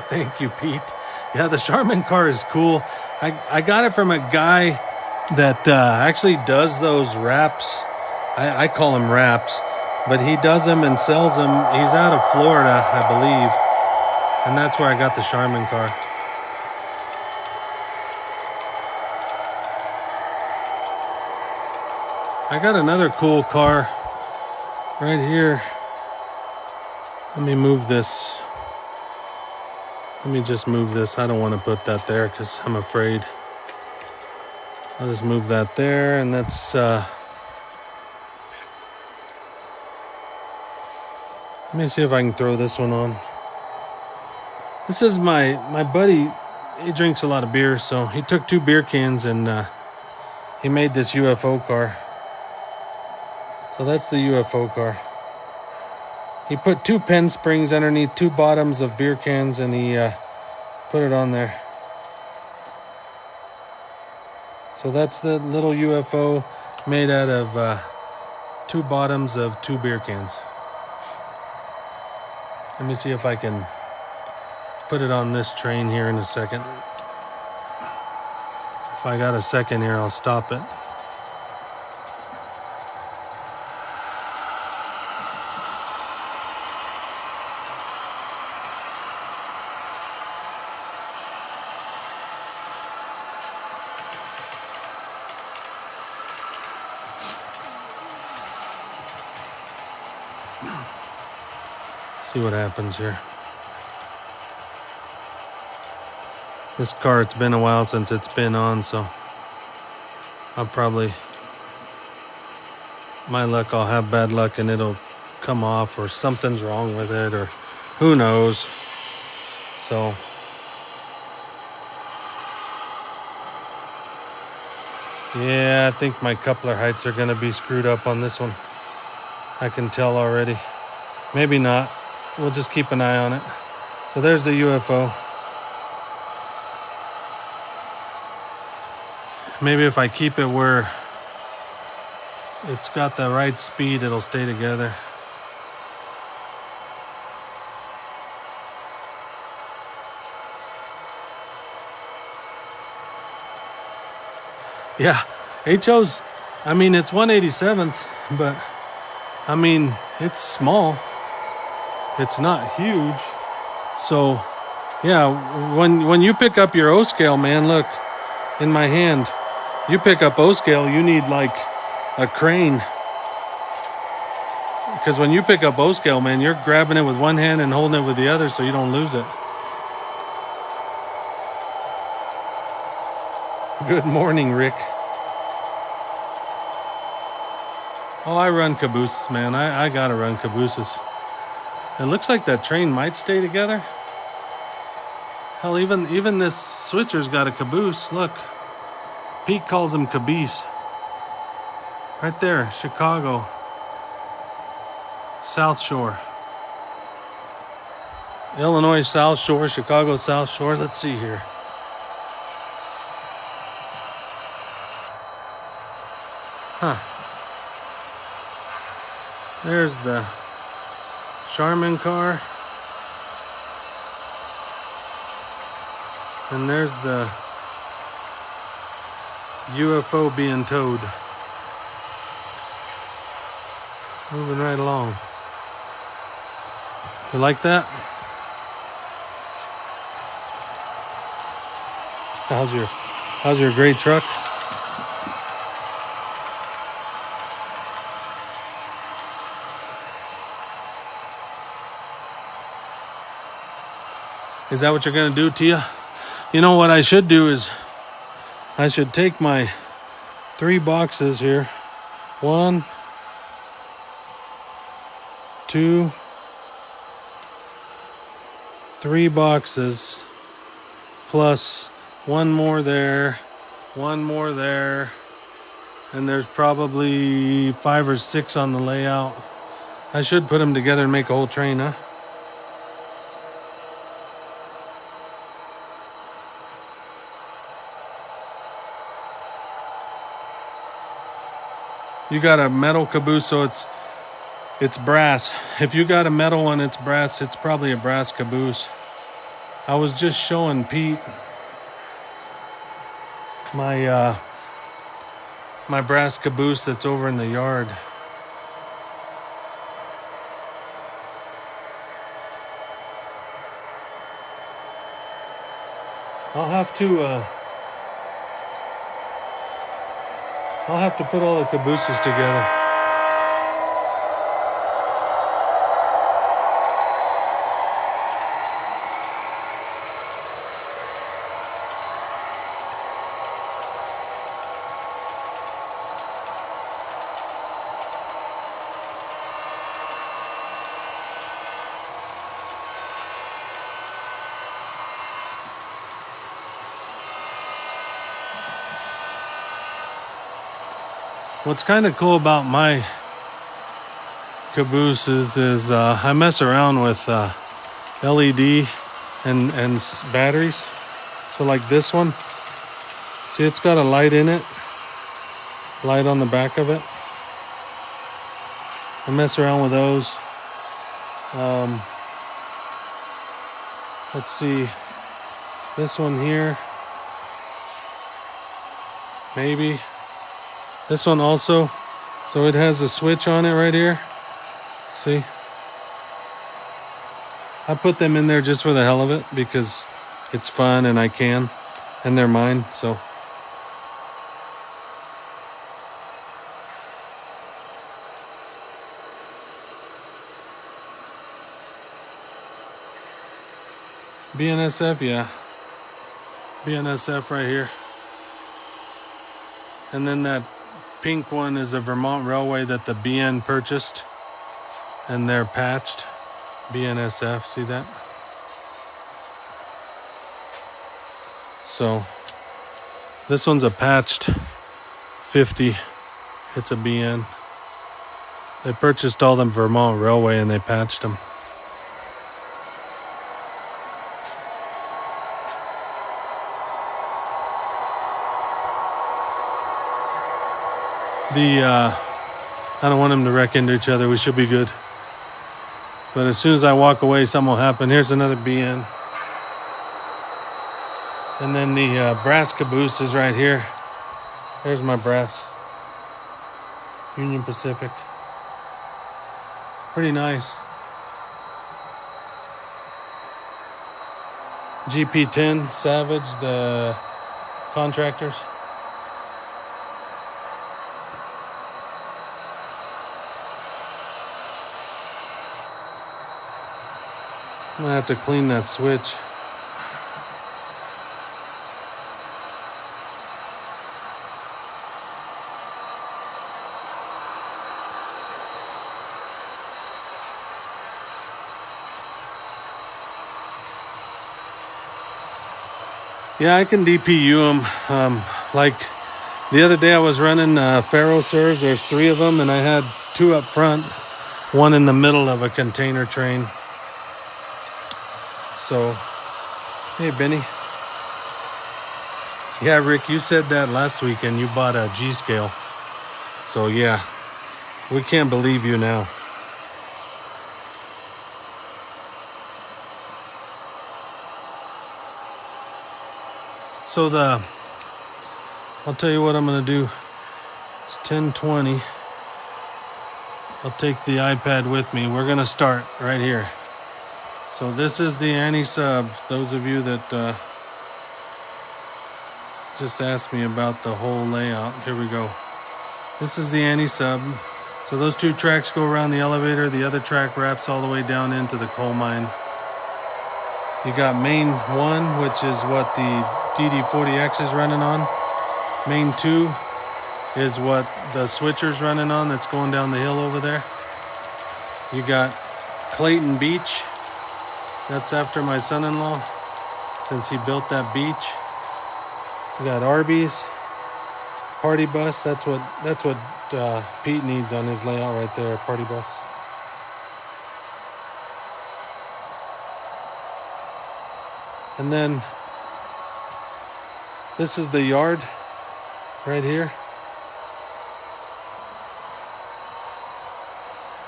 Thank you, Pete. Yeah, the Charmin car is cool. I got it from a guy that actually does those wraps. I call them wraps, but he does them and sells them. He's out of Florida, I believe, and that's where I got the Charmin car. I got another cool car right here. Let me move this. Let me just move this. I don't want to put that there because I'm afraid. I'll just move that there, and that's... let me see if I can throw this one on. This is my buddy. He drinks a lot of beer, so he took 2 beer cans and he made this UFO car. So that's the UFO car. He put 2 pen springs underneath 2 bottoms of beer cans, and he put it on there. So that's the little UFO made out of 2 bottoms of 2 beer cans. Let me see if I can put it on this train here in a second. If I got a second here, I'll stop it. See what happens here. This car, it's been a while since it's been on, so I'll probably, my luck, I'll have bad luck and it'll come off, or something's wrong with it, or who knows. So yeah, I think my coupler heights are going to be screwed up on this one. I can tell already. Maybe not. We'll just keep an eye on it. So there's the UFO. Maybe if I keep it where it's got the right speed, it'll stay together. Yeah, HO's, I mean, it's 187th, but I mean, it's small. It's not huge. So, yeah, when you pick up your O scale, man, look, in my hand, you pick up O scale, you need like a crane. Because when you pick up O scale, man, you're grabbing it with one hand and holding it with the other so you don't lose it. Good morning, Rick. Oh, I run cabooses, man. I gotta run cabooses. It looks like that train might stay together. Hell, even this switcher's got a caboose. Look, Pete calls them caboose. Right there, Chicago, South Shore. Illinois South Shore, Chicago South Shore. Let's see here. Huh. There's the Charmin car. And there's the UFO being towed. Moving right along. You like that? How's your great truck? Is that what you're gonna do, Tia? You know what I should do is I should take my 3 boxes here. 1, 2, 3 boxes, plus 1 more there, 1 more there, and there's probably 5 or 6 on the layout. I should put them together and make a whole train, huh? You got a metal caboose, so it's brass. If you got a metal one, it's brass. It's probably a brass caboose. I was just showing Pete my my brass caboose that's over in the yard. I'll have to put all the cabooses together. What's kind of cool about my cabooses is I mess around with LED and batteries. So like this one, see, it's got a light in it, light on the back of it. I mess around with those. Let's see, this one here, maybe. This one also, so it has a switch on it right here. See? I put them in there just for the hell of it because it's fun and I can, and they're mine, so. BNSF, yeah. BNSF right here. And then that pink one is a Vermont Railway that the BN purchased. And they're patched. BNSF, see that? So, this one's a patched 50. It's a BN. They purchased all them Vermont Railway and they patched them. I don't want them to wreck into each other. We should be good. But as soon as I walk away, something will happen. Here's another BN. And then the brass caboose is right here. There's my brass. Union Pacific. Pretty nice. GP10 Savage, the contractors. I'm gonna have to clean that switch. Yeah, I can DPU them. Like the other day I was running Faro Sirs. There's 3 of them and I had 2 up front, 1 in the middle of a container train. So, hey, Benny. Yeah, Rick, you said that last week and you bought a G-scale. So, yeah, we can't believe you now. So I'll tell you what I'm going to do. It's 10:20. I'll take the iPad with me. We're going to start right here. So this is the anti-subs. Those of you that just asked me about the whole layout. Here we go. This is the anti-sub. So those 2 tracks go around the elevator. The other track wraps all the way down into the coal mine. You got main 1, which is what the DD40X is running on. Main 2 is what the switcher's running on that's going down the hill over there. You got Clayton Beach. That's after my son-in-law, since he built that beach. We got Arby's, party bus. That's what Pete needs on his layout right there, party bus. And then this is the yard right here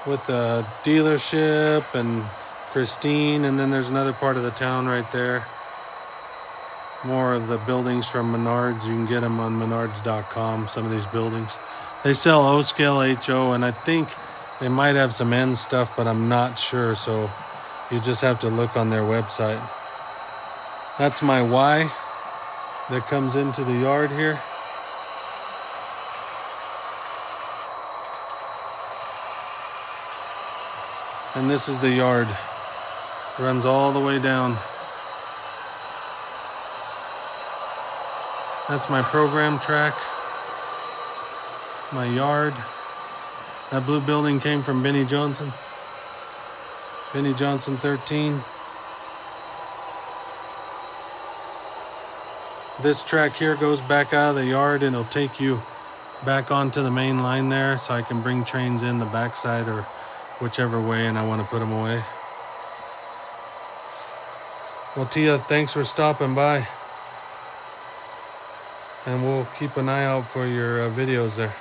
with the dealership and Christine, and then there's another part of the town right there. More of the buildings from Menards. You can get them on menards.com, some of these buildings. They sell O-scale HO, and I think they might have some N stuff, but I'm not sure, so you just have to look on their website. That's my Y that comes into the yard here. And this is the yard. Runs all the way down. That's my program track. My yard. That blue building came from Benny Johnson. Benny Johnson 13. This track here goes back out of the yard and it'll take you back onto the main line there, so I can bring trains in the backside or whichever way, and I want to put them away. Well, Tia, thanks for stopping by. And we'll keep an eye out for your videos there.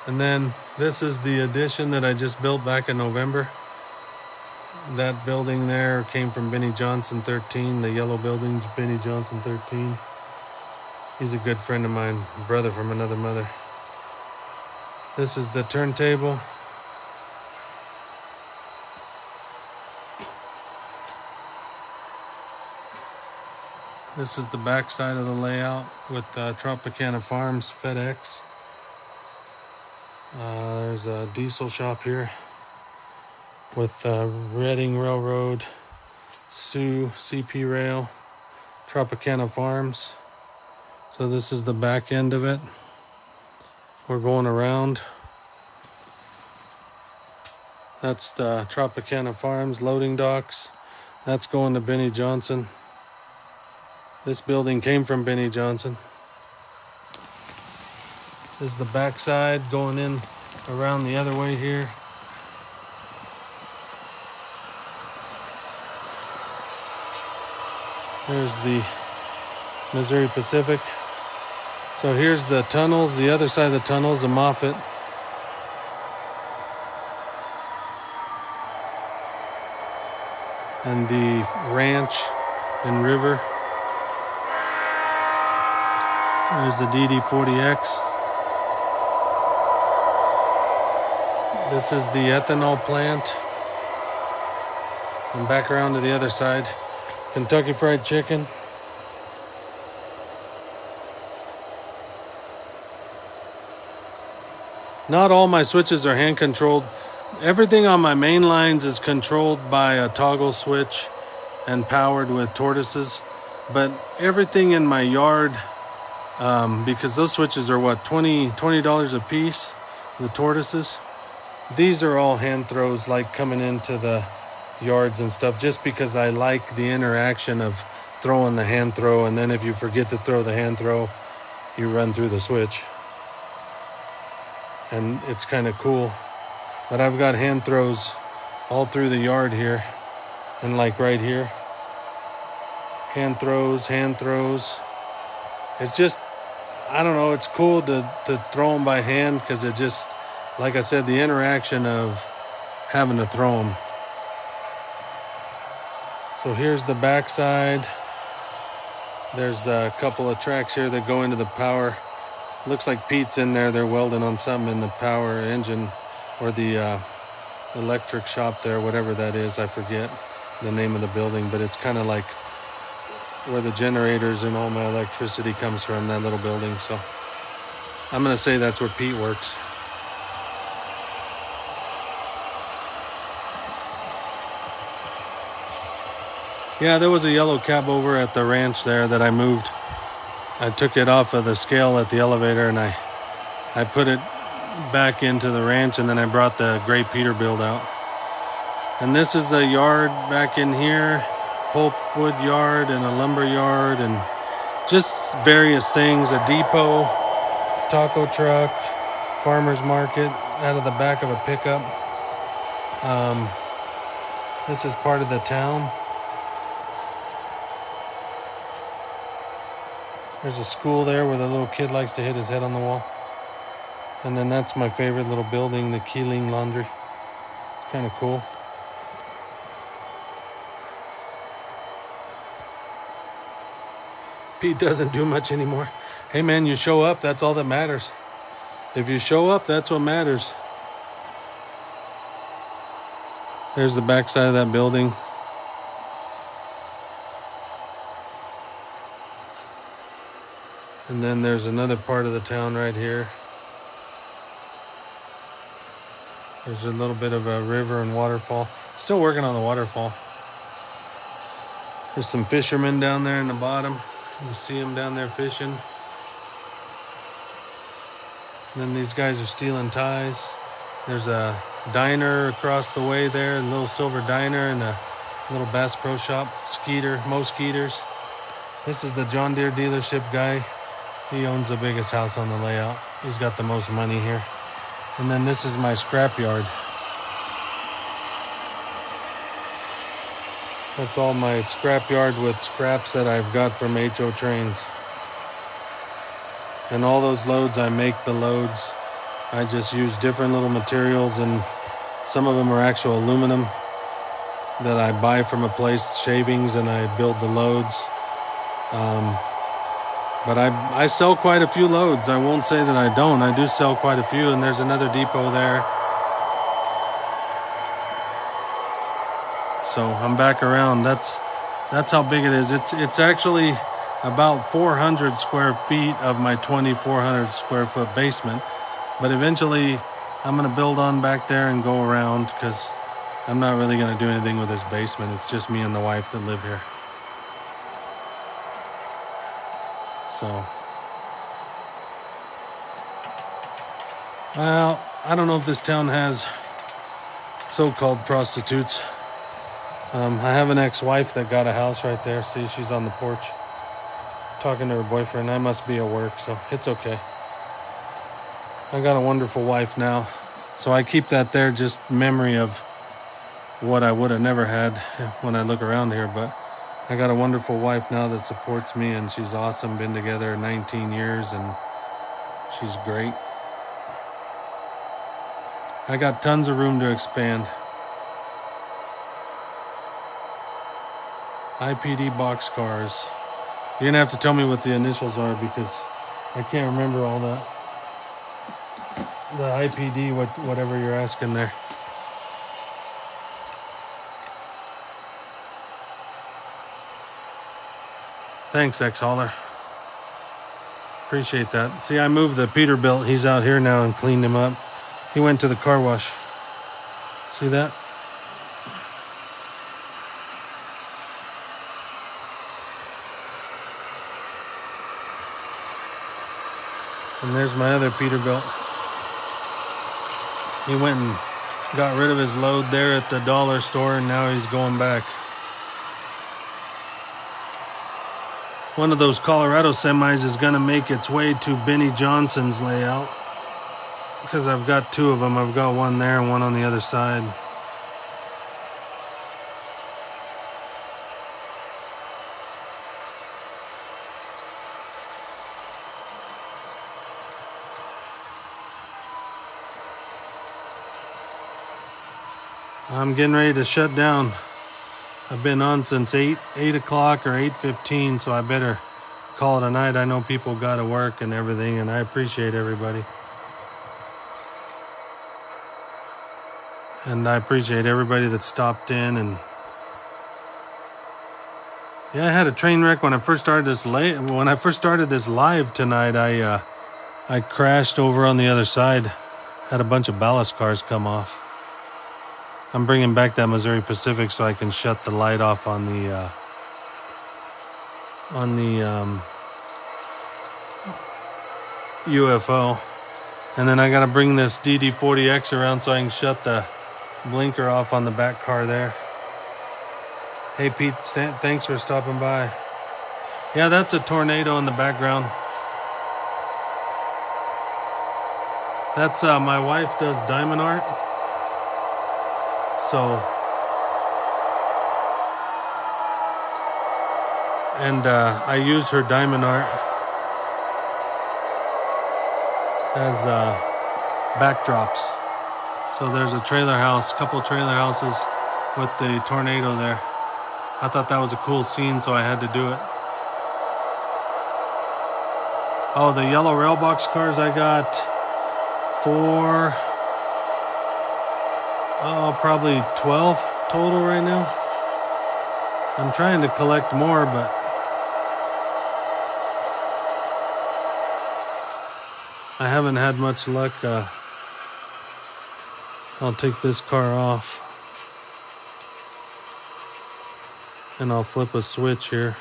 And then this is the addition that I just built back in November. That building there came from Benny Johnson 13, the yellow building, Benny Johnson 13. He's a good friend of mine, brother from another mother. This is the turntable. This is the back side of the layout with Tropicana Farms, FedEx. There's a diesel shop here with Reading Railroad, Sioux, CP Rail, Tropicana Farms. So this is the back end of it. We're going around. That's the Tropicana Farms loading docks. That's going to Benny Johnson. This building came from Benny Johnson. This is the back side going in around the other way here. There's the Missouri Pacific. So here's the tunnels. The other side of the tunnels, the Moffett. And the ranch and river. There's the DD40X. This is the ethanol plant. And back around to the other side, Kentucky Fried Chicken. Not all my switches are hand controlled. Everything on my main lines is controlled by a toggle switch and powered with tortoises. But everything in my yard, because those switches are what, $20 a piece, the tortoises. These are all hand throws, like coming into the yards and stuff, just because I like the interaction of throwing the hand throw, and then if you forget to throw the hand throw, you run through the switch. And it's kind of cool. But I've got hand throws all through the yard here, and like right here. Hand throws. It's just, I don't know, it's cool to throw them by hand, because it just, like I said, the interaction of having to throw them. So here's the backside. There's a couple of tracks here that go into the power. Looks like Pete's in there. They're welding on something in the power engine, or the electric shop there, whatever that is. I forget the name of the building, but it's kind of like where the generators and all my electricity comes from, that little building. So I'm going to say that's where Pete works. Yeah, there was a yellow cab over at the ranch there that I moved. I took it off of the scale at the elevator, and I put it back into the ranch, and then I brought the gray Peterbilt out. And this is the yard back in here, pulpwood yard and a lumber yard, and just various things, a depot, taco truck, farmer's market out of the back of a pickup. This is part of the town. There's a school there where the little kid likes to hit his head on the wall. And then that's my favorite little building, the Keeling Laundry. It's kind of cool. Pete doesn't do much anymore. Hey man, you show up, that's all that matters. If you show up, that's what matters. There's the backside of that building. And then there's another part of the town right here. There's a little bit of a river and waterfall. Still working on the waterfall. There's some fishermen down there in the bottom. You see them down there fishing. And then these guys are stealing ties. There's a diner across the way there, a little silver diner, and a little Bass Pro Shop, Mo Skeeters. This is the John Deere dealership guy. He owns the biggest house on the layout. He's got the most money here. And then this is my scrap yard. That's all my scrap yard with scraps that I've got from HO trains. And all those loads, I make the loads. I just use different little materials, and some of them are actual aluminum that I buy from a place, shavings, and I build the loads. But I sell quite a few loads. I won't say that I don't. I do sell quite a few, and there's another depot there. So I'm back around. That's how big it is. It's actually about 400 square feet of my 2,400 square foot basement. But eventually I'm going to build on back there and go around, because I'm not really going to do anything with this basement. It's just me and the wife that live here. So, well, I don't know if this town has so-called prostitutes. I have an ex-wife that got a house right there. See, she's on the porch talking to her boyfriend. I must be at work, so it's okay. I got a wonderful wife now, so I keep that there, just memory of what I would have never had when I look around here. But I got a wonderful wife now that supports me, and she's awesome. Been together 19 years, and she's great. I got tons of room to expand. IPD boxcars. You're gonna have to tell me what the initials are, because I can't remember all that. The IPD, whatever you're asking there. Thanks, ex-hauler. Appreciate that. See, I moved the Peterbilt. He's out here now and cleaned him up. He went to the car wash. See that? And there's my other Peterbilt. He went and got rid of his load there at the dollar store, and now he's going back. One of those Colorado semis is going to make its way to Benny Johnson's layout, because I've got two of them. I've got one there and one on the other side. I'm getting ready to shut down. I've been on since 8 o'clock or 8:15, so I better call it a night. I know people got to work and everything, and I appreciate everybody. And I appreciate everybody that stopped in. And yeah, I had a train wreck when I first started this live tonight. I crashed over on the other side. Had a bunch of ballast cars come off. I'm bringing back that Missouri Pacific so I can shut the light off on the UFO. And then I got to bring this DD40X around so I can shut the blinker off on the back car there. Hey Pete, thanks for stopping by. Yeah, that's a tornado in the background. That's my wife does diamond art. So, and I use her diamond art as backdrops. So there's a trailer house, couple trailer houses with the tornado there. I thought that was a cool scene, so I had to do it. Oh, the yellow rail box cars, I got 4. Probably 12 total right now. I'm trying to collect more, but I haven't had much luck. I'll take this car off and I'll flip a switch here.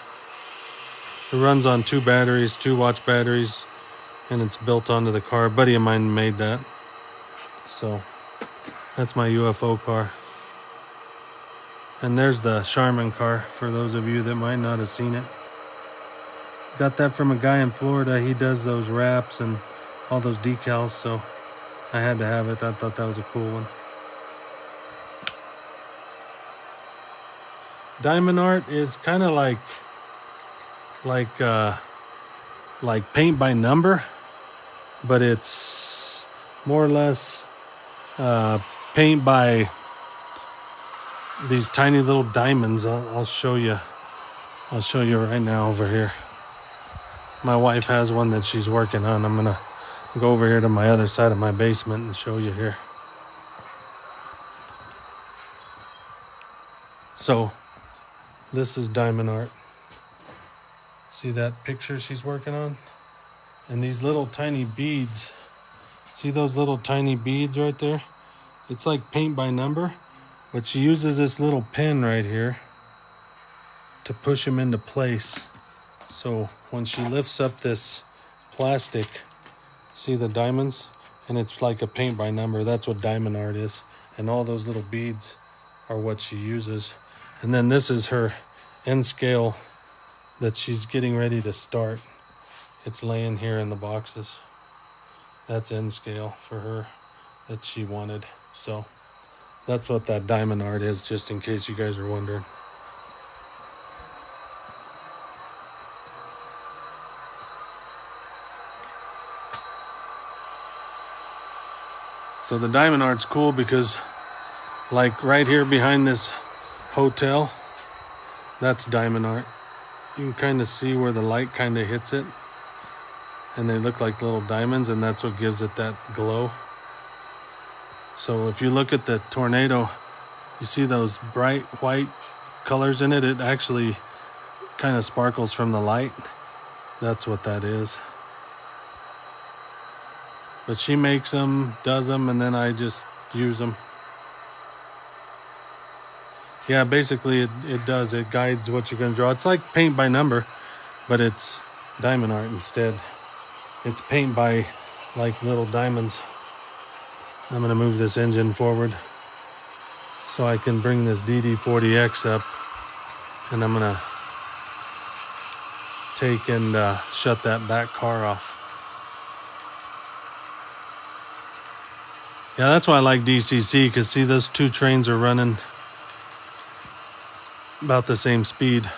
It runs on 2 batteries, 2 watch batteries, and it's built onto the car. A buddy of mine made that. So that's my UFO car. And there's the Charmin car, for those of you that might not have seen it. Got that from a guy in Florida. He does those wraps and all those decals, so I had to have it. I thought that was a cool one. Diamond art is kind of like paint by number, but it's more or less paint by these tiny little diamonds. I'll show you. I'll show you right now over here. My wife has one that she's working on. I'm gonna go over here to my other side of my basement and show you here. So this is diamond art. See that picture she's working on? And these little tiny beads. See those little tiny beads right there? It's like paint by number, but she uses this little pen right here to push them into place. So when she lifts up this plastic, see the diamonds? And it's like a paint by number. That's what diamond art is. And all those little beads are what she uses. And then this is her end scale that she's getting ready to start. It's laying here in the boxes. That's end scale for her that she wanted. So that's what that diamond art is, just in case you guys are wondering. So the diamond art's cool because, like right here behind this hotel, that's diamond art. You can kind of see where the light kind of hits it, and they look like little diamonds, and that's what gives it that glow. So if you look at the tornado, you see those bright white colors in it. It actually kind of sparkles from the light. That's what that is. But she makes them, does them, and then I just use them. Yeah, basically it does. It guides what you're going to draw. It's like paint by number, but it's diamond art instead. It's paint by like little diamonds. I'm going to move this engine forward so I can bring this DD40X up, and I'm going to take and shut that back car off. Yeah, that's why I like DCC, because see, those two trains are running about the same speed,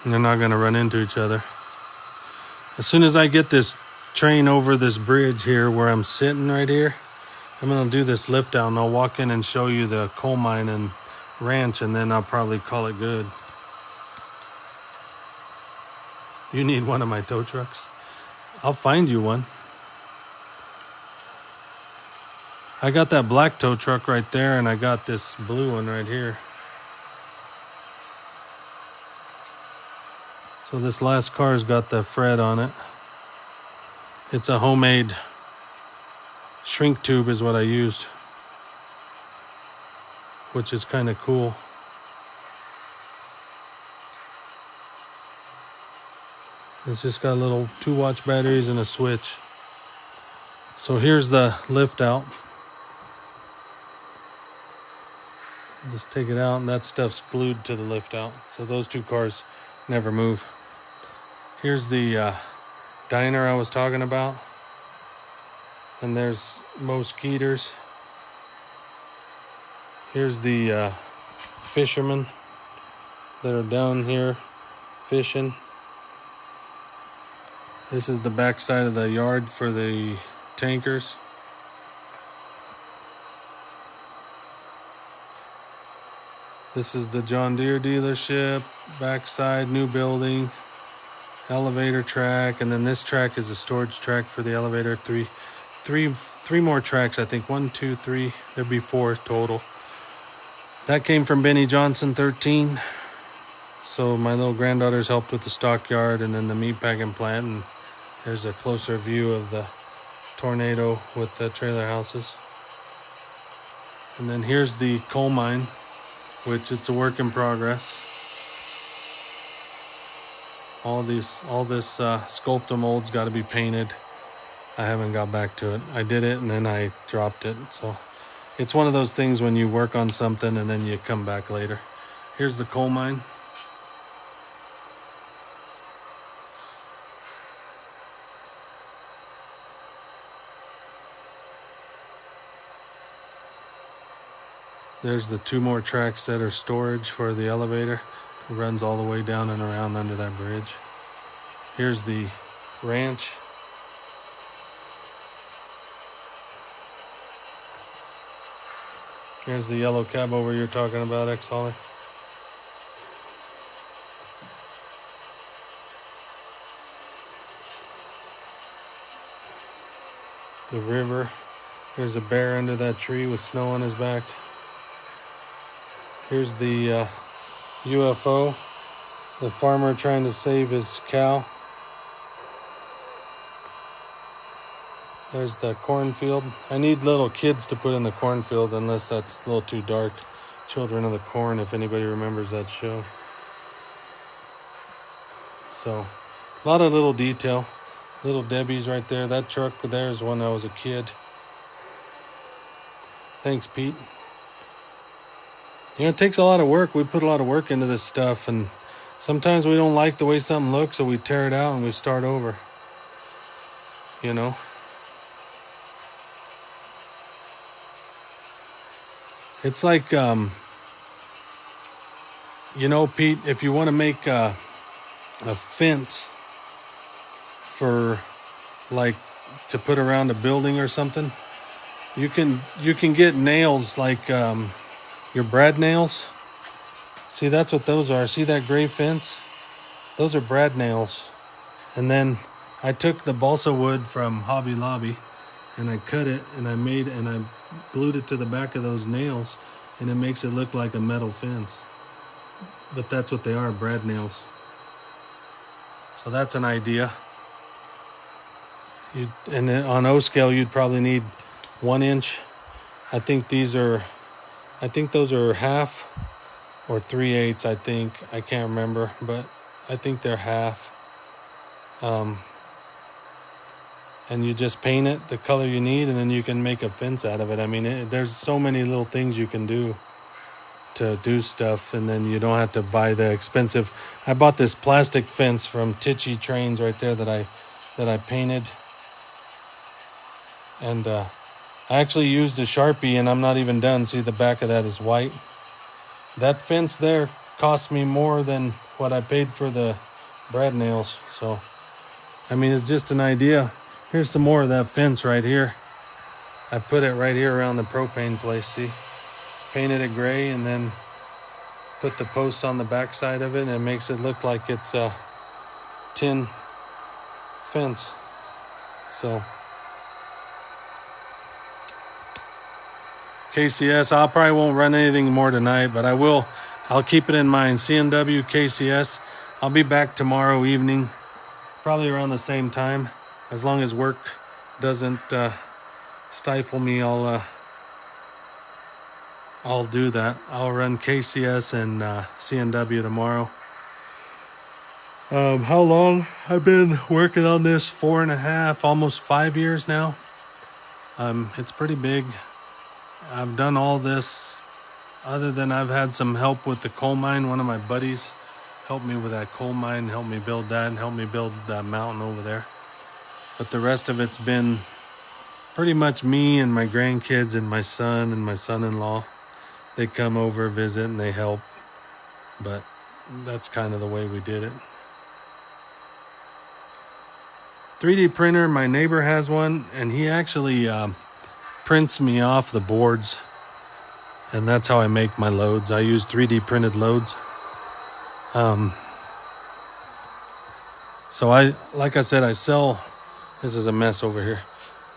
and they're not going to run into each other. As soon as I get this train over this bridge here where I'm sitting right here, I'm going to do this lift out, and I'll walk in and show you the coal mine and ranch, and then I'll probably call it good. You need one of my tow trucks? I'll find you one. I got that black tow truck right there, and I got this blue one right here. So this last car's got the Fred on it. It's a homemade shrink tube is what I used, which is kind of cool. It's just got little 2-watch batteries and a switch. So here's the lift out. Just take it out, and that stuff's glued to the lift out. So those two cars never move. Here's the diner I was talking about. And there's Mo Skeeters. Here's the fishermen that are down here fishing. This is the back side of the yard for the tankers. This is the John Deere dealership, backside, new building, elevator track, and then this track is a storage track for the elevator. Three more tracks, I think. 1, 2, 3. There'd be 4 total. That came from Benny Johnson 13. So my little granddaughters helped with the stockyard and then the meat packing plant. And there's a closer view of the tornado with the trailer houses. And then here's the coal mine, which it's a work in progress. All this sculptor mold's got to be painted. I haven't got back to it. I did it and then I dropped it. So it's one of those things when you work on something and then you come back later. Here's the coal mine. There's the 2 more tracks that are storage for the elevator. It runs all the way down and around under that bridge. Here's the ranch. Here's the yellow cab over you're talking about, X-Holly. The river. There's a bear under that tree with snow on his back. Here's the UFO. The farmer trying to save his cow. There's the cornfield. I need little kids to put in the cornfield unless that's a little too dark. Children of the Corn, if anybody remembers that show. So, a lot of little detail. Little Debbie's right there. That truck there is when I was a kid. Thanks, Pete. You know, it takes a lot of work. We put a lot of work into this stuff, and sometimes we don't like the way something looks, so we tear it out and we start over. You know? It's like, you know, Pete, if you want to make a fence for, like, to put around a building or something, you can get nails like your brad nails. See, that's what those are. See that gray fence? Those are brad nails. And then I took the balsa wood from Hobby Lobby and I cut it and I glued it to the back of those nails, and it makes it look like a metal fence. But that's what they are, brad nails. So that's an idea. And on O scale, you'd probably need 1 inch. I think those are 1/2 or 3/8. I think, I can't remember, but I think they're 1/2. And you just paint it the color you need, and then you can make a fence out of it. I mean, there's so many little things you can do to do stuff, and then you don't have to buy the expensive. I bought this plastic fence from Tichy Trains right there that I painted, and I actually used a Sharpie, and I'm not even done. See, the back of that is white. That fence there cost me more than what I paid for the brad nails. So, I mean, it's just an idea. Here's some more of that fence right here. I put it right here around the propane place, see? Painted it gray and then put the posts on the back side of it, and it makes it look like it's a tin fence. So, KCS, I probably won't run anything more tonight, but I'll keep it in mind. CNW, KCS, I'll be back tomorrow evening, probably around the same time. As long as work doesn't stifle me, I'll do that. I'll run KCS and CNW tomorrow. How long? I've been working on this 4.5, almost 5 years now. It's pretty big. I've done all this other than I've had some help with the coal mine. One of my buddies helped me with that coal mine, helped me build that, and helped me build that mountain over there. But the rest of it's been pretty much me and my grandkids and my son and my son-in-law. They come over, visit, and they help. But that's kind of the way we did it. 3D printer, my neighbor has one, and he actually prints me off the boards. And that's how I make my loads. I use 3D printed loads. So like I said, I sell... This is a mess over here.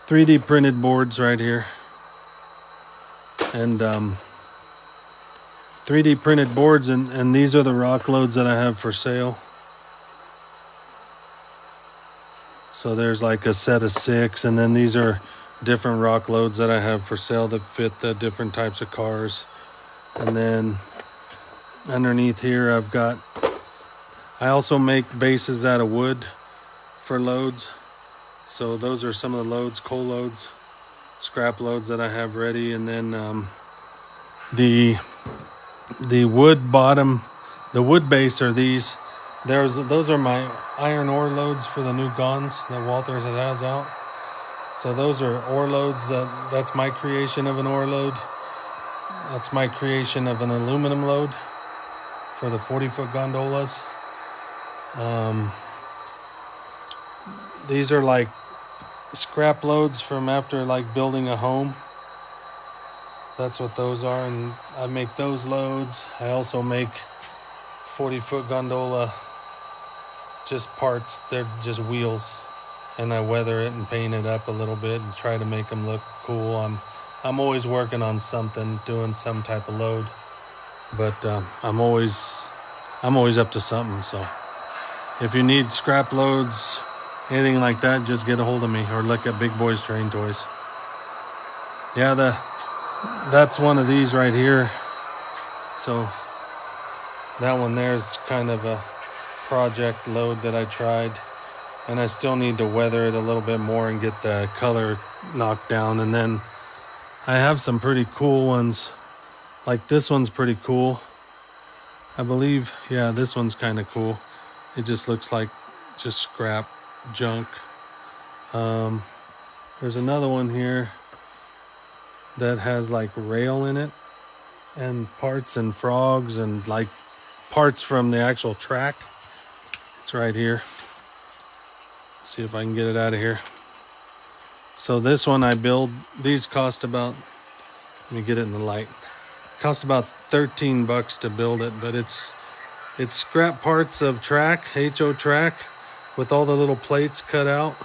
3D printed boards right here. And 3D printed boards, and these are the rock loads that I have for sale. So there's like a set of 6, and then these are different rock loads that I have for sale that fit the different types of cars. And then underneath here I also make bases out of wood for loads. So those are some of the loads, coal loads, scrap loads that I have ready. And then the wood bottom, the wood base are these. Those are my iron ore loads for the new guns that Walters has out. So those are ore loads. That's my creation of an ore load. That's my creation of an aluminum load for the 40-foot gondolas. These are like scrap loads from after like building a home. That's what those are, and I make those loads. I also make 40-foot gondola just parts. They're just wheels, and I weather it and paint it up a little bit and try to make them look cool. I'm always working on something, doing some type of load, but I'm always up to something. So if you need scrap loads, anything like that, just get a hold of me or look at Big Boys Train Toys. Yeah, that's one of these right here. So that one there is kind of a project load that I tried, and I still need to weather it a little bit more and get the color knocked down. And then I have some pretty cool ones, like this one's pretty cool, I believe. Yeah, this one's kind of cool. It just looks like just scrap junk. There's another one here that has like rail in it and parts and frogs and like parts from the actual track. It's right here. See if I can get it out of here. So this one I build, these cost about, let me get it in the light. Cost about $13 to build it, but it's scrap parts of track, HO track, with all the little plates cut out,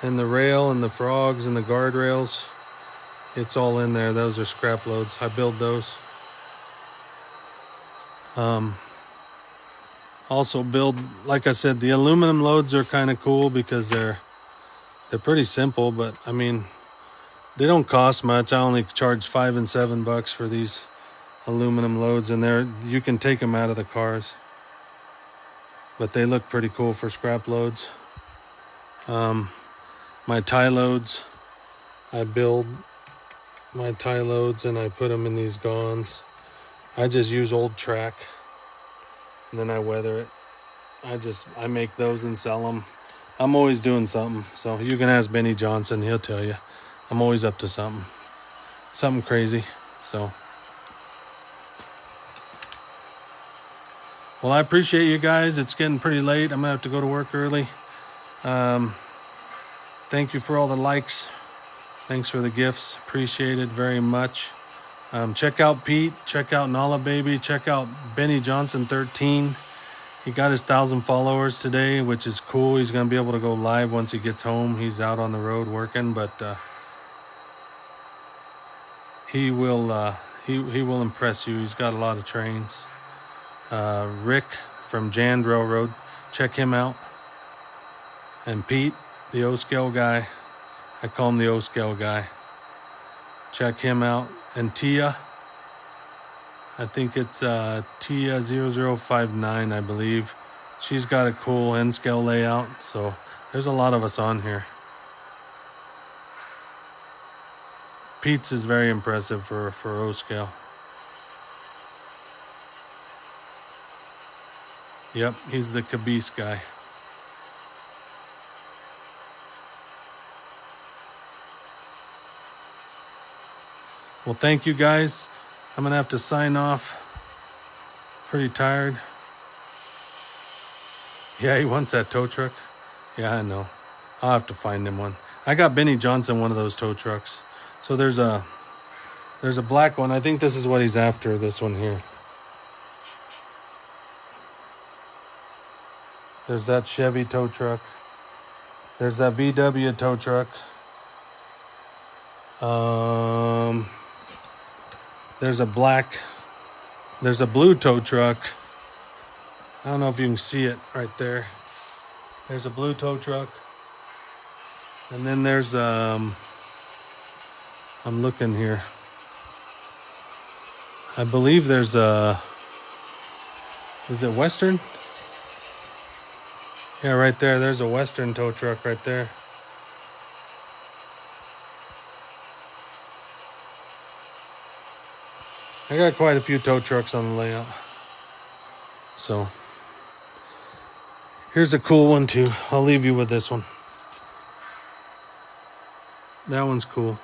and the rail and the frogs and the guardrails. It's all in there. Those are scrap loads. I build those. Also build, like I said, the aluminum loads are kind of cool because they're pretty simple, but I mean, they don't cost much. I only charge $5 and $7 for these aluminum loads, and you can take them out of the cars, but they look pretty cool for scrap loads. My tie loads, I build my tie loads and I put them in these gonds. I just use old track and then I weather it. I make those and sell them. I'm always doing something. So you can ask Benny Johnson, he'll tell you. I'm always up to something crazy. So, well, I appreciate you guys. It's getting pretty late. I'm gonna have to go to work early. Thank you for all the likes. Thanks for the gifts. Appreciate it very much. Check out Pete. Check out Nala Baby. Check out Benny Johnson 13. He got his 1,000 followers today, which is cool. He's going to be able to go live once he gets home. He's out on the road working, but he will impress you. He's got a lot of trains. Rick from Jand Railroad. Check him out. And Pete, the O-Scale guy. I call him the O-Scale guy. Check him out. And Tia, I think it's Tia 0059, I believe. She's got a cool N-scale layout. So there's a lot of us on here. Pete's is very impressive for O-Scale. Yep, he's the Caboose guy. Well, thank you guys. I'm going to have to sign off. Pretty tired. Yeah, he wants that tow truck. Yeah, I know. I'll have to find him one. I got Benny Johnson one of those tow trucks. So there's a black one. I think this is what he's after, this one here. There's that Chevy tow truck. There's that VW tow truck. There's a blue tow truck. I don't know if you can see it right there. There's a blue tow truck. And then there's, I'm looking here. I believe there's is it Western? Yeah, right there. There's a Western tow truck right there. I got quite a few tow trucks on the layout. So, here's a cool one too. I'll leave you with this one. That one's cool.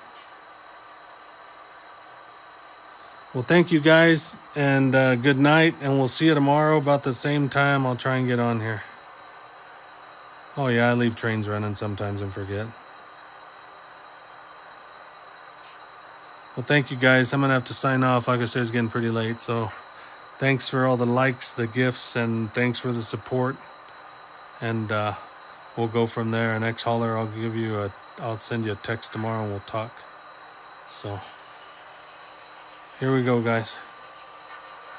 Well, thank you guys, and good night, and we'll see you tomorrow about the same time. I'll try and get on here. Oh yeah, I leave trains running sometimes and forget. Well, thank you guys. I'm gonna have to sign off. Like I said, it's getting pretty late, so thanks for all the likes, the gifts, and thanks for the support. And we'll go from there. Next holler, I'll send you a text tomorrow and we'll talk. So here we go, guys.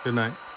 Good night.